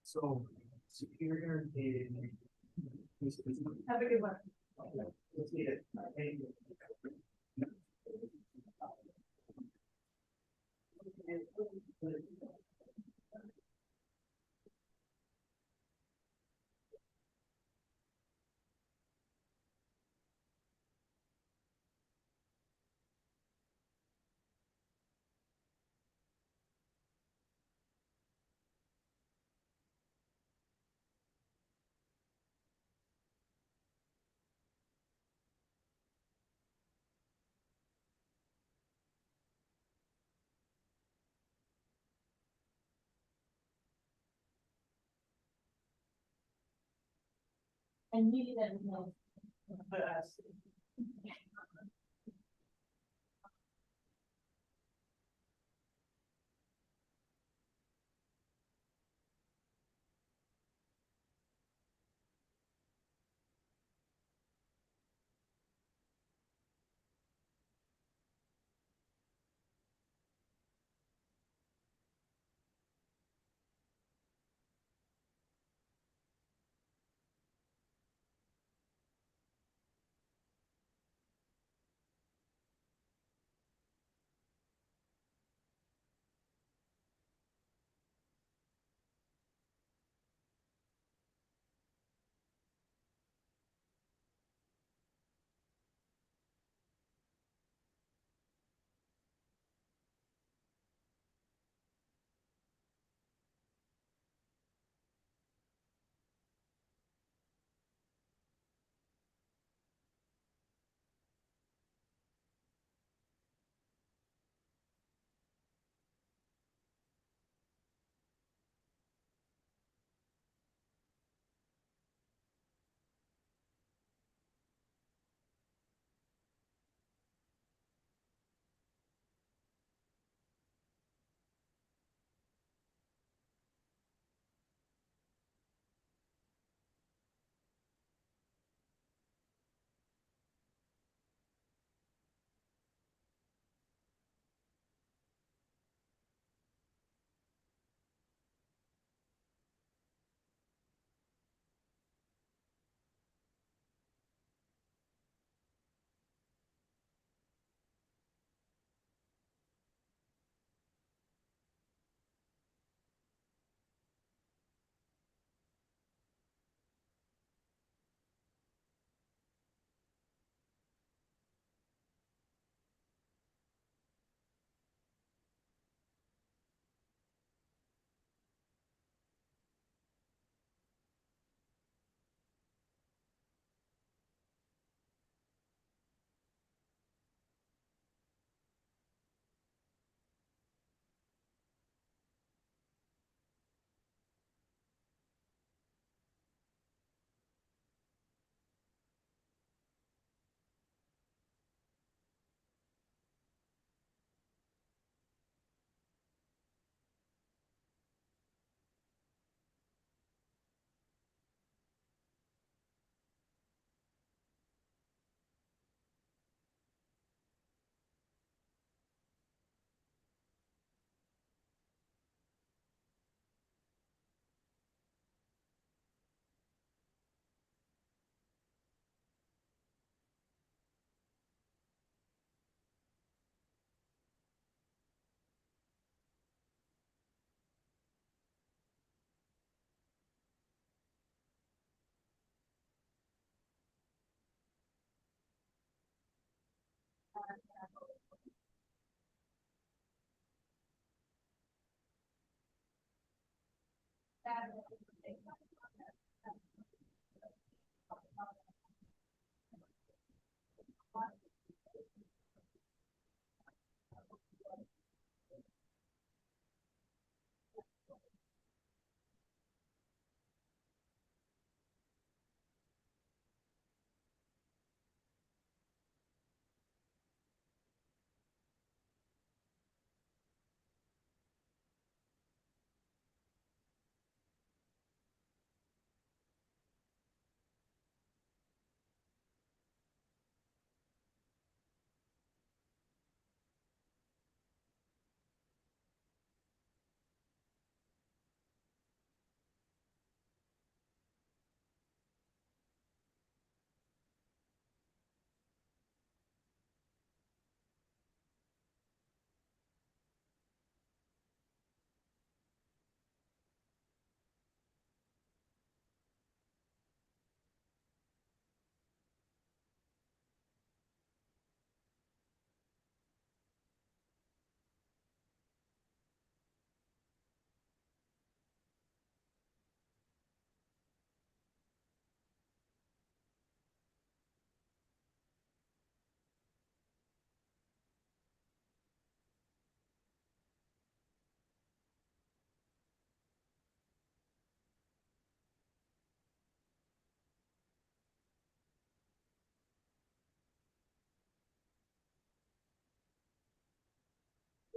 [SPEAKER 21] So Superior is.
[SPEAKER 22] Have a good one.
[SPEAKER 21] Let's see it. Thank you.
[SPEAKER 22] I knew that. No.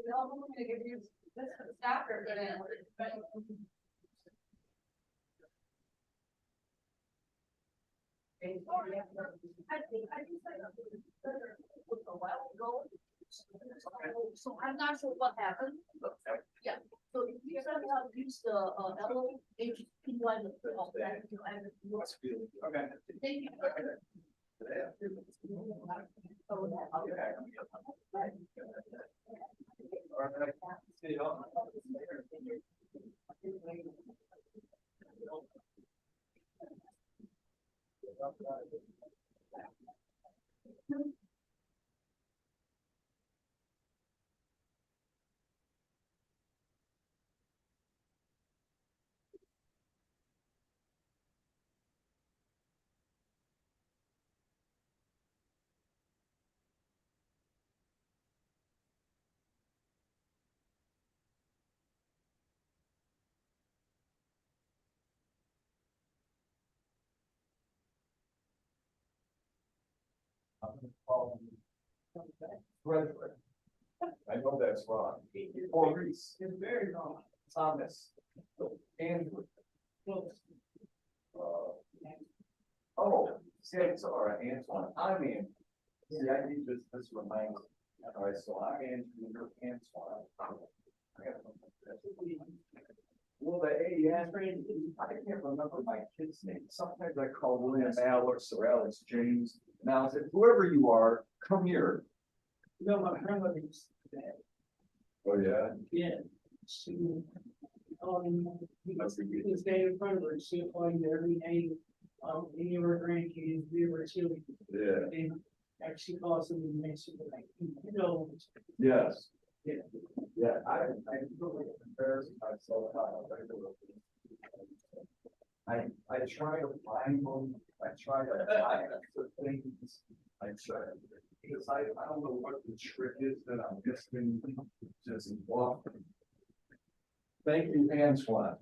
[SPEAKER 22] I'm gonna give you this stop or go down. A while ago. So I'm not sure what happened. Yeah, so if you somehow use the LHPY.
[SPEAKER 7] Okay.
[SPEAKER 22] Thank you.
[SPEAKER 7] I know that's wrong. Maurice. It's very wrong. Thomas. Andrew. Oh, sorry, Antoine. I'm Andrew. See, I need this reminds me. All right, so I'm Andrew, you're Antoine. Well, I can't remember my kid's name. Sometimes I call William Alex or Alex James. Now I said, whoever you are, come here.
[SPEAKER 3] No, my grandmother's dead.
[SPEAKER 7] Oh, yeah.
[SPEAKER 3] Yeah. She, this day in front of her, she applied every name, any of her grandkids, we were children.
[SPEAKER 7] Yeah.
[SPEAKER 3] And actually calls them and makes it like, you know.
[SPEAKER 7] Yes.
[SPEAKER 3] Yeah.
[SPEAKER 7] Yeah, I really embarrass myself. I try to find them, I try to hide the things, I try, because I don't know what the trick is that I'm missing, just walk. Thank you, Antoine.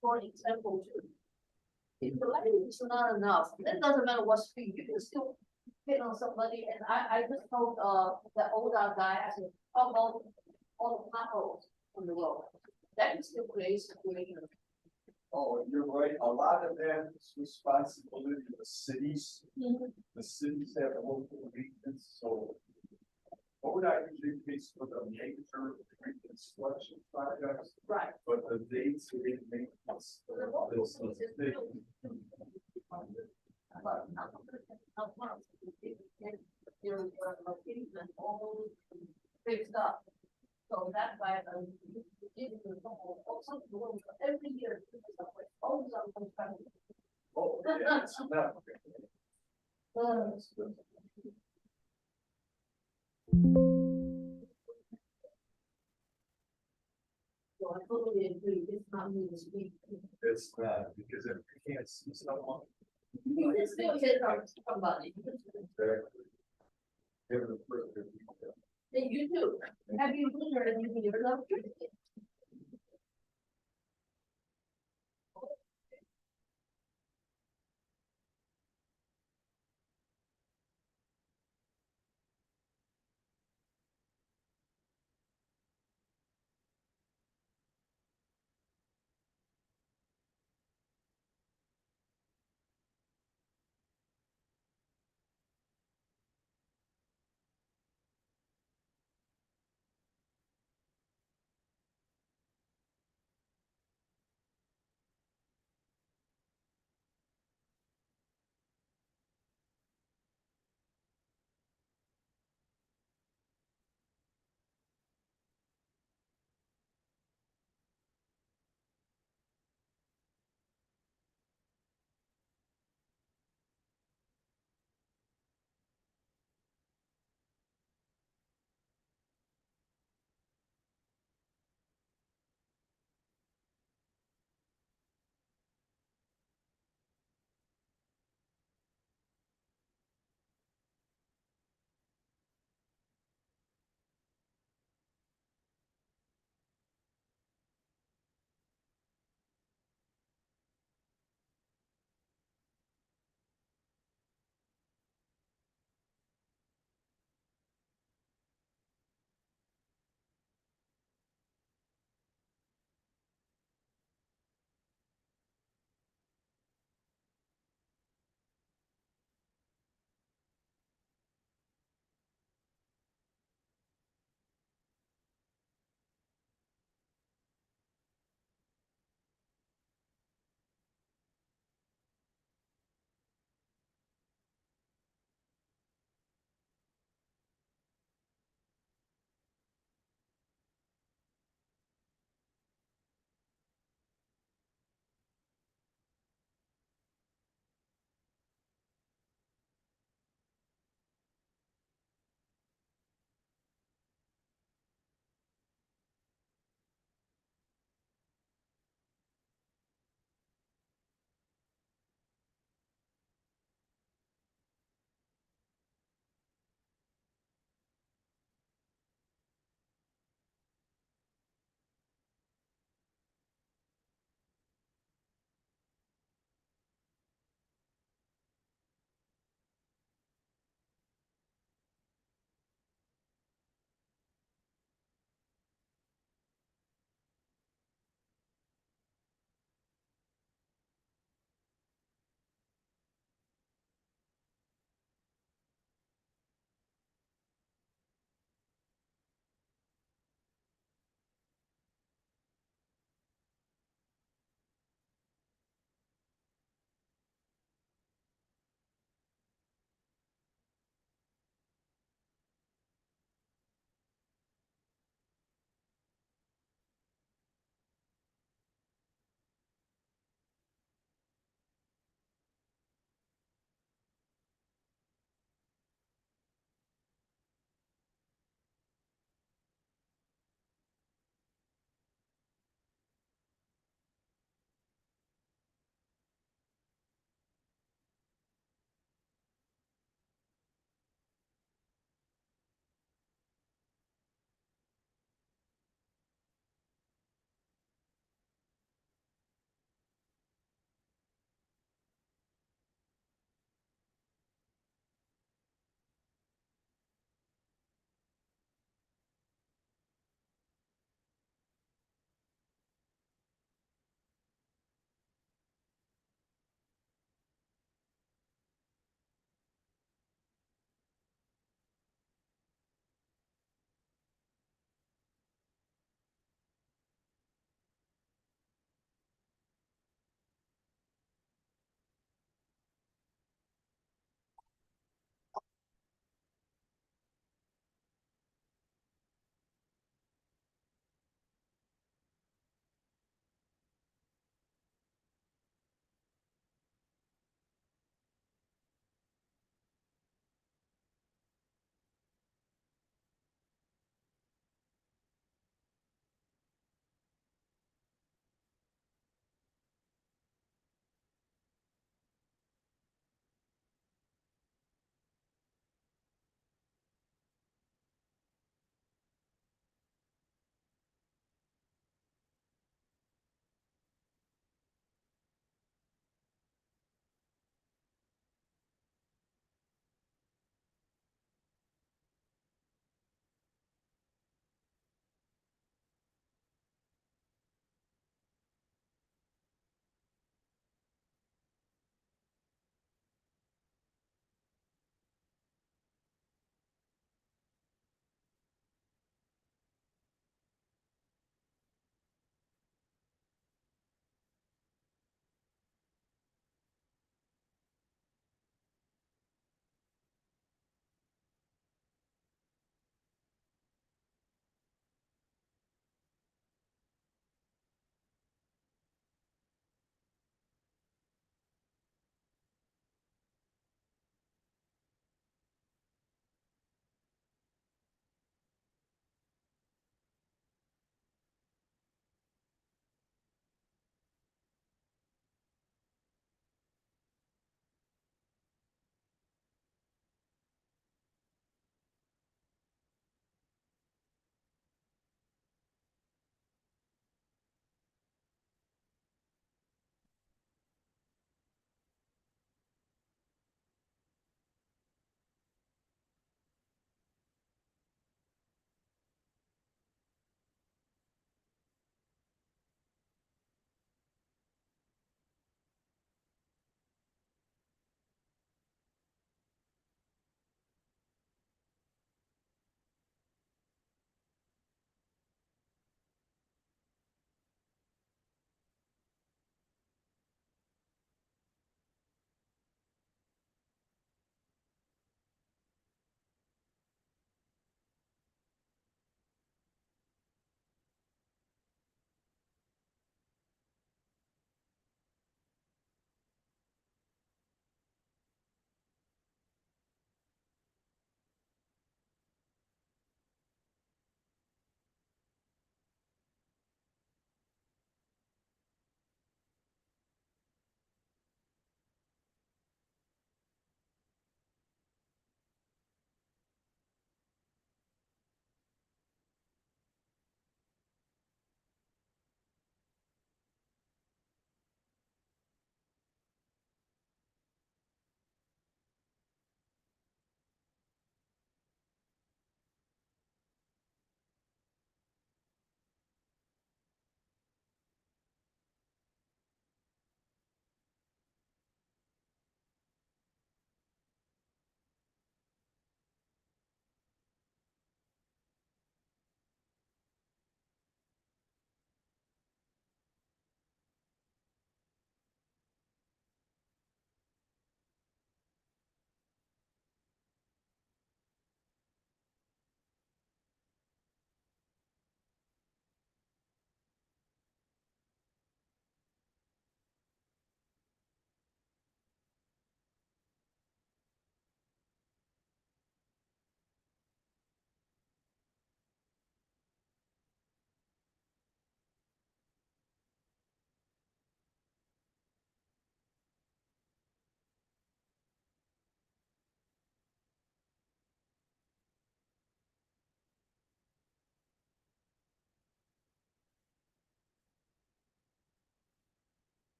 [SPEAKER 22] For example, too. If the language is not enough, it doesn't matter what speed, you can still hit on somebody, and I just told, the older guy, I said, how about all the potholes on the road? That can still create situation.
[SPEAKER 7] Oh, you're right, a lot of that is responsibility of the cities. The cities have local maintenance, so. What would I usually pays for the major reconstruction projects?
[SPEAKER 22] Right.
[SPEAKER 7] But the dates we didn't make.
[SPEAKER 22] Fixed up. So that's why, every year, always on.
[SPEAKER 7] Oh, yeah, it's not.
[SPEAKER 22] So I totally agree, it's not me this week.
[SPEAKER 7] It's not, because if you can't see someone.
[SPEAKER 22] You can still hit on somebody.
[SPEAKER 7] Exactly. Give them further detail.
[SPEAKER 22] Then you do, have you learned anything you're not doing?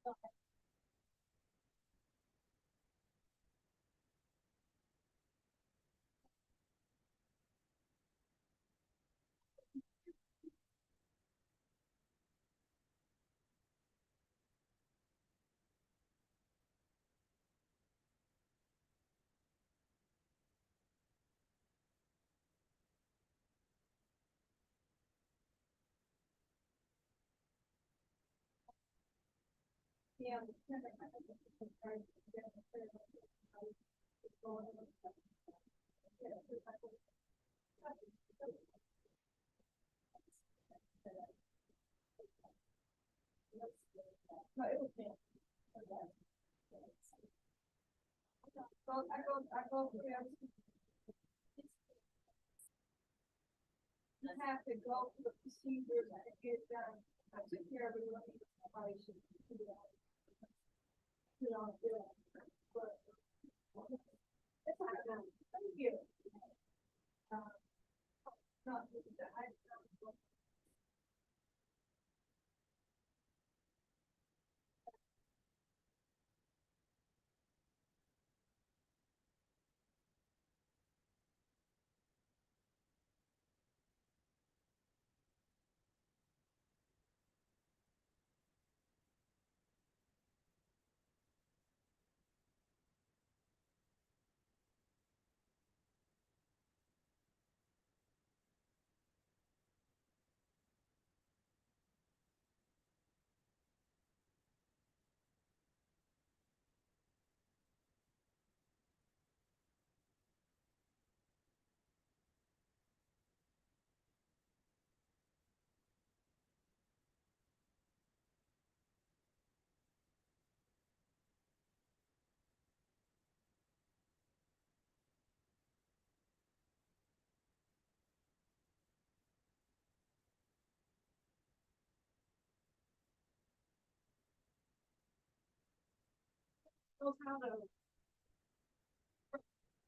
[SPEAKER 9] Yeah. You have to go through the procedures and get it done. I took care of it. I should do that. You know, do it. But it's not done. Thank you. Not,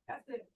[SPEAKER 9] that's it.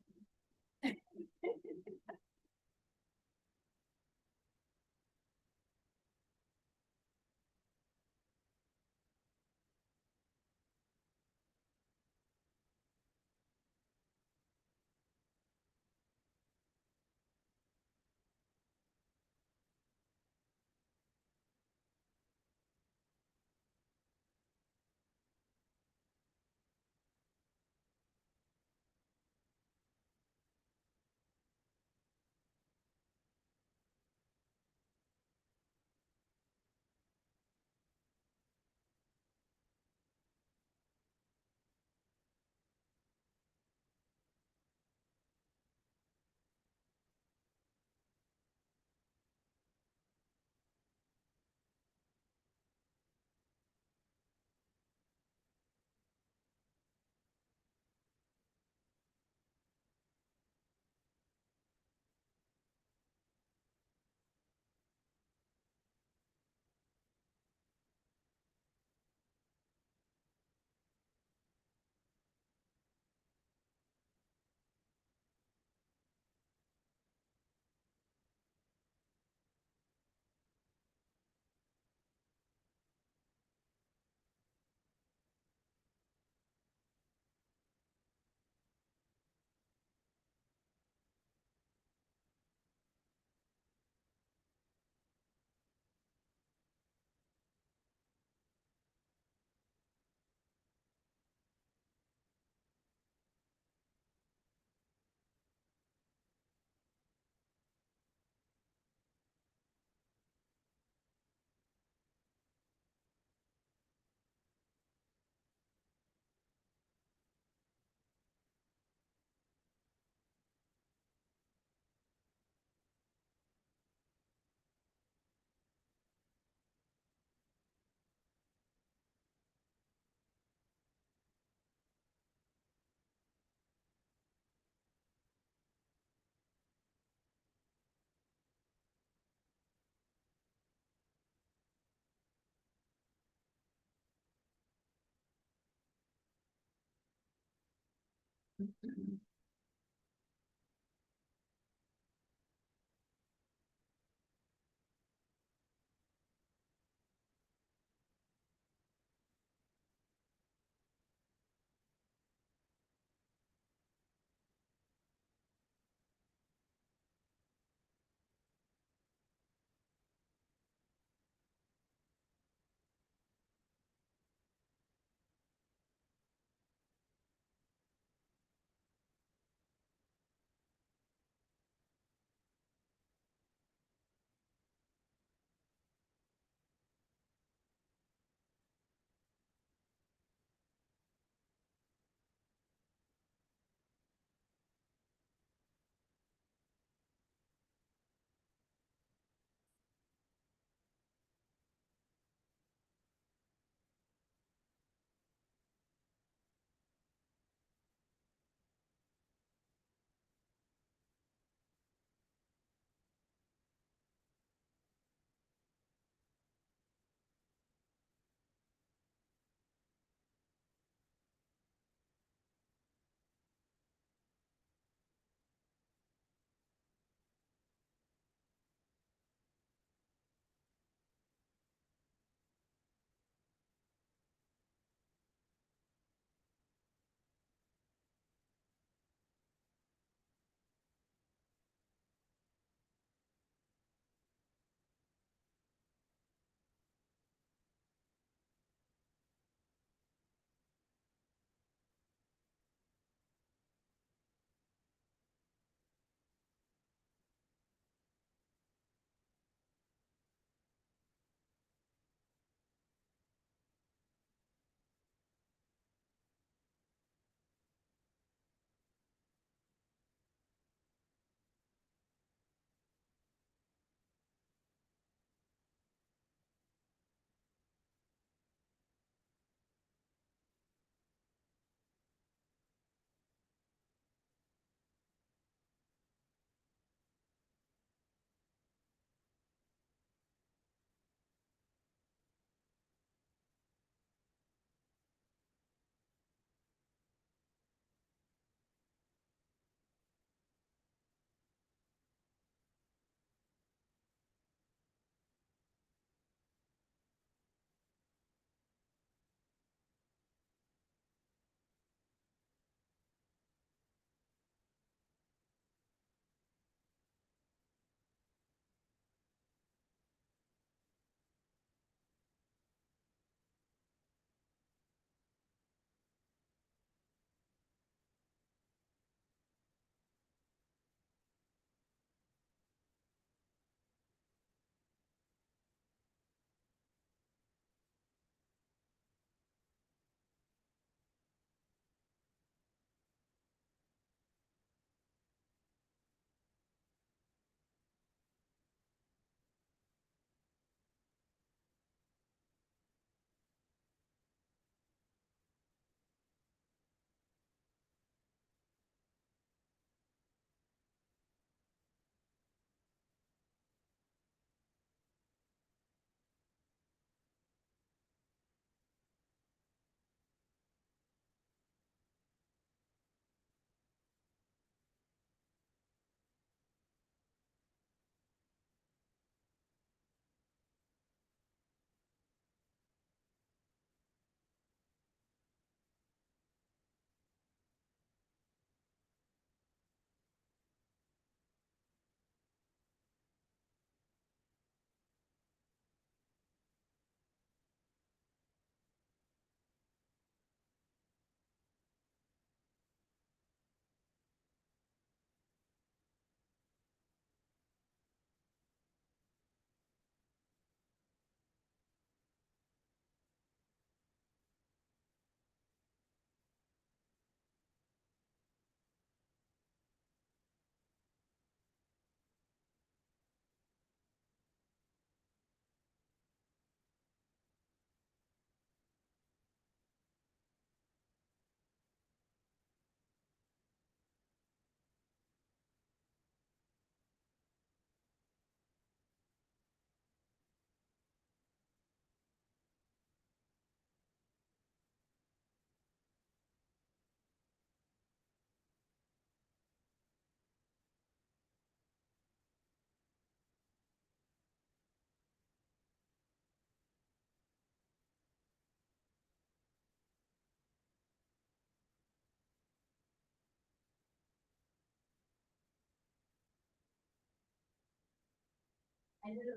[SPEAKER 22] I do,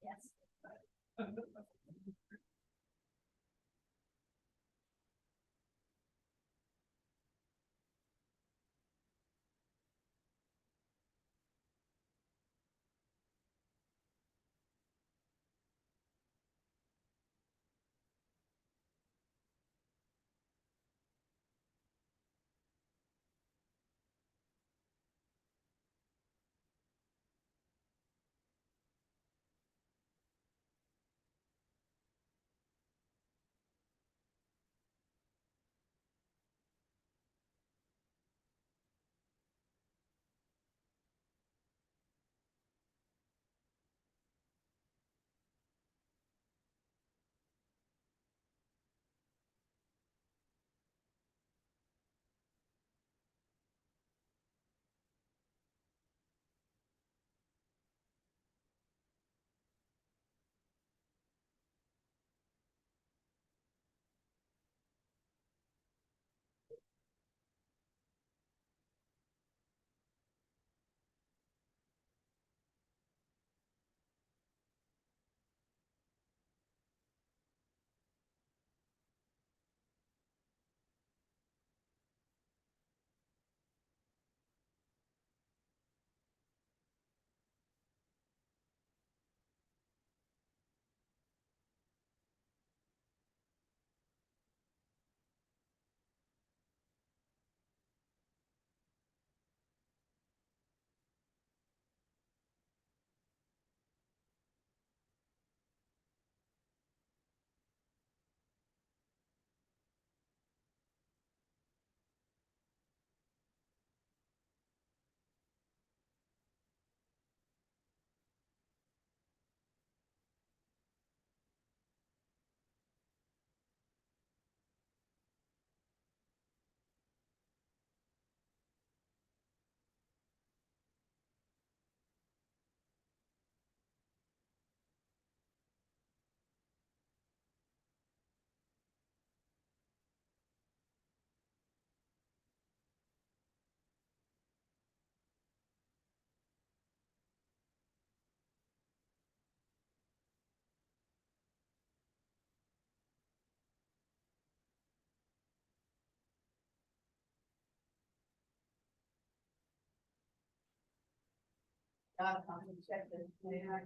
[SPEAKER 22] yes.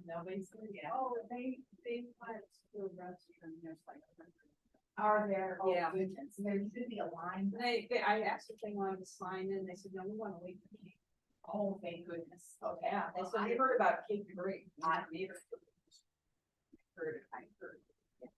[SPEAKER 22] Nobody's gonna get. Oh, they want to restroom, there's like. Are there? Oh,
[SPEAKER 9] Yeah.
[SPEAKER 22] goodness, there should be a line.
[SPEAKER 9] I asked if they wanted to sign in, they said, no, we wanna wait for the meeting.
[SPEAKER 22] Oh, thank goodness.
[SPEAKER 9] Okay,
[SPEAKER 22] Yeah,
[SPEAKER 9] they
[SPEAKER 22] well,
[SPEAKER 9] said,
[SPEAKER 22] I
[SPEAKER 9] we heard about Cape Debris.
[SPEAKER 22] I neither. I heard. Yeah,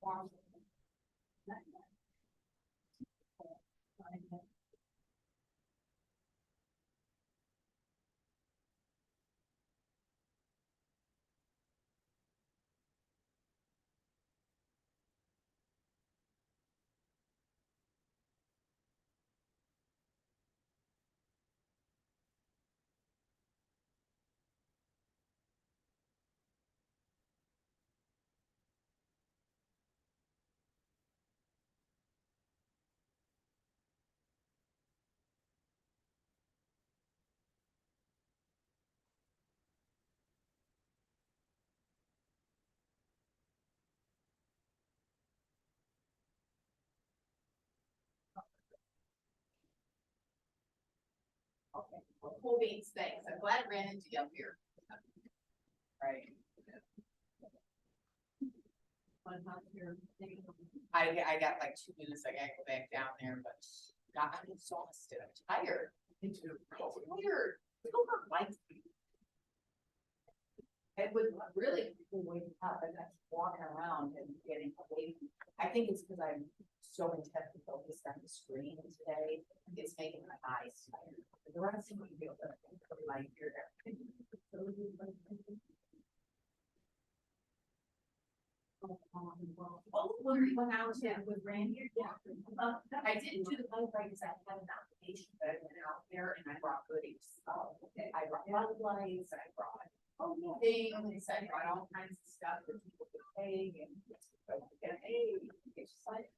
[SPEAKER 1] Okay, well, cool beans, thanks. I'm glad I ran into you up here. Right. I got like 2 minutes, I gotta go back down there, but God, I'm exhausted, I'm tired. I'm tired. Like, it was really people waking up and just walking around and getting away. I think it's because I'm so intensely focused on the screen today. It's making my eyes tired. The rest of me feels like I'm really like here. Oh, when I was with Randy, yeah. I didn't do the bike ride because I had an application, but I went out there and I brought goodies. I brought butterflies, I brought things, I brought all kinds of stuff that people could take and hey, it's just like,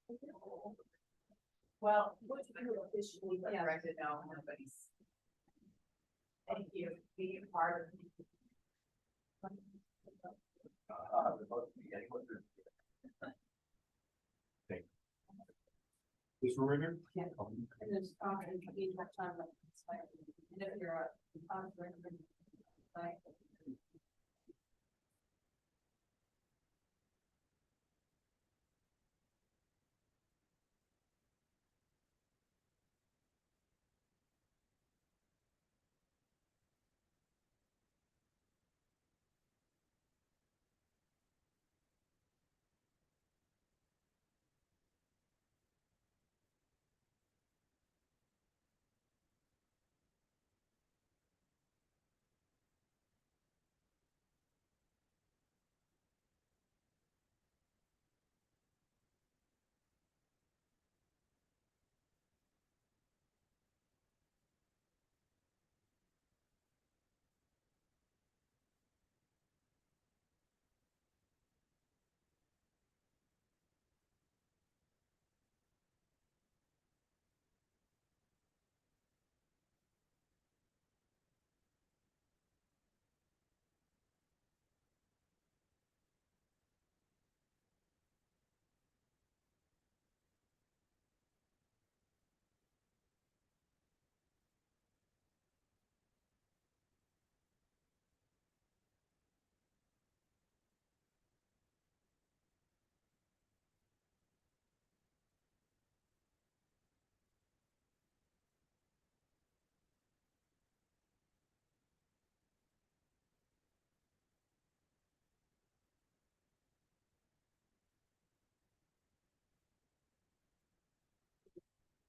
[SPEAKER 1] well, what's officially, but I didn't know nobody's. Thank you, being a part of.
[SPEAKER 7] This one right here?
[SPEAKER 1] Yeah. And there's, and you have time, like, it's like, and if you're a, like.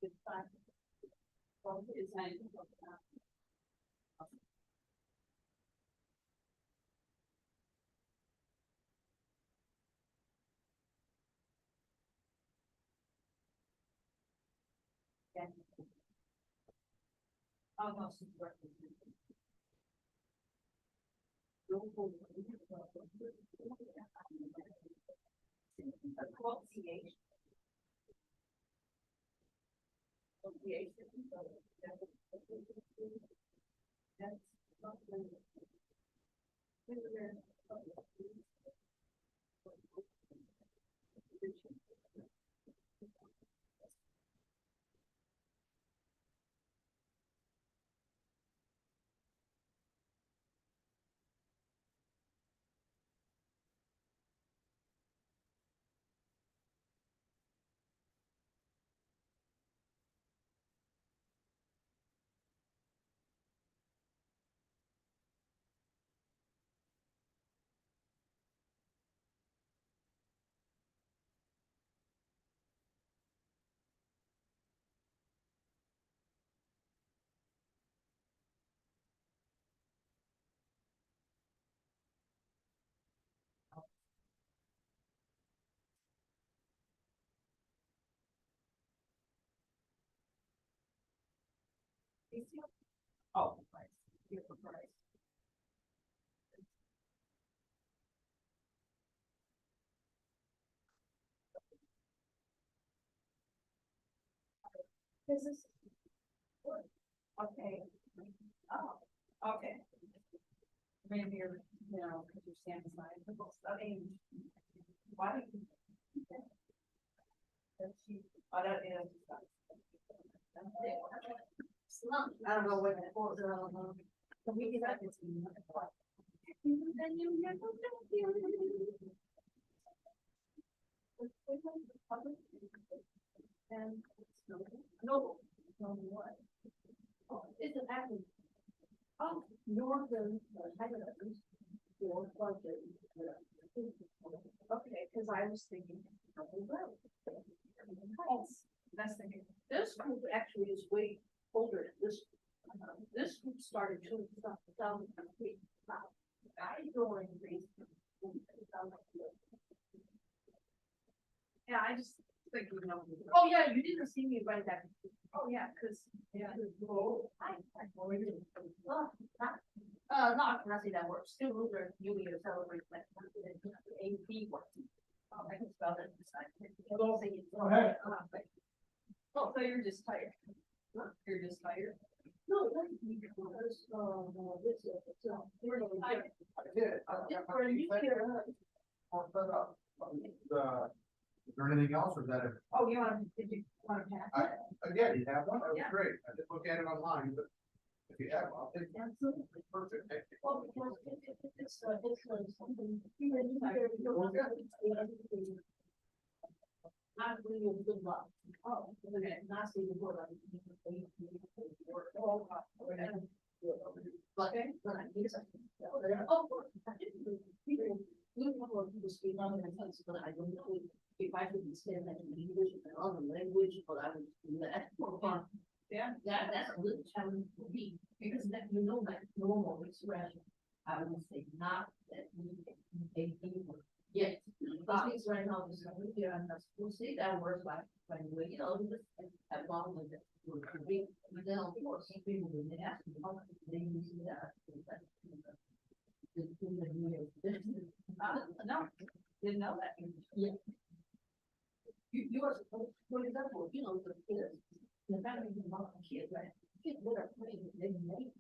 [SPEAKER 1] It's fine. Well, it's nice. Yeah. Oh, no, she's working.
[SPEAKER 22] Here for price. This is. Okay. Oh, okay. Maybe you're, you know, because you're standing aside, people studying. Why don't you? I don't know. I don't know what it was, I don't know. But we did that. And no, what? Oh, it's an active. Oh, northern, your budget. Okay, because I was thinking. That's thinking, this group actually is way older than this. This group started to stuff down. I joined. Yeah, I just think, you know. Oh, yeah, you didn't see me write that. Oh, yeah, because, yeah. Not gonna say that word, still older, New Year celebration. A-B one. Oh, I can spell it. Oh, so you're just tired. You're just tired. No, that's because, this, we're tired. For a new year.
[SPEAKER 7] Is there anything else or is that it?
[SPEAKER 22] Oh, did you want to pass it?
[SPEAKER 7] Again, you have one, that was
[SPEAKER 22] Yeah.
[SPEAKER 7] great. I didn't look at it online, but if you have, I'll take it.
[SPEAKER 22] Absolutely.
[SPEAKER 7] Perfect, thank you.
[SPEAKER 22] Well, because it's something. Not really good luck. Oh, okay, not seeing the board. But, I need something. Oh, people speak other things, but I don't know if I could understand that in English and other language, but I would do that for fun. Yeah, that's a little challenge for me, because that, you know, that normal expression, I would say not that we yet. Things right now, is yeah, I'm not supposed to say that word by the way, you know, just as long as it would be, but then of course, people when they ask me, how much they use that. No, didn't know that. Yeah. You are supposed, for example, you know, the kids, the family is not a kid, right? Kids that are playing, they may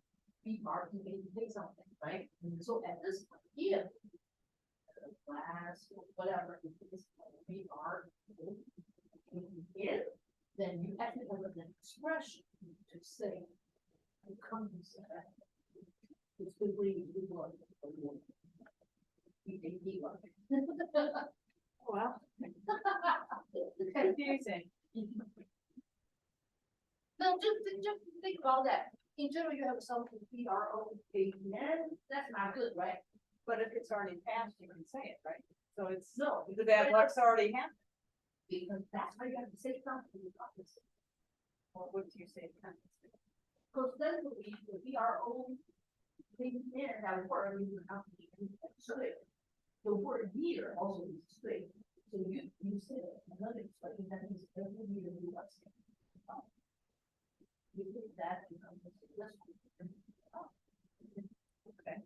[SPEAKER 22] be barking, they say something, right? And so at this point here, class, or whatever, if it's be art, yeah, then you have to have an expression to say, you come and say that. It's the way you want. Well. Confusing. No, just think about that. In general, you have something PROAN, that's not good, right? But if it's already passed, you can say it, right? So it's. No. Because that work's already happened. Because that's why you have to say something. Or what do you say? Because then the PRO. That word you have to be straight. The word here also is straight. So you say another expression that is every year you are saying. You think that becomes a suggestion. Okay.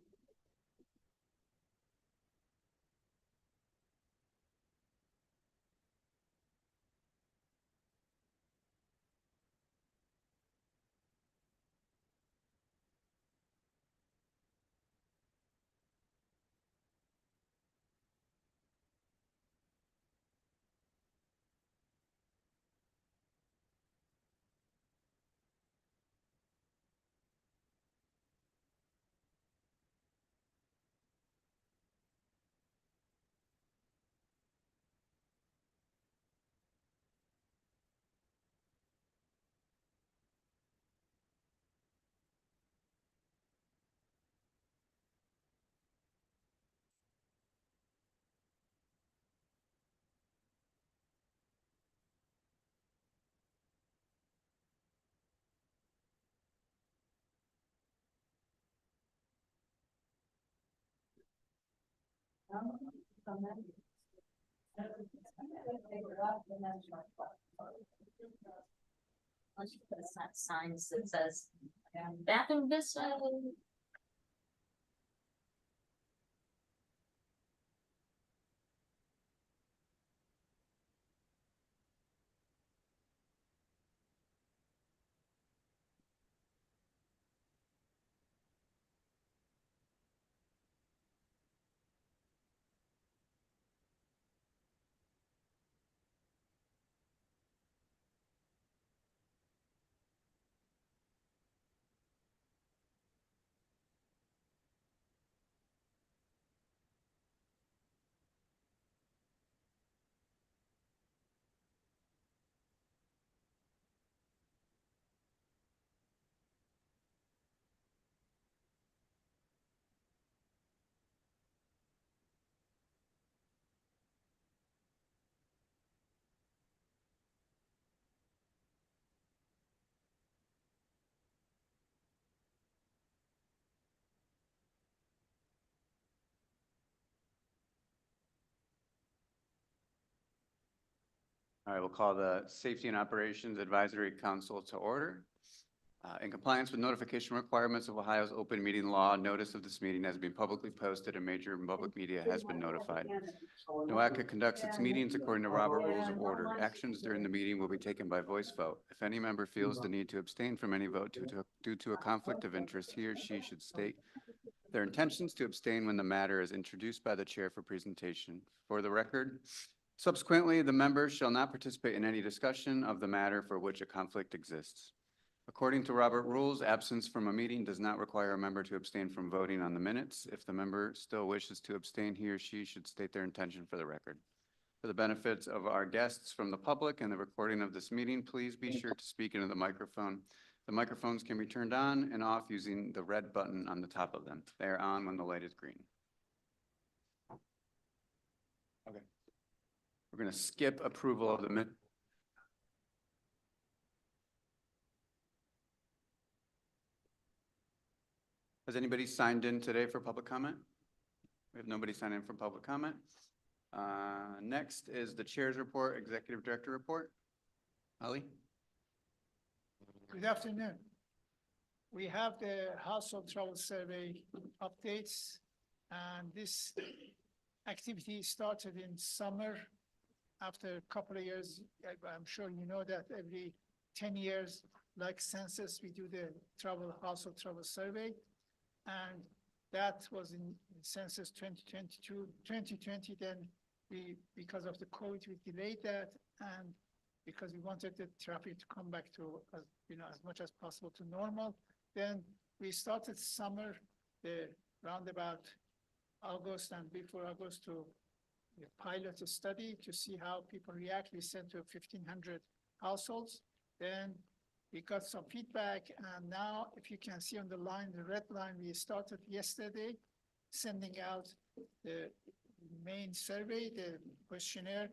[SPEAKER 9] Unless you put a sign that says, bathroom this way,
[SPEAKER 12] All right, we'll call the Safety and Operations Advisory Council to order. In compliance with notification requirements of Ohio's open meeting law, notice of this meeting has been publicly posted and major public media has been notified. NOACA conducts its meetings according to Robert Rules of Order. Actions during the meeting will be taken by voice vote. If any member feels the need to abstain from any vote due to a conflict of interest, he or she should state their intentions to abstain when the matter is introduced by the chair for presentation. For the record, subsequently, the members shall not participate in any discussion of the matter for which a conflict exists. According to Robert Rules, absence from a meeting does not require a member to abstain from voting on the minutes. If the member still wishes to abstain, he or she should state their intention for the record. For the benefits of our guests from the public and the recording of this meeting, please be sure to speak into the microphone. The microphones can be turned on and off using the red button on the top of them. They are on when the light is green. Okay. We're going to skip approval of the minutes. Has anybody signed in today for public comment? We have nobody signed in for public comment. Next is the chair's report, executive director report. Ali?
[SPEAKER 3] Good afternoon. We have the household travel survey updates, and this activity started in summer. After a couple of years, I'm sure you know that every 10 years, like census, we do the household travel survey. And that was in census 2022, 2020, then because of the COVID, we delayed that. And because we wanted the traffic to come back to, as much as possible to normal. Then we started summer, around about August and before August to pilot a study to see how people react. We sent to 1,500 households. Then we got some feedback, and now if you can see on the line, the red line, we started yesterday sending out the main survey, the questionnaire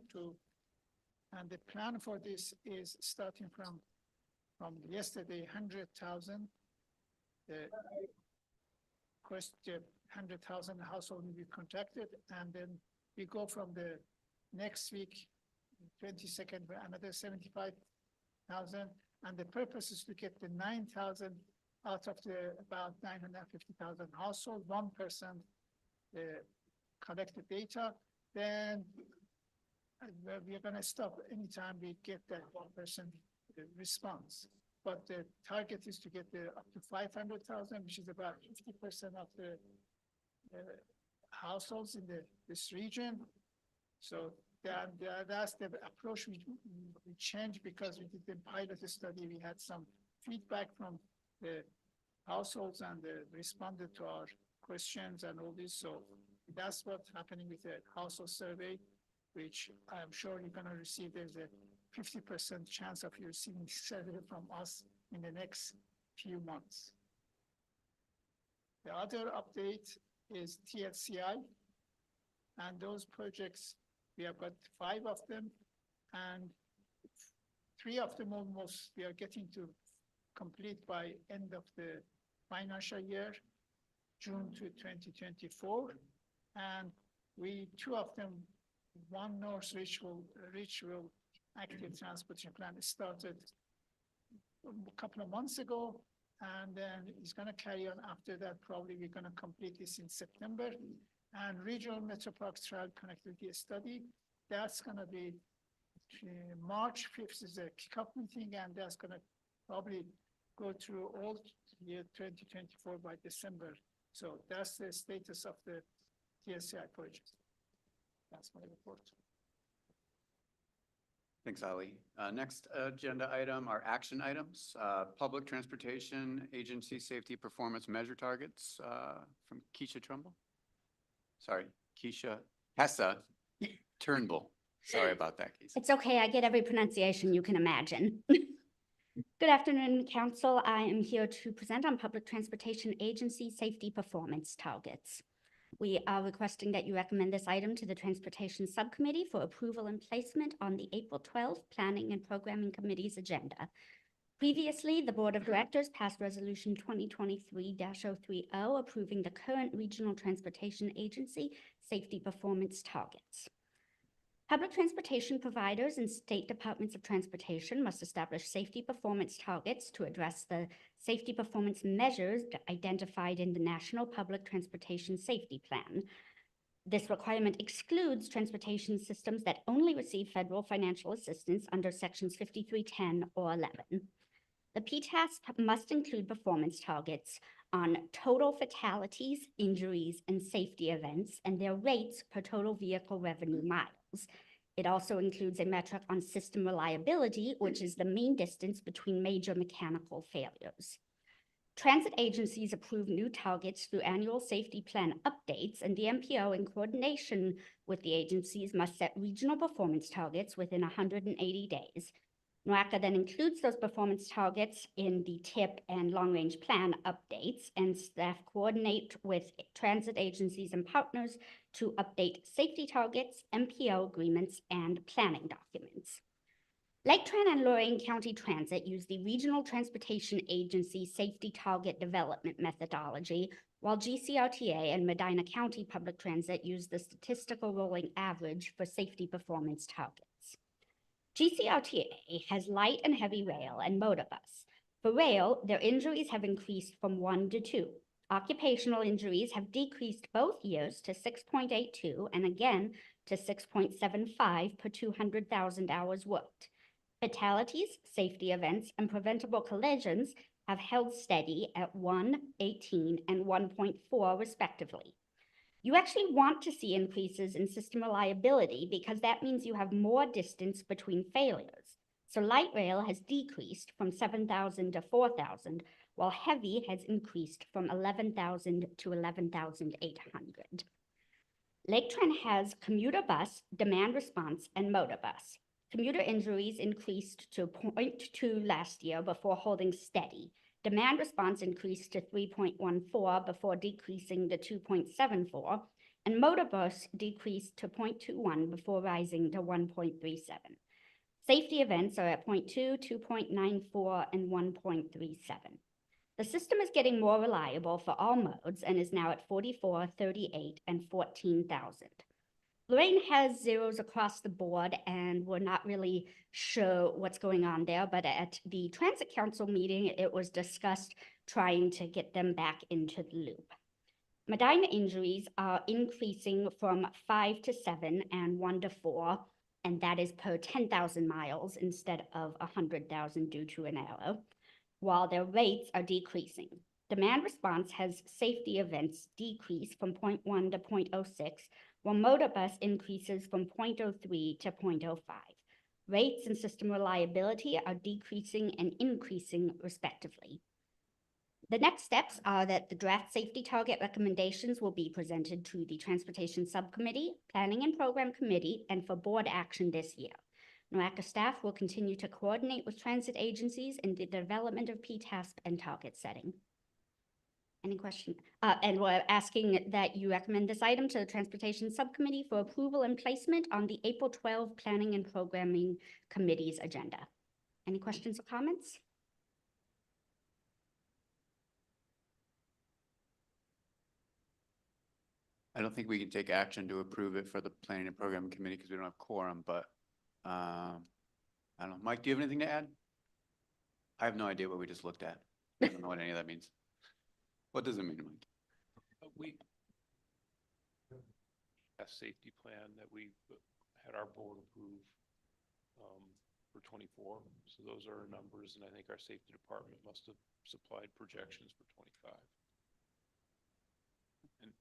[SPEAKER 3] and the plan for this is starting from yesterday, 100,000. The question, 100,000 households will be contacted, and then we go from the next week, 22nd, for another 75,000. And the purpose is to get the 9,000 out of the about 950,000 households, 1% collected data. Then we're going to stop anytime we get that 1% response. But the target is to get up to 500,000, which is about 50% of the households in this region. So that's the approach we changed because we did the pilot study. We had some feedback from the households and they responded to our questions and all this. So that's what's happening with the household survey, which I'm sure you're going to receive. There's a 50% chance of you receiving survey from us in the next few months. The other update is TLCI, and those projects, we have got 5 of them, and 3 of them almost we are getting to complete by end of the financial year, June to 2024. And 2 of them, one North Richville active transportation plan started a couple of months ago, and then it's going to carry on after that. Probably we're going to complete this in September. And regional Metroparks trail connectivity study, that's going to be March 5th is a kickoff meeting, and that's going to probably go through all year 2024 by December. So that's the status of the TSCI project. That's my report.
[SPEAKER 12] Thanks, Ali. Next agenda item are action items. Public Transportation Agency Safety Performance Measure Targets from Keisha Trumbull. Sorry, Hessa Turnbull. Sorry about that, Keisha.
[SPEAKER 4] It's okay. I get every pronunciation you can imagine. Good afternoon, Council. I am here to present on Public Transportation Agency Safety Performance Targets. We are requesting that you recommend this item to the Transportation Subcommittee for approval and placement on the April 12th Planning and Programming Committee's agenda. Previously, the Board of Directors passed Resolution 2023-030 approving the current Regional Transportation Agency Safety Performance Targets. Public transportation providers and state departments of transportation must establish safety performance targets to address the safety performance measures identified in the National Public Transportation Safety Plan. This requirement excludes transportation systems that only receive federal financial assistance under sections 5310 or 11. The PTASP must include performance targets on total fatalities, injuries, and safety events, and their rates per total vehicle revenue miles. It also includes a metric on system reliability, which is the mean distance between major mechanical failures. Transit agencies approve new targets through annual safety plan updates, and the MPO, in coordination with the agencies, must set regional performance targets within 180 days. NOACA then includes those performance targets in the TIP and long-range plan updates, and staff coordinate with transit agencies and partners to update safety targets, MPO agreements, and planning documents. Lake Tran and Lorain County Transit use the Regional Transportation Agency Safety Target Development methodology, while GCRTA and Medina County Public Transit use the statistical rolling average for safety performance targets. GCRTA has light and heavy rail and motor bus. For rail, their injuries have increased from 1 to 2. Occupational injuries have decreased both years to 6.82 and again to 6.75 per 200,000 hours worked. Fatalities, safety events, and preventable collisions have held steady at 1, 18, and 1.4 respectively. You actually want to see increases in system reliability because that means you have more distance between failures. So light rail has decreased from 7,000 to 4,000, while heavy has increased from 11,000 to 11,800. Lake Tran has commuter bus, demand response, and motor bus. Commuter injuries increased to 0.2 last year before holding steady. Demand response increased to 3.14 before decreasing to 2.74, and motor bus decreased to 0.21 before rising to 1.37. Safety events are at 0.2, 2.94, and 1.37. The system is getting more reliable for all modes and is now at 44, 38, and 14,000. Lorain has zeros across the board, and we're not really sure what's going on there, but at the Transit Council meeting, it was discussed trying to get them back into the loop. Medina injuries are increasing from 5 to 7 and 1 to 4, and that is per 10,000 miles instead of 100,000 due to an error, while their rates are decreasing. Demand response has safety events decrease from 0.1 to 0.06, while motor bus increases from 0.03 to 0.05. Rates and system reliability are decreasing and increasing respectively. The next steps are that the draft safety target recommendations will be presented to the Transportation Subcommittee, Planning and Program Committee, and for board action this year. NOACA staff will continue to coordinate with transit agencies in the development of PTASP and target setting. Any question? And we're asking that you recommend this item to the Transportation Subcommittee for approval and placement on the April 12 Planning and Programming Committee's agenda. Any questions or comments?
[SPEAKER 12] I don't think we can take action to approve it for the Planning and Programming Committee because we don't have quorum, but I don't know. Mike, do you have anything to add? I have no idea what we just looked at. I don't know what any of that means. What does it mean, Mike?
[SPEAKER 2] A safety plan that we had our board approve for 24. So those are our numbers, and I think our safety department must have supplied projections for 25.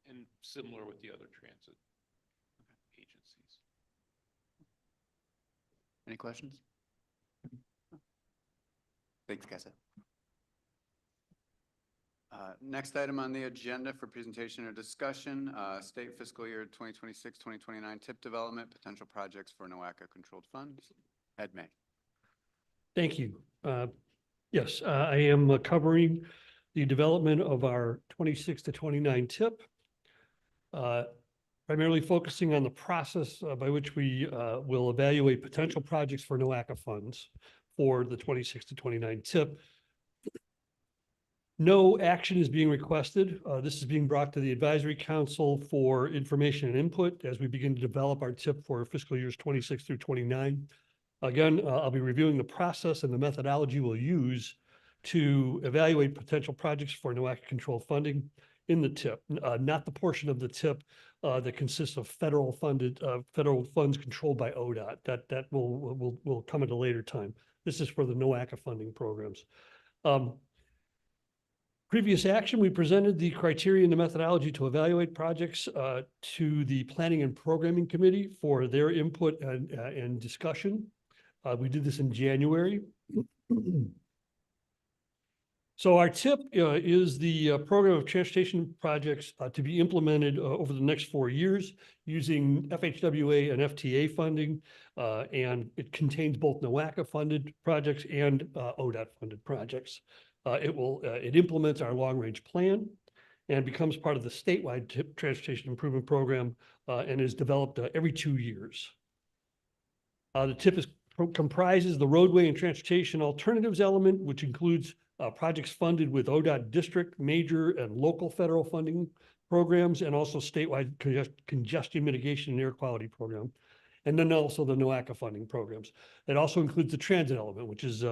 [SPEAKER 2] And similar with the other transit agencies.
[SPEAKER 12] Any questions? Thanks, Kessa. Next item on the agenda for presentation or discussion, state fiscal year 2026-2029 TIP development, potential projects for NOACA controlled funds. Ed May.
[SPEAKER 5] Thank you. Yes, I am covering the development of our 26 to 29 TIP, primarily focusing on the process by which we will evaluate potential projects for NOACA funds for the 26 to 29 TIP. No action is being requested. This is being brought to the Advisory Council for information and input as we begin to develop our TIP for fiscal years 26 through 29. Again, I'll be reviewing the process and the methodology we'll use to evaluate potential projects for NOAC control funding in the TIP, not the portion of the TIP that consists of federal funds controlled by ODOT. That will come at a later time. This is for the NOACA funding programs. Previous action, we presented the criteria and the methodology to evaluate projects to the Planning and Programming Committee for their input and discussion. We did this in January. So our TIP is the program of transportation projects to be implemented over the next 4 years using FHWA and FTA funding, and it contains both NOACA funded projects and ODOT funded projects. It implements our long-range plan and becomes part of the statewide TIP transportation improvement program and is developed every 2 years. The TIP comprises the roadway and transportation alternatives element, which includes projects funded with ODOT district, major, and local federal funding programs, and also statewide congestion mitigation and air quality program. And then also the NOACA funding programs. It also includes the transit element, which is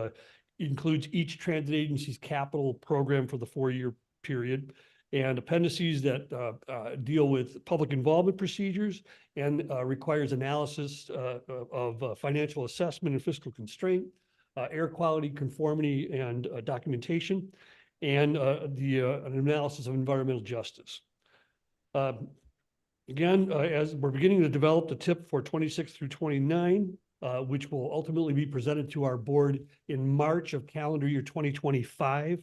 [SPEAKER 5] includes each transit agency's capital program for the 4-year period, and appendices that deal with public involvement procedures and requires analysis of financial assessment and fiscal constraint, air quality, conformity, and documentation, and an analysis of environmental justice. Again, as we're beginning to develop the TIP for 26 through 29, which will ultimately be presented to our board in March of calendar year 2025,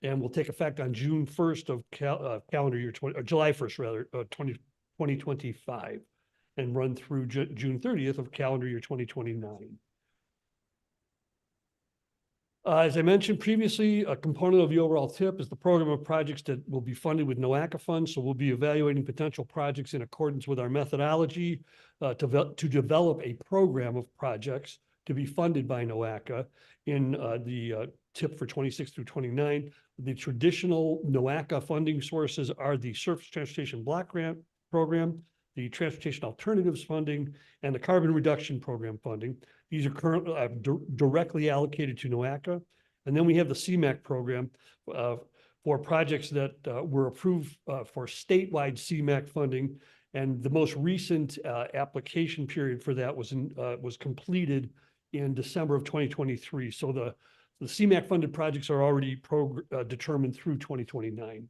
[SPEAKER 5] and will take effect on June 1st of calendar year or July 1st rather, 2025, and run through June 30th of calendar year 2029. As I mentioned previously, a component of the overall TIP is the program of projects that will be funded with NOACA funds. So we'll be evaluating potential projects in accordance with our methodology to develop a program of projects to be funded by NOACA in the TIP for 26 through 29. The traditional NOACA funding sources are the Surface Transportation Block Grant Program, the Transportation Alternatives Funding, and the Carbon Reduction Program funding. These are currently directly allocated to NOACA. And then we have the CMAQ program for projects that were approved for statewide CMAQ funding. And the most recent application period for that was completed in December of 2023. So the CMAQ funded projects are already determined through 2029.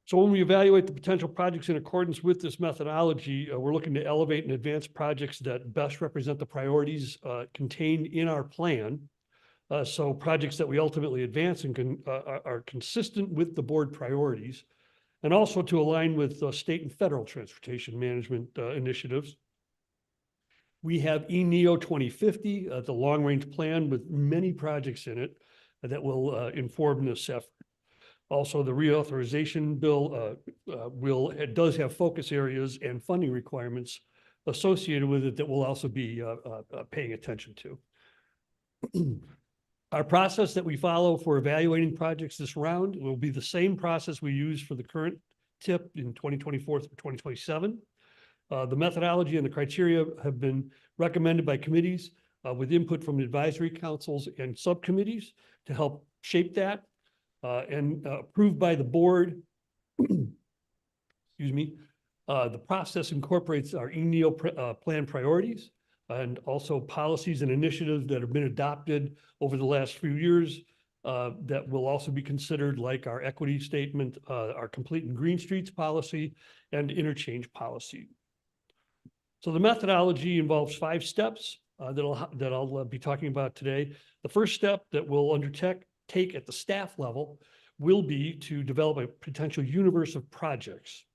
[SPEAKER 5] So when we evaluate the potential projects in accordance with this methodology, we're looking to elevate and advance projects that best represent the priorities contained in our plan. So projects that we ultimately advance and are consistent with the board priorities, and also to align with state and federal transportation management initiatives. We have ENEO 2050, the long-range plan with many projects in it that will inform this effort. Also, the reauthorization bill does have focus areas and funding requirements associated with it that we'll also be paying attention to. Our process that we follow for evaluating projects this round will be the same process we use for the current TIP in 2024 through 2027. The methodology and the criteria have been recommended by committees with input from advisory councils and subcommittees to help shape that. And approved by the board. Excuse me. The process incorporates our ENEO plan priorities and also policies and initiatives that have been adopted over the last few years that will also be considered, like our equity statement, our complete and green streets policy, and interchange policy. So the methodology involves 5 steps that I'll be talking about today. The first step that we'll take at the staff level will be to develop a potential universe of projects.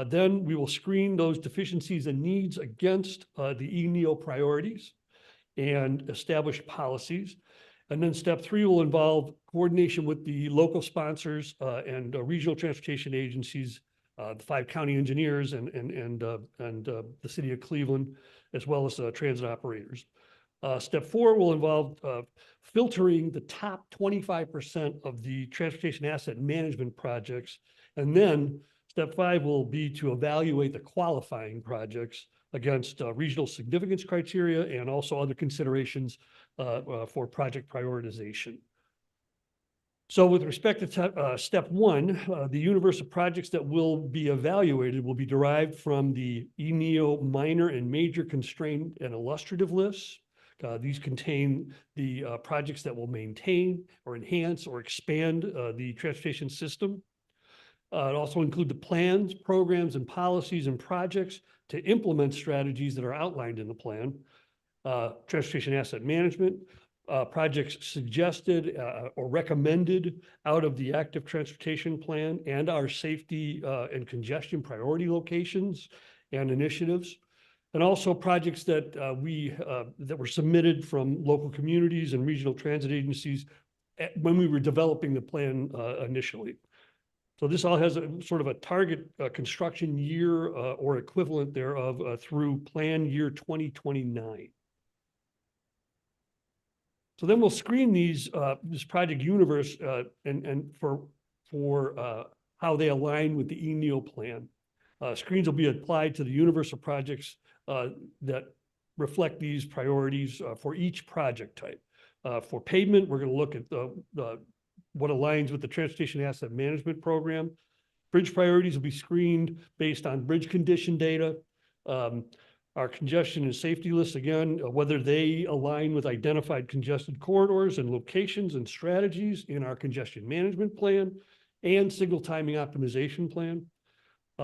[SPEAKER 5] Then we will screen those deficiencies and needs against the ENEO priorities and establish policies. And then step 3 will involve coordination with the local sponsors and regional transportation agencies, the 5 county engineers and the city of Cleveland, as well as transit operators. Step 4 will involve filtering the top 25% of the transportation asset management projects. And then step 5 will be to evaluate the qualifying projects against regional significance criteria and also other considerations for project prioritization. So with respect to step 1, the universe of projects that will be evaluated will be derived from the ENEO minor and major constraint and illustrative lists. These contain the projects that will maintain or enhance or expand the transportation system. It also include the plans, programs, and policies and projects to implement strategies that are outlined in the plan. Transportation asset management, projects suggested or recommended out of the active transportation plan and our safety and congestion priority locations and initiatives. And also projects that that were submitted from local communities and regional transit agencies when we were developing the plan initially. So this all has a sort of a target construction year or equivalent thereof through plan year 2029. So then we'll screen these this project universe and for how they align with the ENEO plan. Screens will be applied to the universe of projects that reflect these priorities for each project type. For pavement, we're going to look at what aligns with the Transportation Asset Management Program. Bridge priorities will be screened based on bridge condition data. Our congestion and safety lists, again, whether they align with identified congested corridors and locations and strategies in our congestion management plan and signal timing optimization plan.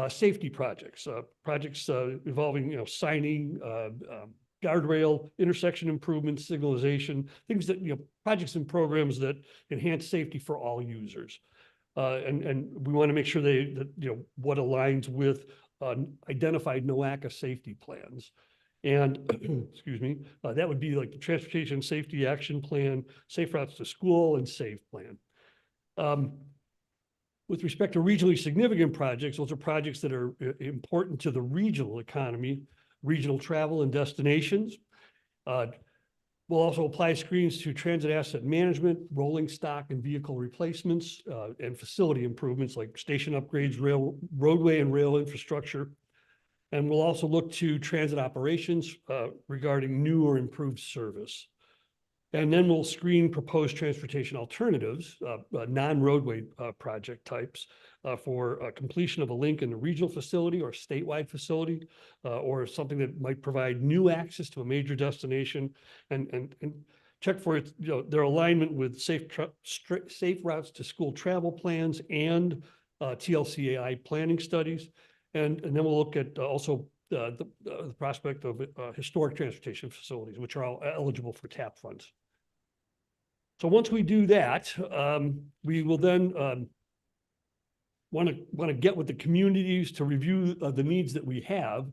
[SPEAKER 5] Safety projects, projects involving, signing, guardrail, intersection improvements, signalization, things that, projects and programs that enhance safety for all users. And we want to make sure what aligns with identified NOACA safety plans. And, excuse me, that would be like the Transportation Safety Action Plan, Safe Routes to School, and SAVE Plan. With respect to regionally significant projects, those are projects that are important to the regional economy, regional travel and destinations. We'll also apply screens to transit asset management, rolling stock and vehicle replacements, and facility improvements like station upgrades, roadway and rail infrastructure. And we'll also look to transit operations regarding new or improved service. And then we'll screen proposed transportation alternatives, non-roadway project types for completion of a link in the regional facility or statewide facility, or something that might provide new access to a major destination, and check for its, their alignment with safe routes to school travel plans and TLCAI planning studies. And then we'll look at also the prospect of historic transportation facilities, which are all eligible for TAP funds. So once we do that, we will then want to get with the communities to review the needs that we have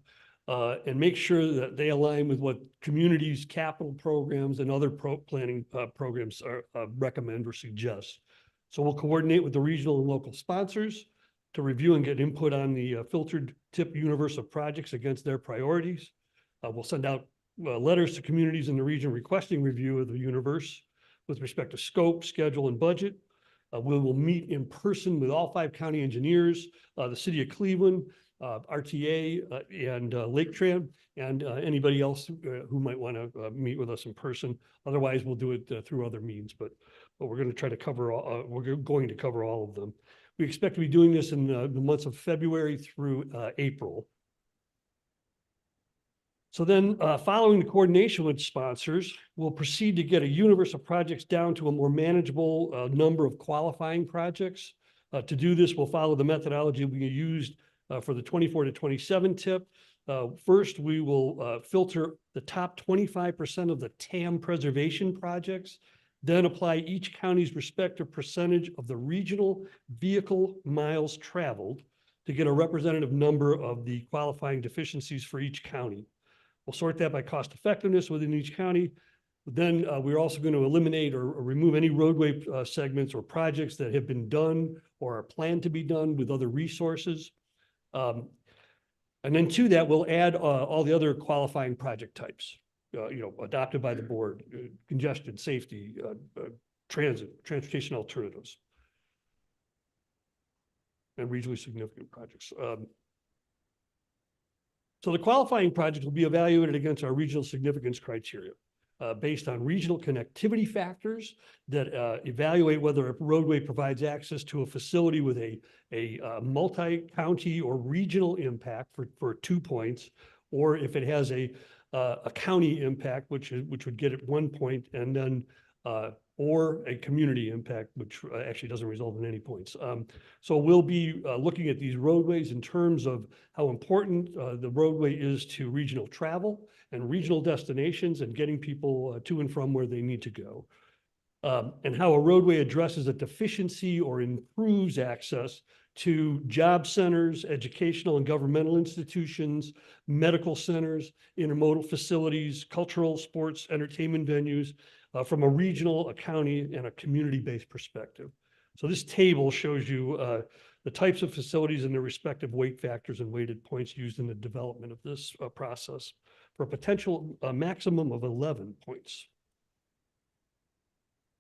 [SPEAKER 5] and make sure that they align with what communities' capital programs and other planning programs recommend or suggest. So we'll coordinate with the regional and local sponsors to review and get input on the filtered tip universe of projects against their priorities. We'll send out letters to communities in the region requesting review of the universe with respect to scope, schedule, and budget. We will meet in person with all 5 county engineers, the city of Cleveland, RTA, and Lake Tran, and anybody else who might want to meet with us in person. Otherwise, we'll do it through other means, but we're going to try to cover all, we're going to cover all of them. We expect to be doing this in the months of February through April. So then following the coordination with sponsors, we'll proceed to get a universe of projects down to a more manageable number of qualifying projects. To do this, we'll follow the methodology we used for the 24 to 27 tip. First, we will filter the top 25% of the TAM preservation projects, then apply each county's respective percentage of the regional vehicle miles traveled to get a representative number of the qualifying deficiencies for each county. We'll sort that by cost effectiveness within each county. Then we're also going to eliminate or remove any roadway segments or projects that have been done or are planned to be done with other resources. And then to that, we'll add all the other qualifying project types. adopted by the board, congestion, safety, transportation alternatives, and regionally significant projects. So the qualifying project will be evaluated against our regional significance criteria based on regional connectivity factors that evaluate whether a roadway provides access to a facility with a multi-county or regional impact for 2 points, or if it has a county impact, which would get it 1 point, and then or a community impact, which actually doesn't result in any points. So we'll be looking at these roadways in terms of how important the roadway is to regional travel and regional destinations and getting people to and from where they need to go. And how a roadway addresses a deficiency or improves access to job centers, educational and governmental institutions, medical centers, intermodal facilities, cultural, sports, entertainment venues, from a regional, a county, and a community-based perspective. So this table shows you the types of facilities and their respective weight factors and weighted points used in the development of this process for a potential maximum of 11 points.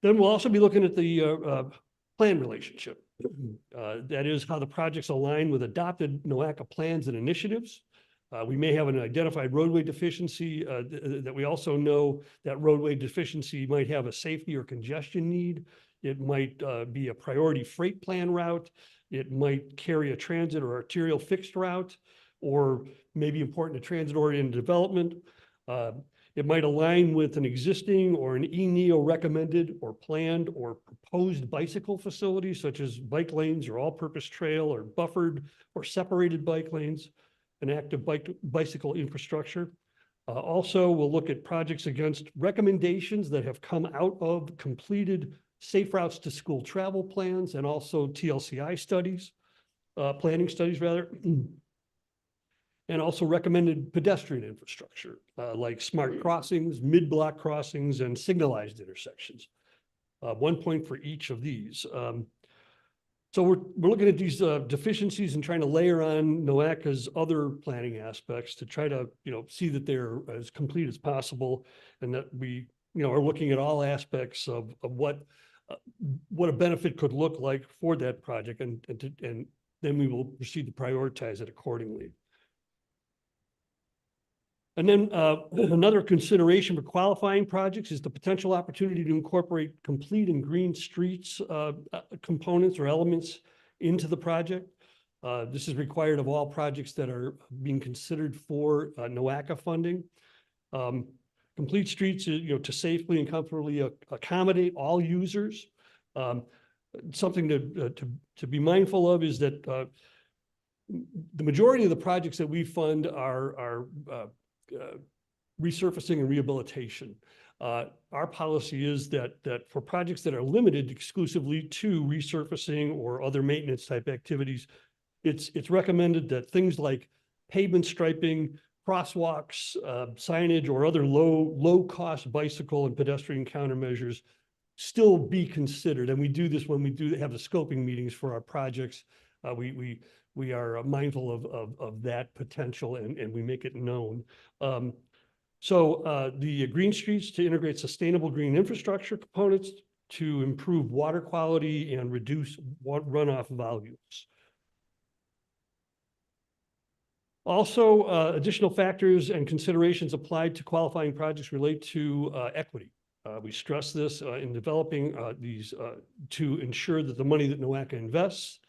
[SPEAKER 5] Then we'll also be looking at the plan relationship. That is how the projects align with adopted NOACA plans and initiatives. We may have an identified roadway deficiency that we also know that roadway deficiency might have a safety or congestion need. It might be a priority freight plan route. It might carry a transit or arterial fixed route, or maybe important to transit-oriented development. It might align with an existing or an E-NEO recommended or planned or proposed bicycle facility, such as bike lanes or all-purpose trail or buffered or separated bike lanes, an active bicycle infrastructure. Also, we'll look at projects against recommendations that have come out of completed safe routes to school travel plans and also TLCI studies, planning studies rather. And also recommended pedestrian infrastructure, like smart crossings, mid-block crossings, and signalized intersections. 1 point for each of these. So we're looking at these deficiencies and trying to layer on NOACA's other planning aspects to try to, see that they're as complete as possible, and that we, are looking at all aspects of what a benefit could look like for that project, and then we will proceed to prioritize it accordingly. And then another consideration for qualifying projects is the potential opportunity to incorporate complete and green streets components or elements into the project. This is required of all projects that are being considered for NOACA funding. Complete streets, to safely and comfortably accommodate all users. Something to be mindful of is that the majority of the projects that we fund are resurfacing and rehabilitation. Our policy is that for projects that are limited exclusively to resurfacing or other maintenance type activities, it's recommended that things like pavement striping, crosswalks, signage, or other low cost bicycle and pedestrian countermeasures still be considered. And we do this when we do have the scoping meetings for our projects. We are mindful of that potential, and we make it known. So the green streets to integrate sustainable green infrastructure components to improve water quality and reduce runoff volumes. Also, additional factors and considerations applied to qualifying projects relate to equity. We stress this in developing these to ensure that the money that NOACA invests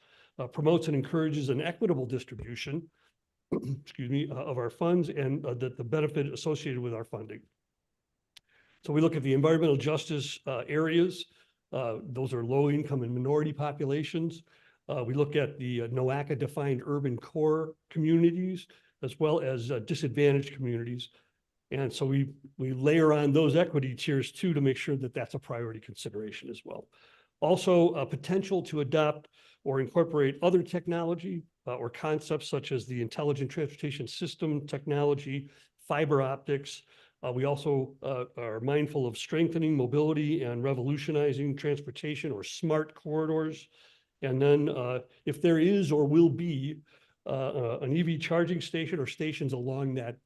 [SPEAKER 5] promotes and encourages an equitable distribution, excuse me, of our funds, and that the benefit associated with our funding. So we look at the environmental justice areas. Those are low income and minority populations. We look at the NOACA defined urban core communities, as well as disadvantaged communities. And so we layer on those equity tiers too, to make sure that that's a priority consideration as well. Also, a potential to adopt or incorporate other technology or concepts such as the intelligent transportation system technology, fiber optics. We also are mindful of strengthening mobility and revolutionizing transportation or smart corridors. And then if there is or will be an EV charging station or stations along that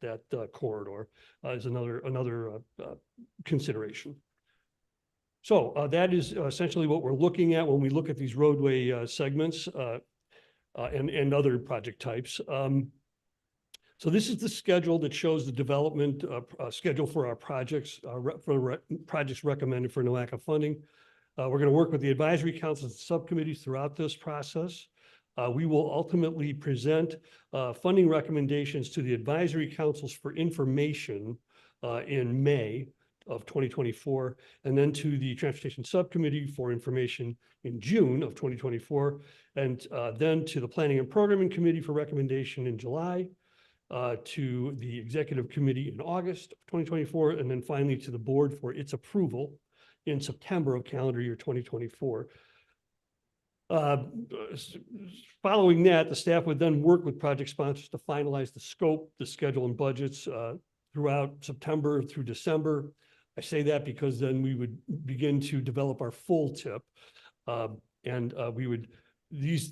[SPEAKER 5] corridor is another consideration. So that is essentially what we're looking at when we look at these roadway segments and other project types. So this is the schedule that shows the development schedule for our projects, projects recommended for NOACA funding. We're going to work with the advisory councils and subcommittees throughout this process. We will ultimately present funding recommendations to the advisory councils for information in May of 2024, and then to the Transportation Subcommittee for information in June of 2024, and then to the Planning and Programming Committee for recommendation in July, to the Executive Committee in August of 2024, and then finally to the board for its approval in September of calendar year 2024. Following that, the staff would then work with project sponsors to finalize the scope, the schedule, and budgets throughout September through December. I say that because then we would begin to develop our full TIP, and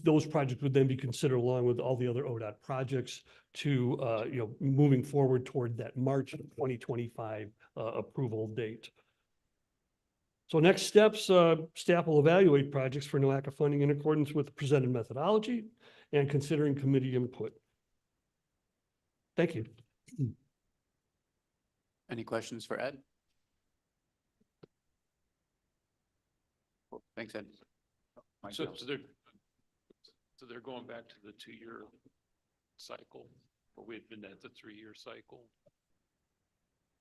[SPEAKER 5] those projects would then be considered along with all the other ODOT projects to moving forward toward that March 2025 approval date. So next steps, staff will evaluate projects for NOACA funding in accordance with the presented methodology and considering committee input. Thank you.
[SPEAKER 12] Any questions for Ed? Cool. Thanks, Ed.
[SPEAKER 2] So they're going back to the 2-year cycle, or we had been at the 3-year cycle.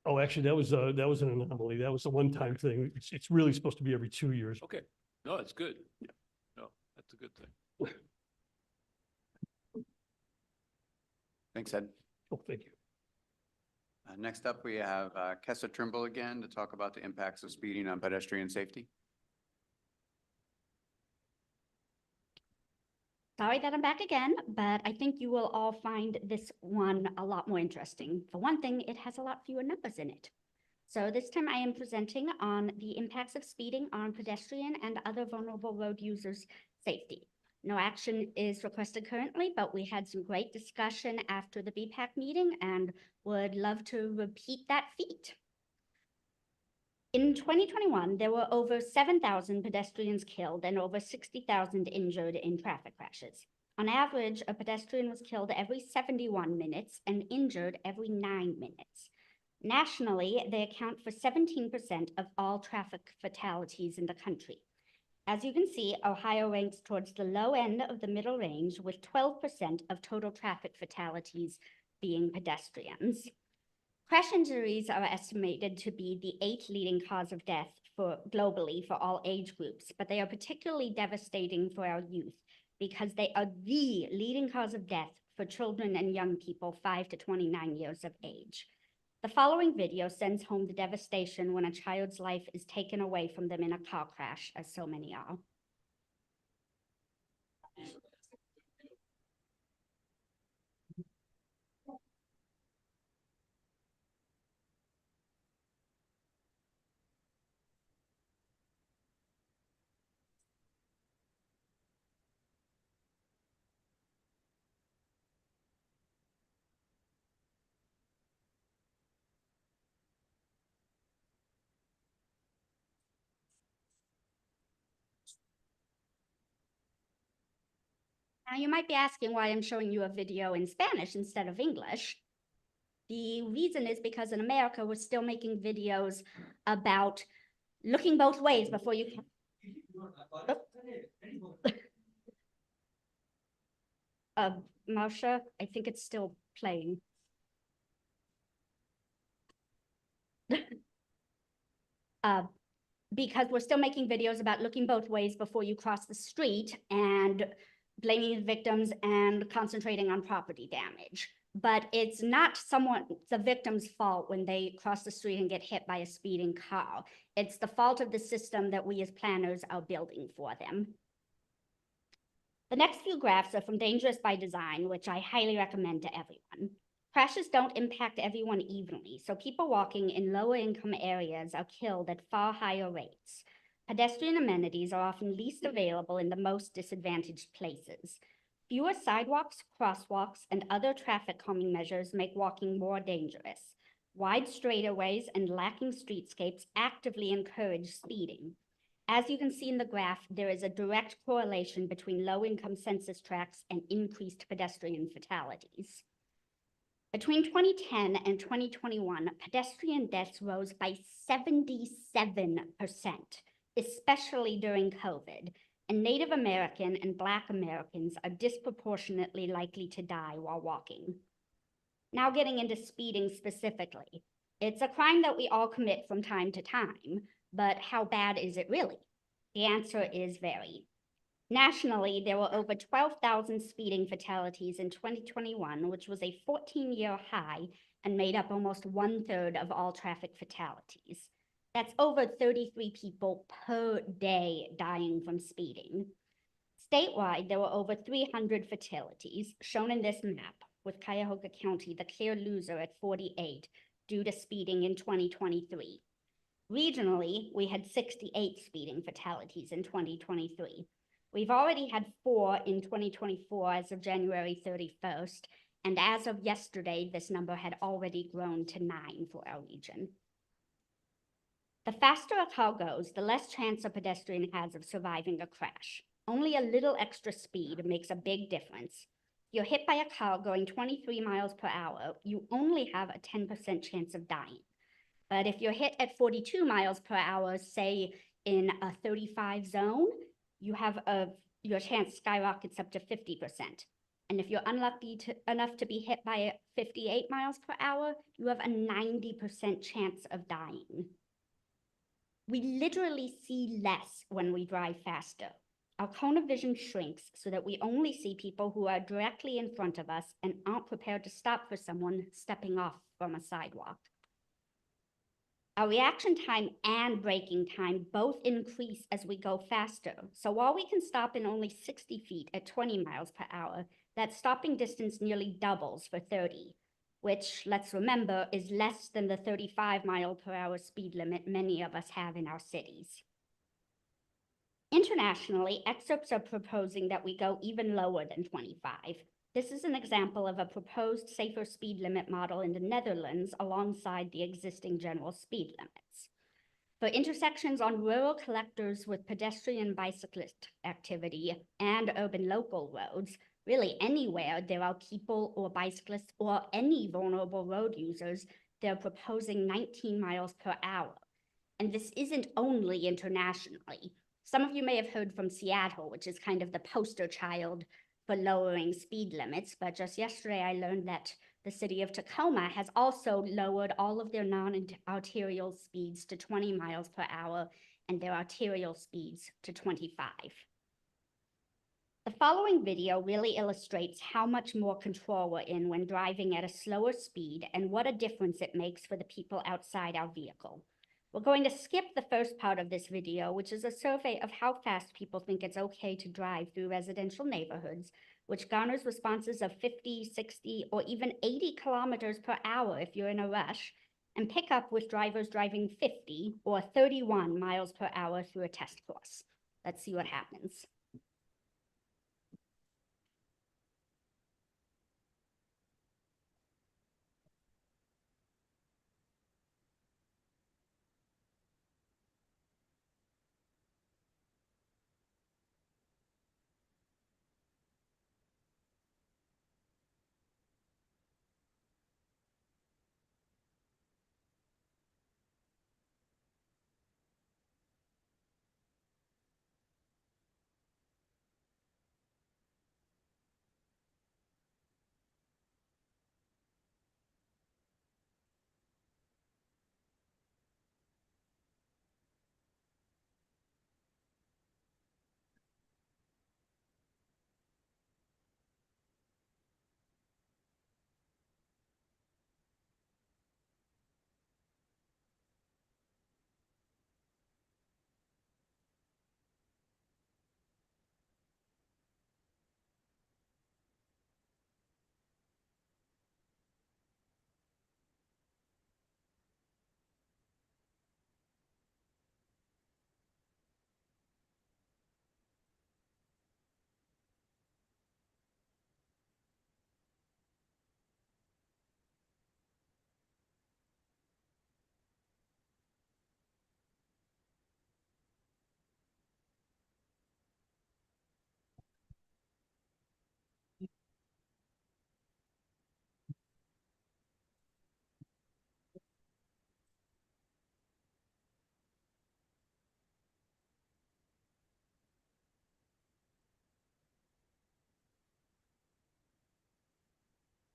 [SPEAKER 5] Oh, actually, that was an anomaly. That was a one-time thing. It's really supposed to be every 2 years.
[SPEAKER 2] Okay, no, that's good. Yeah. No, that's a good thing.
[SPEAKER 12] Thanks, Ed.
[SPEAKER 5] Oh, thank you.
[SPEAKER 12] Next up, we have Kessa Trimble again to talk about the impacts of speeding on pedestrian safety.
[SPEAKER 4] Sorry that I'm back again, but I think you will all find this one a lot more interesting. For one thing, it has a lot fewer numbers in it. So this time I am presenting on the impacts of speeding on pedestrian and other vulnerable road users' safety. No action is requested currently, but we had some great discussion after the BPAC meeting and would love to repeat that feat. In 2021, there were over 7,000 pedestrians killed and over 60,000 injured in traffic crashes. On average, a pedestrian was killed every 71 minutes and injured every 9 minutes. Nationally, they account for 17% of all traffic fatalities in the country. As you can see, Ohio ranks towards the low end of the middle range, with 12% of total traffic fatalities being pedestrians. Crash injuries are estimated to be the 8th leading cause of death globally for all age groups, but they are particularly devastating for our youth because they are the leading cause of death for children and young people 5 to 29 years of age. The following video sends home the devastation when a child's life is taken away from them in a car crash, as so many are. Now you might be asking why I'm showing you a video in Spanish instead of English. The reason is because in America, we're still making videos about looking both ways before you can. Marsha, I think it's still playing. Because we're still making videos about looking both ways before you cross the street and blaming the victims and concentrating on property damage. But it's not the victim's fault when they cross the street and get hit by a speeding car. It's the fault of the system that we as planners are building for them. The next few graphs are from Dangerous by Design, which I highly recommend to everyone. Crashes don't impact everyone evenly, so people walking in lower income areas are killed at far higher rates. Pedestrian amenities are often least available in the most disadvantaged places. Fewer sidewalks, crosswalks, and other traffic calming measures make walking more dangerous. Wide straightaways and lacking streetscapes actively encourage speeding. As you can see in the graph, there is a direct correlation between low-income census tracts and increased pedestrian fatalities. Between 2010 and 2021, pedestrian deaths rose by 77%, especially during COVID, and Native American and Black Americans are disproportionately likely to die while walking. Now getting into speeding specifically. It's a crime that we all commit from time to time, but how bad is it really? The answer is very. Nationally, there were over 12,000 speeding fatalities in 2021, which was a 14-year high and made up almost 1/3 of all traffic fatalities. That's over 33 people per day dying from speeding. Statewide, there were over 300 fatalities, shown in this map, with Cuyahoga County the clear loser at 48 due to speeding in 2023. Regionally, we had 68 speeding fatalities in 2023. We've already had 4 in 2024 as of January 31st, and as of yesterday, this number had already grown to 9 for our region. The faster a car goes, the less chance a pedestrian has of surviving a crash. Only a little extra speed makes a big difference. If you're hit by a car going 23 miles per hour, you only have a 10% chance of dying. But if you're hit at 42 miles per hour, say in a 35 zone, your chance skyrockets up to 50%. And if you're unlucky enough to be hit by 58 miles per hour, you have a 90% chance of dying. We literally see less when we drive faster. Our cone of vision shrinks so that we only see people who are directly in front of us and aren't prepared to stop for someone stepping off from a sidewalk. Our reaction time and braking time both increase as we go faster. So while we can stop in only 60 feet at 20 miles per hour, that stopping distance nearly doubles for 30, which, let's remember, is less than the 35 mile per hour speed limit many of us have in our cities. Internationally, experts are proposing that we go even lower than 25. This is an example of a proposed safer speed limit model in the Netherlands alongside the existing general speed limits. For intersections on rural collectors with pedestrian bicyclist activity and urban local roads, really anywhere there are people or bicyclists or any vulnerable road users, they're proposing 19 miles per hour. And this isn't only internationally. Some of you may have heard from Seattle, which is kind of the poster child for lowering speed limits, but just yesterday I learned that the city of Tacoma has also lowered all of their non-arterial speeds to 20 miles per hour and their arterial speeds to 25. The following video really illustrates how much more control we're in when driving at a slower speed and what a difference it makes for the people outside our vehicle. We're going to skip the first part of this video, which is a survey of how fast people think it's okay to drive through residential neighborhoods, which garners responses of 50, 60, or even 80 kilometers per hour if you're in a rush, and pick up with drivers driving 50 or 31 miles per hour through a test course. Let's see what happens.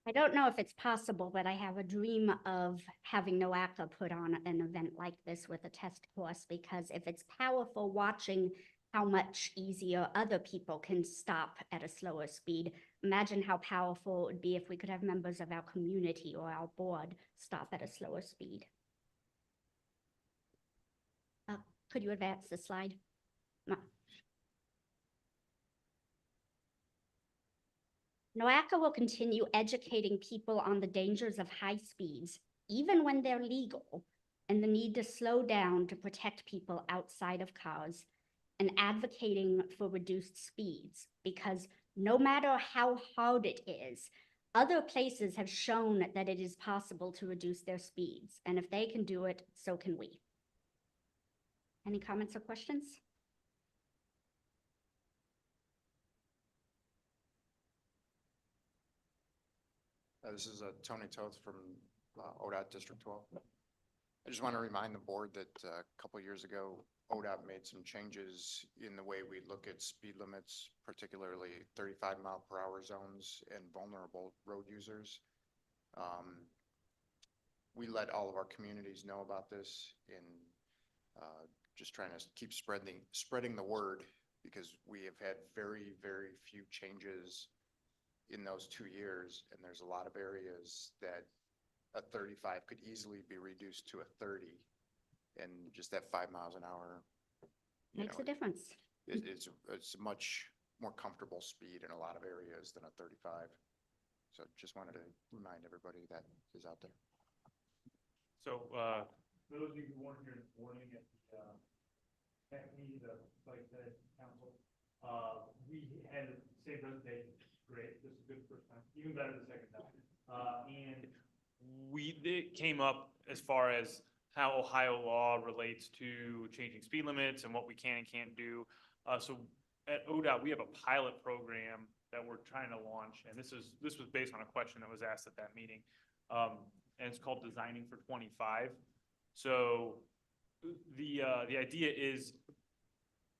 [SPEAKER 4] I don't know if it's possible, but I have a dream of having NOACA put on an event like this with a test course, because if it's powerful watching how much easier other people can stop at a slower speed, imagine how powerful it would be if we could have members of our community or our board stop at a slower speed. Could you advance the slide? NOACA will continue educating people on the dangers of high speeds, even when they're legal, and the need to slow down to protect people outside of cars, and advocating for reduced speeds, because no matter how hard it is, other places have shown that it is possible to reduce their speeds, and if they can do it, so can we. Any comments or questions?
[SPEAKER 6] This is Tony Toth from ODOT District 12. I just want to remind the board that a couple years ago, ODOT made some changes in the way we look at speed limits, particularly 35-mile-per-hour zones and vulnerable road users. We let all of our communities know about this in just trying to keep spreading the word, because we have had very, very few changes in those 2 years, and there's a lot of areas that a 35 could easily be reduced to a 30, and just that 5 miles an hour
[SPEAKER 4] Makes a difference.
[SPEAKER 6] It's a much more comfortable speed in a lot of areas than a 35. So just wanted to remind everybody that is out there.
[SPEAKER 19] So, for those of you who weren't here this morning at the the Site Council, we had the same presentation. Great, this is good first time, even better the second time. And it came up as far as how Ohio law relates to changing speed limits and what we can and can't do. So at ODOT, we have a pilot program that we're trying to launch, and this was based on a question that was asked at that meeting. And it's called Designing for 25. So the idea is,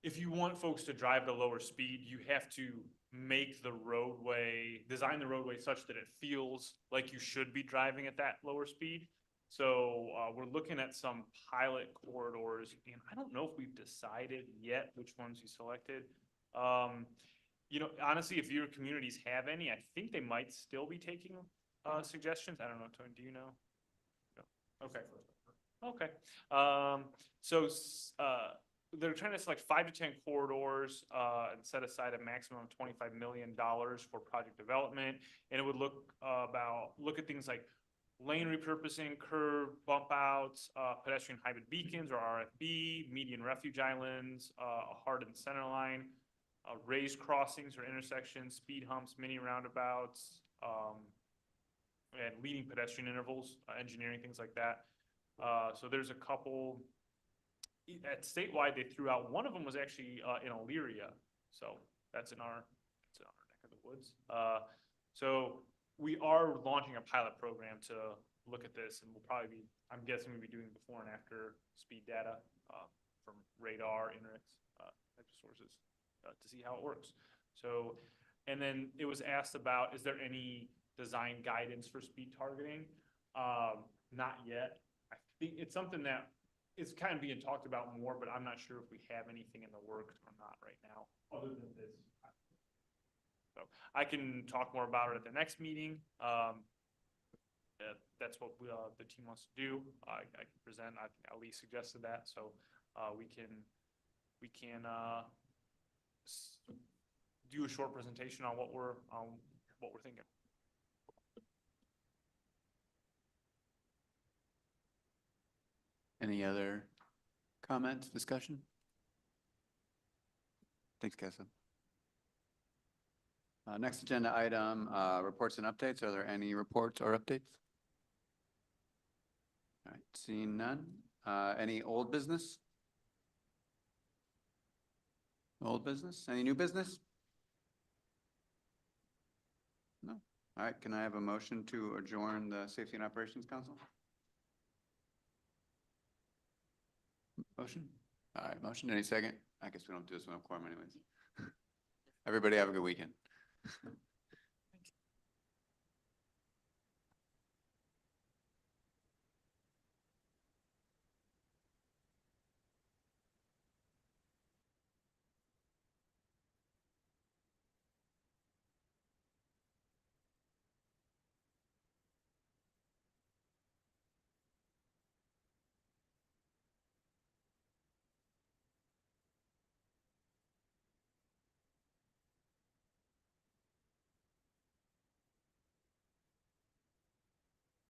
[SPEAKER 19] if you want folks to drive at a lower speed, you have to make the roadway, design the roadway such that it feels like you should be driving at that lower speed. So we're looking at some pilot corridors, and I don't know if we've decided yet which ones you selected. You know, honestly, if your communities have any, I think they might still be taking suggestions. I don't know, Tony, do you know? No. Okay. Okay. They're trying to select 5 to 10 corridors and set aside a maximum of $25 million for project development. And it would look at things like lane repurposing, curb bump outs, pedestrian hybrid beacons or RFB, median refuge islands, a hardened center line, raised crossings or intersections, speed humps, mini roundabouts, and leading pedestrian intervals, engineering, things like that. So there's a couple. At statewide, they threw out, one of them was actually in Elyria, so that's in our neck of the woods. So we are launching a pilot program to look at this, and we'll probably be, I'm guessing we'll be doing before and after speed data from radar, INRIX types of sources to see how it works. So, and then it was asked about, is there any design guidance for speed targeting? Not yet. I think it's something that it's kind of being talked about more, but I'm not sure if we have anything in the works or not right now, other than this. So I can talk more about it at the next meeting. That's what the team wants to do. I can present. I think Ali suggested that, so we can do a short presentation on what we're thinking.
[SPEAKER 12] Any other comments, discussion? Thanks, Kessa. Next agenda item, reports and updates. Are there any reports or updates? All right, seeing none. Any old business? Old business? Any new business? No. All right, can I have a motion to adjourn the Safety and Operations Council? Motion? All right, motion. Any second? I guess we don't do this when I'm quorum anyways. Everybody have a good weekend.